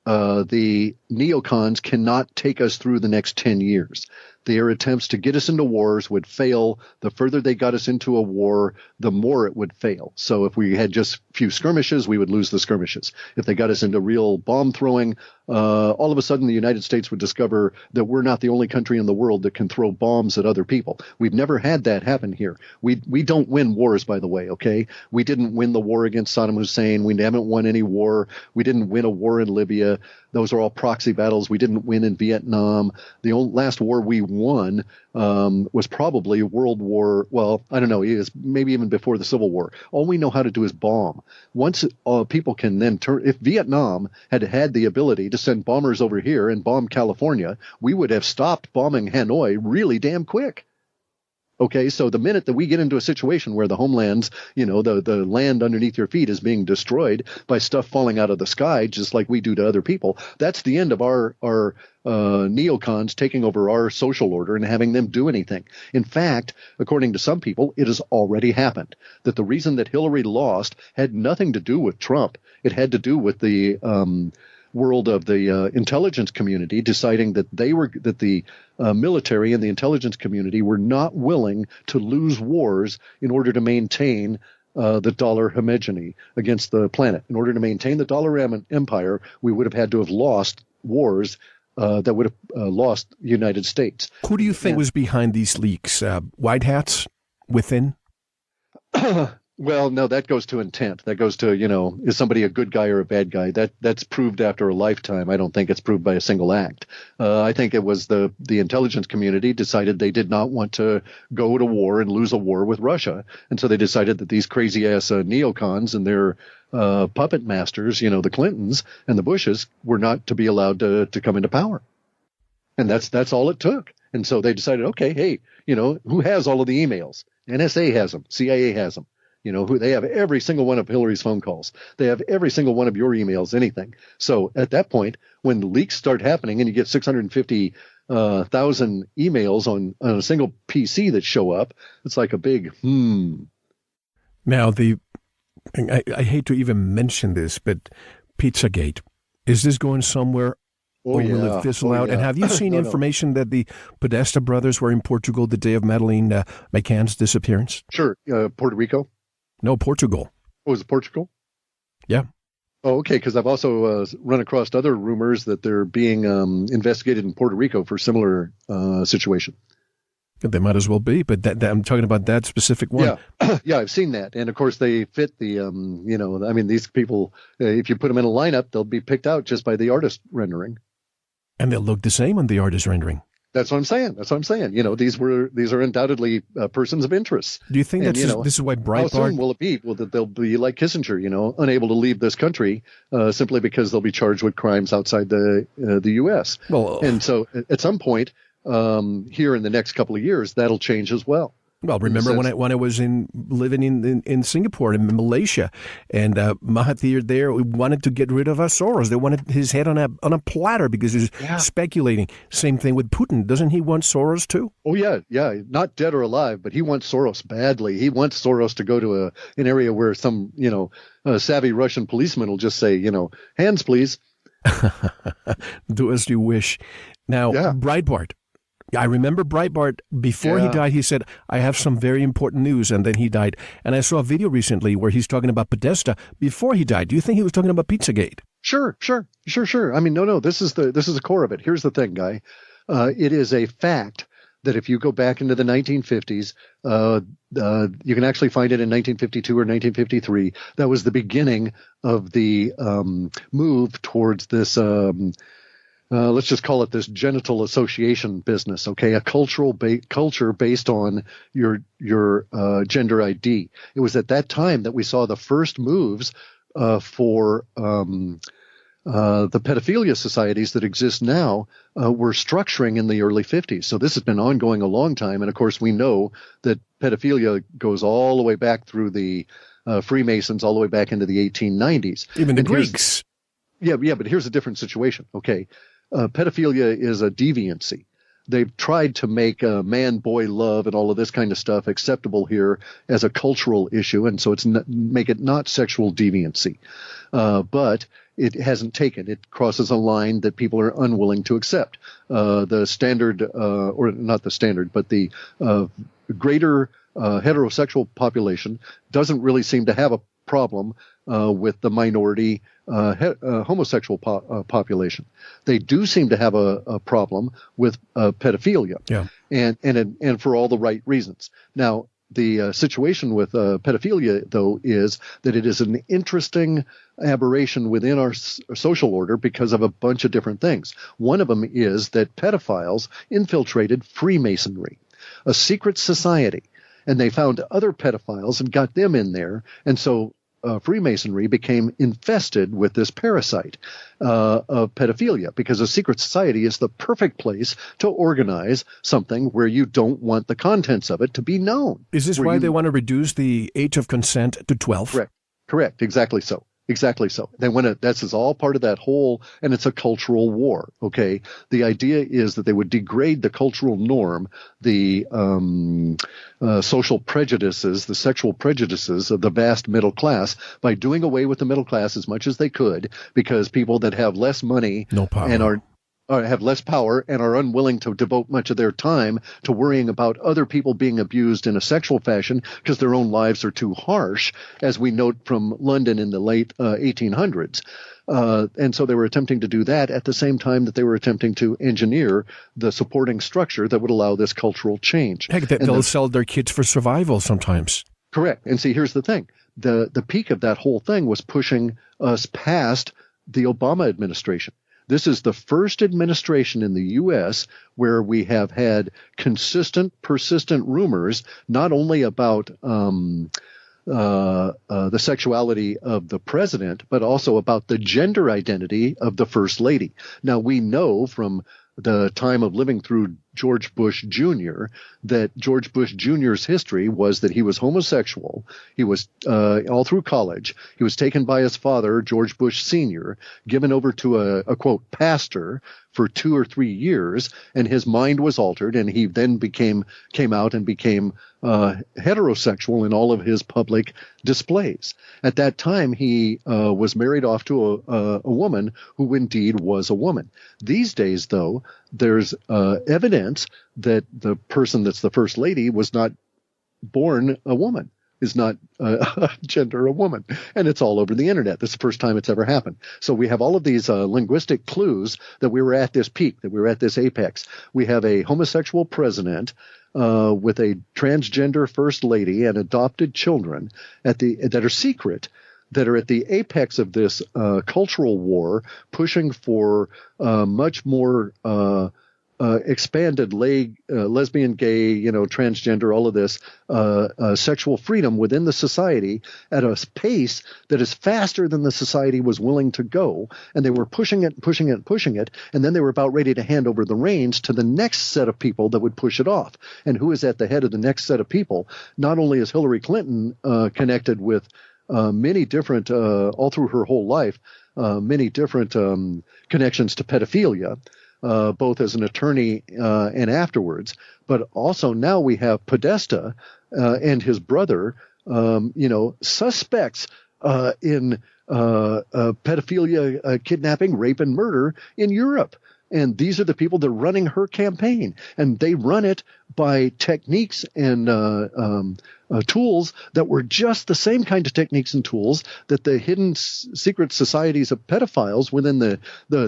Speaker 3: the neocons cannot take us through the next 10 years. Their attempts to get us into wars would fail. The further they got us into a war, the more it would fail. So if we had just a few skirmishes, we would lose the skirmishes. If they got us into real bomb throwing, all of a sudden the United States would discover that we're not the only country in the world that can throw bombs at other people. We've never had that happen here. We don't win wars, by the way, okay? We didn't win the war against Saddam Hussein. We haven't won any war. We didn't win a war in Libya. Those are all proxy battles. We didn't win in Vietnam. The last war we won was probably World War, well, I don't know, it was maybe even before the Civil War. All we know how to do is bomb. Once people can then turn, if Vietnam had the ability to send bombers over here and bomb California, we would have stopped bombing Hanoi really damn quick. Okay, so the minute that we get into a situation where the homelands, the land underneath your feet is being destroyed by stuff falling out of the sky, just like we do to other people, that's the end of our neocons taking over our social order and having them do anything. In fact, according to some people, it has already happened. That the reason that Hillary lost had nothing to do with Trump. It had to do with the world of the intelligence community deciding that the military and the intelligence community were not willing to lose wars in order to maintain the dollar hegemony against the planet. In order to maintain the dollar empire, we would have had to have lost wars that would have lost the United States.
Speaker 2: Who do you think was behind these leaks? White hats within?
Speaker 3: Well, no, that goes to intent. That goes to, is somebody a good guy or a bad guy? That's proved after a lifetime. I don't think it's proved by a single act. I think it was the intelligence community decided they did not want to go to war and lose a war with Russia. And so they decided that these crazy-ass neocons and their puppet masters, the Clintons and the Bushes, were not to be allowed to come into power. And that's all it took. And so they decided, okay, hey, who has all of the emails? NSA has them. CIA has them. Who they have every single one of Hillary's phone calls. They have every single one of your emails, anything. So at that point, when leaks start happening and you get 650,000 emails on a single PC that show up, it's like a big
Speaker 2: Now, I hate to even mention this, but Pizzagate, is this going somewhere? Or will it fizzle out? Yeah. And have you seen information that the Podesta brothers were in Portugal the day of Madeleine McCann's disappearance?
Speaker 3: Sure. Puerto Rico?
Speaker 2: No, Portugal.
Speaker 3: Oh, is it Portugal?
Speaker 2: Yeah.
Speaker 3: Oh, okay, because I've also run across other rumors that they're being investigated in Puerto Rico for similar situation.
Speaker 2: They might as well be, but I'm talking about that specific one.
Speaker 3: Yeah, yeah, I've seen that, and of course they fit the, these people. If you put them in a lineup, they'll be picked out just by the artist rendering,
Speaker 2: and they'll look the same on the artist rendering.
Speaker 3: That's what I'm saying. These are undoubtedly persons of interest.
Speaker 2: Do you think this is why Breitbart?
Speaker 3: How soon will it be? Well, that they'll be like Kissinger, unable to leave this country simply because they'll be charged with crimes outside the U.S.
Speaker 2: Well,
Speaker 3: and so at some point here in the next couple of years, that'll change as well.
Speaker 2: Well, remember when I was living in Singapore, in Malaysia, and Mahathir there wanted to get rid of Soros. They wanted his head on a platter because he was speculating. Same thing with Putin. Doesn't he want Soros too?
Speaker 3: Oh, yeah. Not dead or alive, but he wants Soros badly. He wants Soros to go to an area where some, savvy Russian policeman will just say, hands, please.
Speaker 2: Do as you wish. Now, Breitbart. I remember Breitbart, before he died, he said, I have some very important news, and then he died. And I saw a video recently where he's talking about Podesta before he died. Do you think he was talking about Pizzagate? Sure.
Speaker 3: I mean, no, this is the core of it. Here's the thing, Guy. It is a fact that if you go back into the 1950s, you can actually find it in 1952 or 1953. That was the beginning of the move towards this let's just call it this genital association business, okay? A culture based on your gender ID. It was at that time that we saw the first moves for the pedophilia societies that exist now were structuring in the early 50s. So this has been ongoing a long time. And of course, we know that pedophilia goes all the way back through the Freemasons, all the way back into the 1890s.
Speaker 2: Even the Greeks.
Speaker 3: Yeah, but here's a different situation, okay? Pedophilia is a deviancy. They've tried to make man-boy love and all of this kind of stuff acceptable here as a cultural issue, and so make it not sexual deviancy. But it hasn't taken. It crosses a line that people are unwilling to accept. The standard, or not the standard, but the greater heterosexual population doesn't really seem to have a problem with the minority homosexual population. They do seem to have a problem with pedophilia, and for all the right reasons. Now, the situation with pedophilia, though, is that it is an interesting aberration within our social order because of a bunch of different things. One of them is that pedophiles infiltrated Freemasonry, a secret society, and they found other pedophiles and got them in there, and so Freemasonry became infested with this parasite of pedophilia, because a secret society is the perfect place to organize something where you don't want the contents of it to be known.
Speaker 2: Is this why they want to reduce the age of consent to 12?
Speaker 3: Correct. Exactly so. They want to. This is all part of that whole, and it's a cultural war. Okay, the idea is that they would degrade the cultural norm, the social prejudices, the sexual prejudices of the vast middle class by doing away with the middle class as much as they could, because people that have less money and have less power and are unwilling to devote much of their time to worrying about other people being abused in a sexual fashion because their own lives are too harsh, as we note from London in the late 1800s. And so they were attempting to do that at the same time that they were attempting to engineer the supporting structure that would allow this cultural change.
Speaker 2: Heck, they'll sell their kids for survival sometimes.
Speaker 3: Correct. And see, here's the thing. The peak of that whole thing was pushing us past the Obama administration. This is the first administration in the U.S. where we have had consistent, persistent rumors, not only about the sexuality of the president, but also about the gender identity of the first lady. Now, we know from the time of living through George Bush Jr. that George Bush Jr.'s history was that he was homosexual. He was all through college. He was taken by his father, George Bush Sr., given over to a quote, pastor for 2 or 3 years, and his mind was altered, and he then came out and became heterosexual in all of his public displays. At that time, he was married off to a woman who indeed was a woman. These days, though, there's evidence that the person that's the first lady was not born a woman. is not a gender, a woman. And it's all over the internet. This is the first time it's ever happened. So we have all of these linguistic clues that we were at this peak, that we were at this apex. We have a homosexual president with a transgender first lady and adopted children that are secret, that are at the apex of this cultural war, pushing for much more expanded lesbian, gay, transgender, all of this sexual freedom within the society at a pace that is faster than the society was willing to go. And they were pushing it, pushing it, pushing it. And then they were about ready to hand over the reins to the next set of people that would push it off. And who is at the head of the next set of people? Not only is Hillary Clinton connected with many different, all through her whole life, many different connections to pedophilia, both as an attorney and afterwards. But also now we have Podesta and his brother, suspects in pedophilia, kidnapping, rape, and murder in Europe. And these are the people that are running her campaign. And they run it by techniques and tools that were just the same kind of techniques and tools that the hidden secret societies of pedophiles within the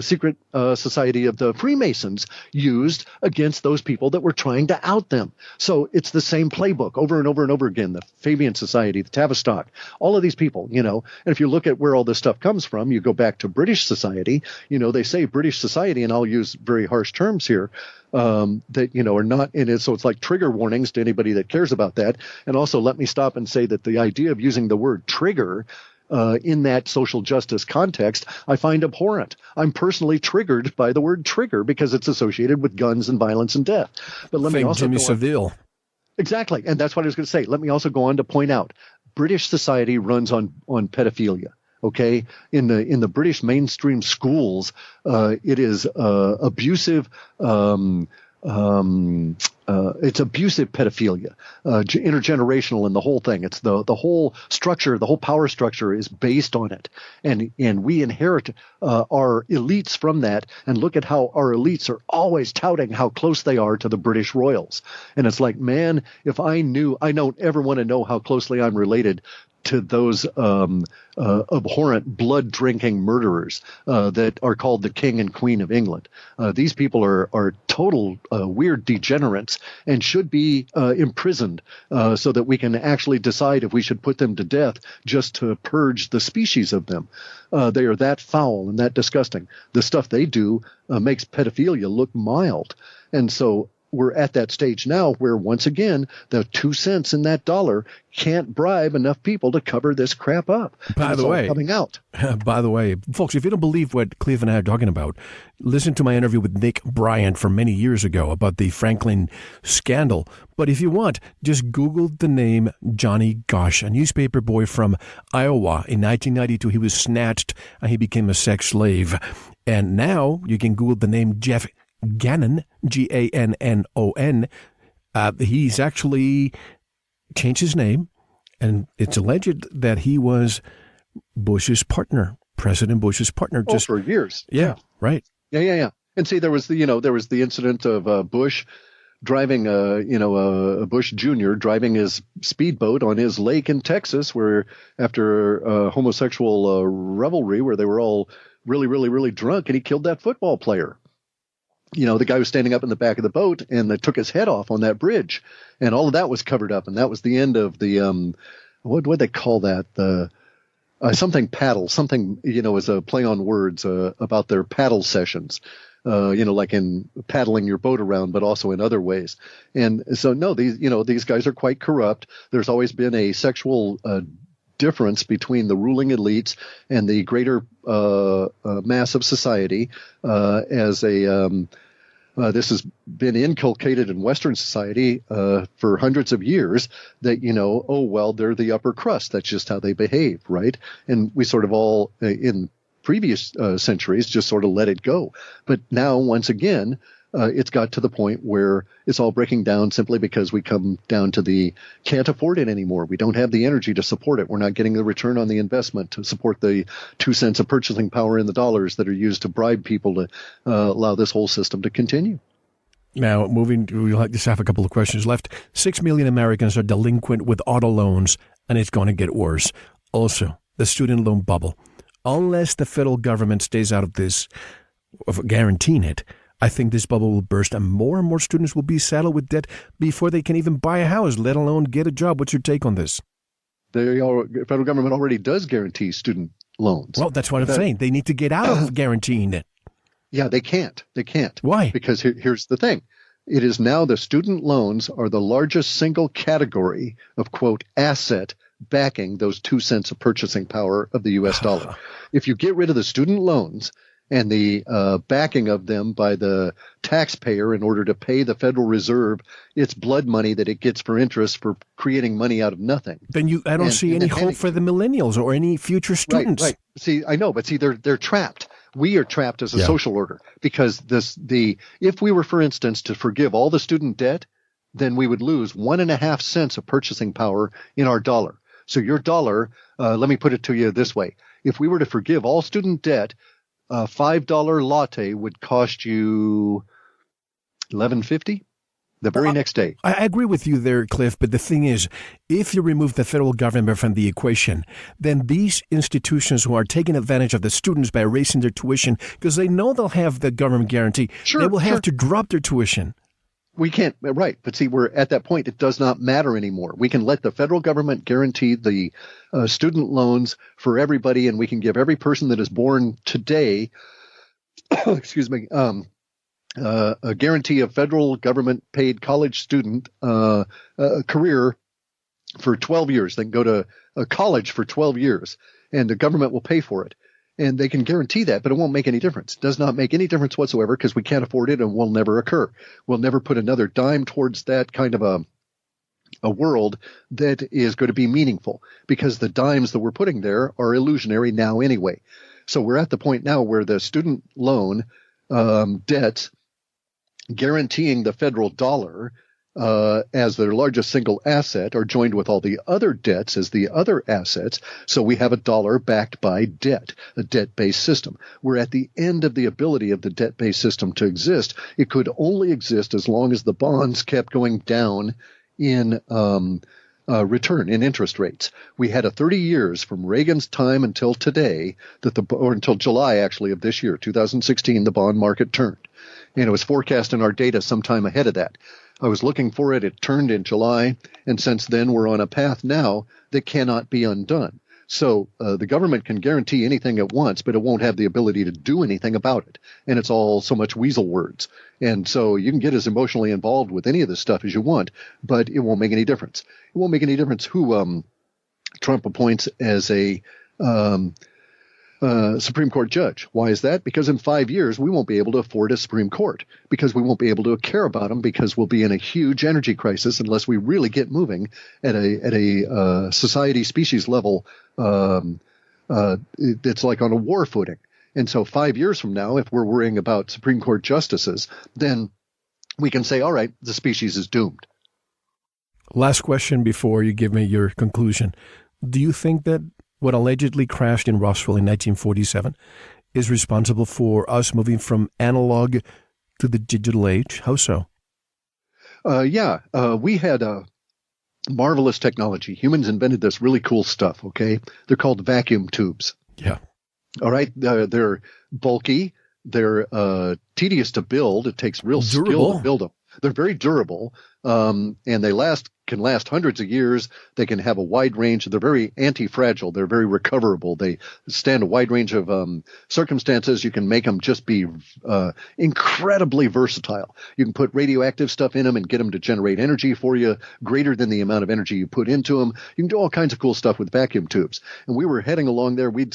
Speaker 3: secret society of the Freemasons used against those people that were trying to out them. So it's the same playbook over and over and over again. The Fabian Society, the Tavistock, all of these people, and if you look at where all this stuff comes from, you go back to British society, they say British society, and I'll use very harsh terms here, that, are not in it. So it's like trigger warnings to anybody that cares about that. And also let me stop and say that the idea of using the word trigger in that social justice context, I find abhorrent. I'm personally triggered by the word trigger because it's associated with guns and violence and death. But let me also
Speaker 2: Jimmy Savile.
Speaker 3: Exactly. And that's what I was going to say. Let me also go on to point out British society runs on pedophilia. Okay, in the British mainstream schools, it is abusive. It's abusive pedophilia, intergenerational in the whole thing. It's the whole structure, the whole power structure is based on it, and we inherit our elites from that. And look at how our elites are always touting how close they are to the British royals. And it's like, man, if I don't ever want to know how closely I'm related to those abhorrent blood-drinking murderers that are called the King and Queen of England. These people are total weird degenerates and should be imprisoned so that we can actually decide if we should put them to death just to purge the species of them. They are that foul and that disgusting. The stuff they do makes pedophilia look mild. And so we're at that stage now where, once again, the 2 cents in that dollar can't bribe enough people to cover this crap up.
Speaker 2: By the way,
Speaker 3: coming out.
Speaker 2: By the way, folks, if you don't believe what Clif and I are talking about, listen to my interview with Nick Bryant from many years ago about the Franklin scandal. But if you want, just Google the name Johnny Gosch, a newspaper boy from Iowa. In 1992, he was snatched and he became a sex slave. And now you can Google the name Jeff Gannon, Gannon. He's actually changed his name, and it's alleged that he was Bush's partner, President Bush's partner.
Speaker 3: Just for years.
Speaker 2: Yeah, right.
Speaker 3: Yeah. And see, there was the incident of Bush driving a Bush Jr. driving his speedboat on his lake in Texas, where after homosexual revelry, where they were all really, really, really drunk, and he killed that football player. The guy was standing up in the back of the boat, and they took his head off on that bridge, and all of that was covered up, and that was the end of the what would they call that? The something paddle, something as a play on words about their paddle sessions, like in paddling your boat around, but also in other ways. And so no, these guys are quite corrupt. There's always been a sexual difference between the ruling elites and the greater mass of society this has been inculcated in Western society for hundreds of years that, they're the upper crust. That's just how they behave, right? And we sort of all, in previous centuries, just sort of let it go. But now, once again, it's got to the point where it's all breaking down simply because we come down to can't afford it anymore. We don't have the energy to support it. We're not getting the return on the investment to support the 2 cents of purchasing power in the dollars that are used to bribe people to allow this whole system to continue.
Speaker 2: Now, we'll just have a couple of questions left. 6 million Americans are delinquent with auto loans and it's going to get worse. Also, the student loan bubble. Unless the federal government stays out of this, of guaranteeing it, I think this bubble will burst and more students will be saddled with debt before they can even buy a house, let alone get a job. What's your take on this?
Speaker 3: The federal government already does guarantee student loans.
Speaker 2: Well, that's what I'm saying. They need to get out of guaranteeing it.
Speaker 3: Yeah, they can't. They can't.
Speaker 2: Why?
Speaker 3: Because here's the thing. It is now the student loans are the largest single category of, quote, asset backing those 2 cents of purchasing power of the U.S. dollar. If you get rid of the student loans and the backing of them by the taxpayer in order to pay the Federal Reserve its blood money that it gets for interest for creating money out of nothing.
Speaker 2: Then I don't see any hope for the millennials or any future students.
Speaker 3: Right. See, I know, but see, they're trapped. We are trapped as a social order because if we were, for instance, to forgive all the student debt, then we would lose 1.5 cents of purchasing power in our dollar. So your dollar, let me put it to you this way. If we were to forgive all student debt, a $5 latte would cost you $11.50 the very next day.
Speaker 2: I agree with you there, Cliff, but the thing is, if you remove the federal government from the equation, then these institutions who are taking advantage of the students by raising their tuition, because they know they'll have the government guarantee, they will have to drop their tuition.
Speaker 3: We can't, right. But see, we're at that point, it does not matter anymore. We can let the federal government guarantee the student loans for everybody, and we can give every person that is born today, excuse me, a guarantee of federal government paid college student career for 12 years. They can go to a college for 12 years, and the government will pay for it. And they can guarantee that, but it won't make any difference. It does not make any difference whatsoever because we can't afford it and will never occur. We'll never put another dime towards that kind of a world that is going to be meaningful because the dimes that we're putting there are illusionary now anyway. So we're at the point now where the student loan debts guaranteeing the federal dollar as their largest single asset are joined with all the other debts as the other assets. So we have a dollar backed by debt, a debt-based system. We're at the end of the ability of the debt-based system to exist. It could only exist as long as the bonds kept going down in return, in interest rates. We had a 30 years from Reagan's time until today, or until July actually of this year, 2016, the bond market turned. And it was forecast in our data sometime ahead of that. I was looking for it. It turned in July. And since then, we're on a path now that cannot be undone. So the government can guarantee anything it wants, but it won't have the ability to do anything about it. And it's all so much weasel words. And so you can get as emotionally involved with any of this stuff as you want, but it won't make any difference. It won't make any difference who Trump appoints as a Supreme Court judge. Why is that? Because in 5 years, we won't be able to afford a Supreme Court because we won't be able to care about them because we'll be in a huge energy crisis unless we really get moving at a society species level. It's like on a war footing. And so 5 years from now, if we're worrying about Supreme Court justices, then we can say, all right, the species is doomed.
Speaker 2: Last question before you give me your conclusion. Do you think that what allegedly crashed in Roswell in 1947 is responsible for us moving from analog to the digital age? How so? We had a marvelous technology. Humans invented this really cool stuff, okay? They're called vacuum tubes. Yeah.
Speaker 3: All right? They're bulky. They're tedious to build. It takes real skill to build them. They're very durable, and they can last hundreds of years. They can have a wide range. They're very anti-fragile. They're very recoverable. They stand a wide range of circumstances. You can make them just be incredibly versatile. You can put radioactive stuff in them and get them to generate energy for you greater than the amount of energy you put into them. You can do all kinds of cool stuff with vacuum tubes. And we were heading along there. We'd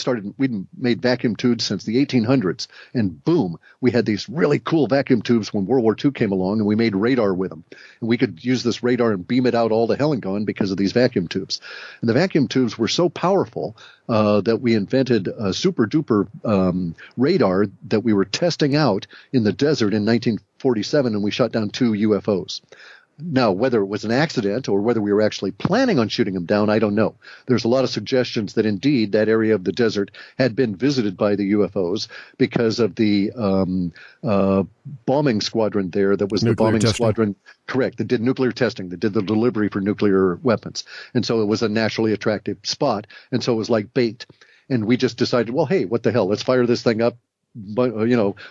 Speaker 3: made vacuum tubes since the 1800s. And boom, we had these really cool vacuum tubes when World War II came along, and we made radar with them. And we could use this radar and beam it out all to hell and gone because of these vacuum tubes. And the vacuum tubes were so powerful that we invented a super duper radar that we were testing out in the desert in 1947, and we shot down 2 UFOs. Now, whether it was an accident or whether we were actually planning on shooting them down, I don't know. There's a lot of suggestions that indeed that area of the desert had been visited by the UFOs because of the bombing squadron there that was nuclear the bombing testing. Squadron, correct, that did nuclear testing, that did the delivery for nuclear weapons. And so it was a naturally attractive spot. And so it was like bait. And we just decided, well, hey, what the hell? Let's fire this thing up. But,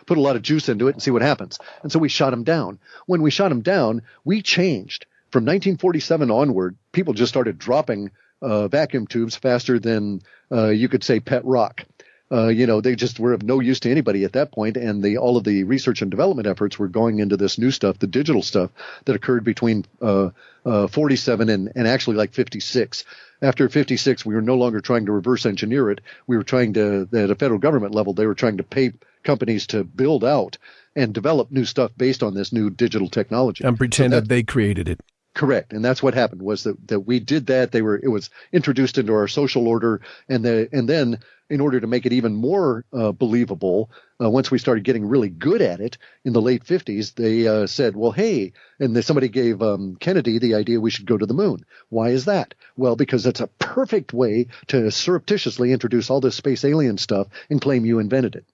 Speaker 3: put a lot of juice into it and see what happens. And so we shot him down. When we shot him down, we changed. From 1947 onward, people just started dropping vacuum tubes faster than you could say pet rock. They just were of no use to anybody at that point, and all of the research and development efforts were going into this new stuff, the digital stuff that occurred between 47 and actually like 56. After 56, we were no longer trying to reverse engineer it. We were trying to, at a federal government level, they were trying to pay companies to build out and develop new stuff based on this new digital technology.
Speaker 2: And pretend that they created it.
Speaker 3: Correct. And that's what happened was that we did that. It was introduced into our social order. And then in order to make it even more believable, once we started getting really good at it in the late 50s, they said, well, hey, and somebody gave Kennedy the idea we should go to the moon. Why is that? Well, because that's a perfect way to surreptitiously introduce all this space alien stuff and claim you invented it.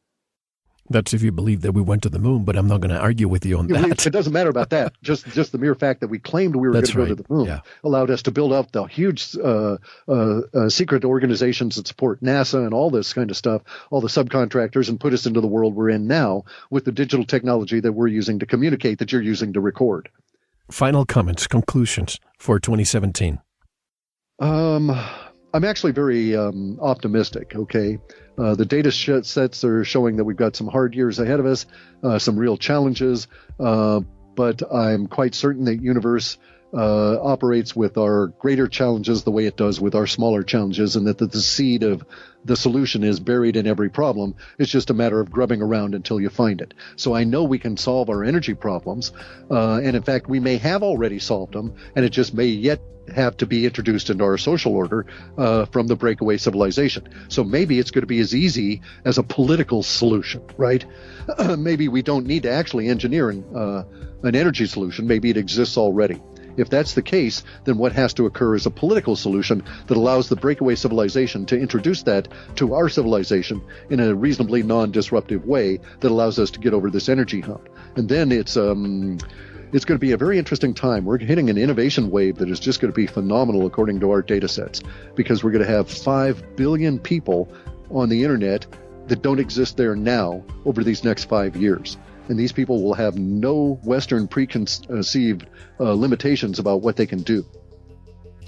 Speaker 2: That's if you believe that we went to the moon, but I'm not going to argue with you on that.
Speaker 3: It doesn't matter about that. Just the mere fact that we claimed we were going to go to the moon allowed us to build up the huge secret organizations that support NASA and all this kind of stuff, all the subcontractors, and put us into the world we're in now with the digital technology that we're using to communicate that you're using to record.
Speaker 2: Final comments, conclusions for 2017.
Speaker 3: I'm actually very optimistic, okay? The data sets are showing that we've got some hard years ahead of us, some real challenges, but I'm quite certain that universe operates with our greater challenges the way it does with our smaller challenges, and that the seed of the solution is buried in every problem. It's just a matter of grubbing around until you find it. So I know we can solve our energy problems, and in fact, we may have already solved them, and it just may yet have to be introduced into our social order from the breakaway civilization. So maybe it's going to be as easy as a political solution, right? Maybe we don't need to actually engineer an energy solution. Maybe it exists already. If that's the case, then what has to occur is a political solution that allows the breakaway civilization to introduce that to our civilization in a reasonably non-disruptive way that allows us to get over this energy hump. And then it's going to be a very interesting time. We're hitting an innovation wave that is just going to be phenomenal according to our data sets, because we're going to have 5 billion people on the internet that don't exist there now over these next 5 years. And these people will have no Western preconceived limitations about what they can do.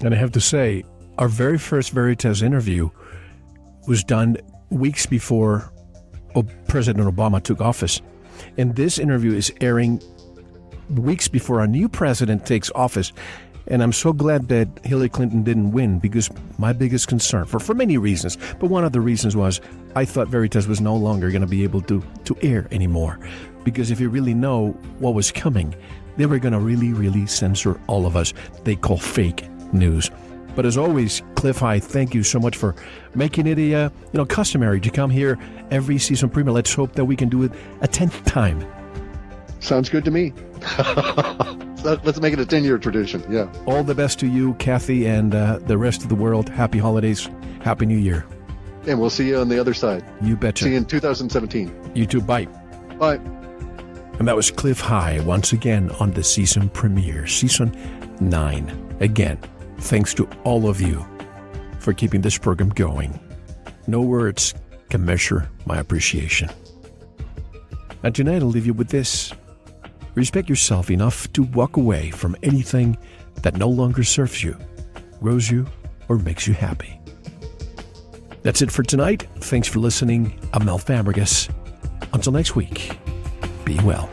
Speaker 2: And I have to say, our very first Veritas interview was done weeks before President Obama took office. And this interview is airing weeks before our new president takes office. And I'm so glad that Hillary Clinton didn't win, because my biggest concern, for many reasons, but one of the reasons was I thought Veritas was no longer going to be able to air anymore. Because if you really know what was coming, they were going to really, really censor all of us. They call fake news. But as always, Clif High, thank you so much for making it a customary to come here every season premiere. Let's hope that we can do it a 10th time.
Speaker 3: Sounds good to me. Let's make it a 10-year tradition, yeah.
Speaker 2: All the best to you, Kathy, and the rest of the world. Happy holidays. Happy New Year.
Speaker 3: And we'll see you on the other side.
Speaker 2: You betcha.
Speaker 3: See you in 2017.
Speaker 2: You too. Bye.
Speaker 3: Bye.
Speaker 2: And that was Clif High once again on the season premiere, season 9. Again, thanks to all of you for keeping this program going. No words can measure my appreciation. And tonight I'll leave you with this. Respect yourself enough to walk away from anything that no longer serves you, grows you, or makes you happy. That's it for tonight. Thanks for listening. I'm Mel Fabregas. Until next week, be well.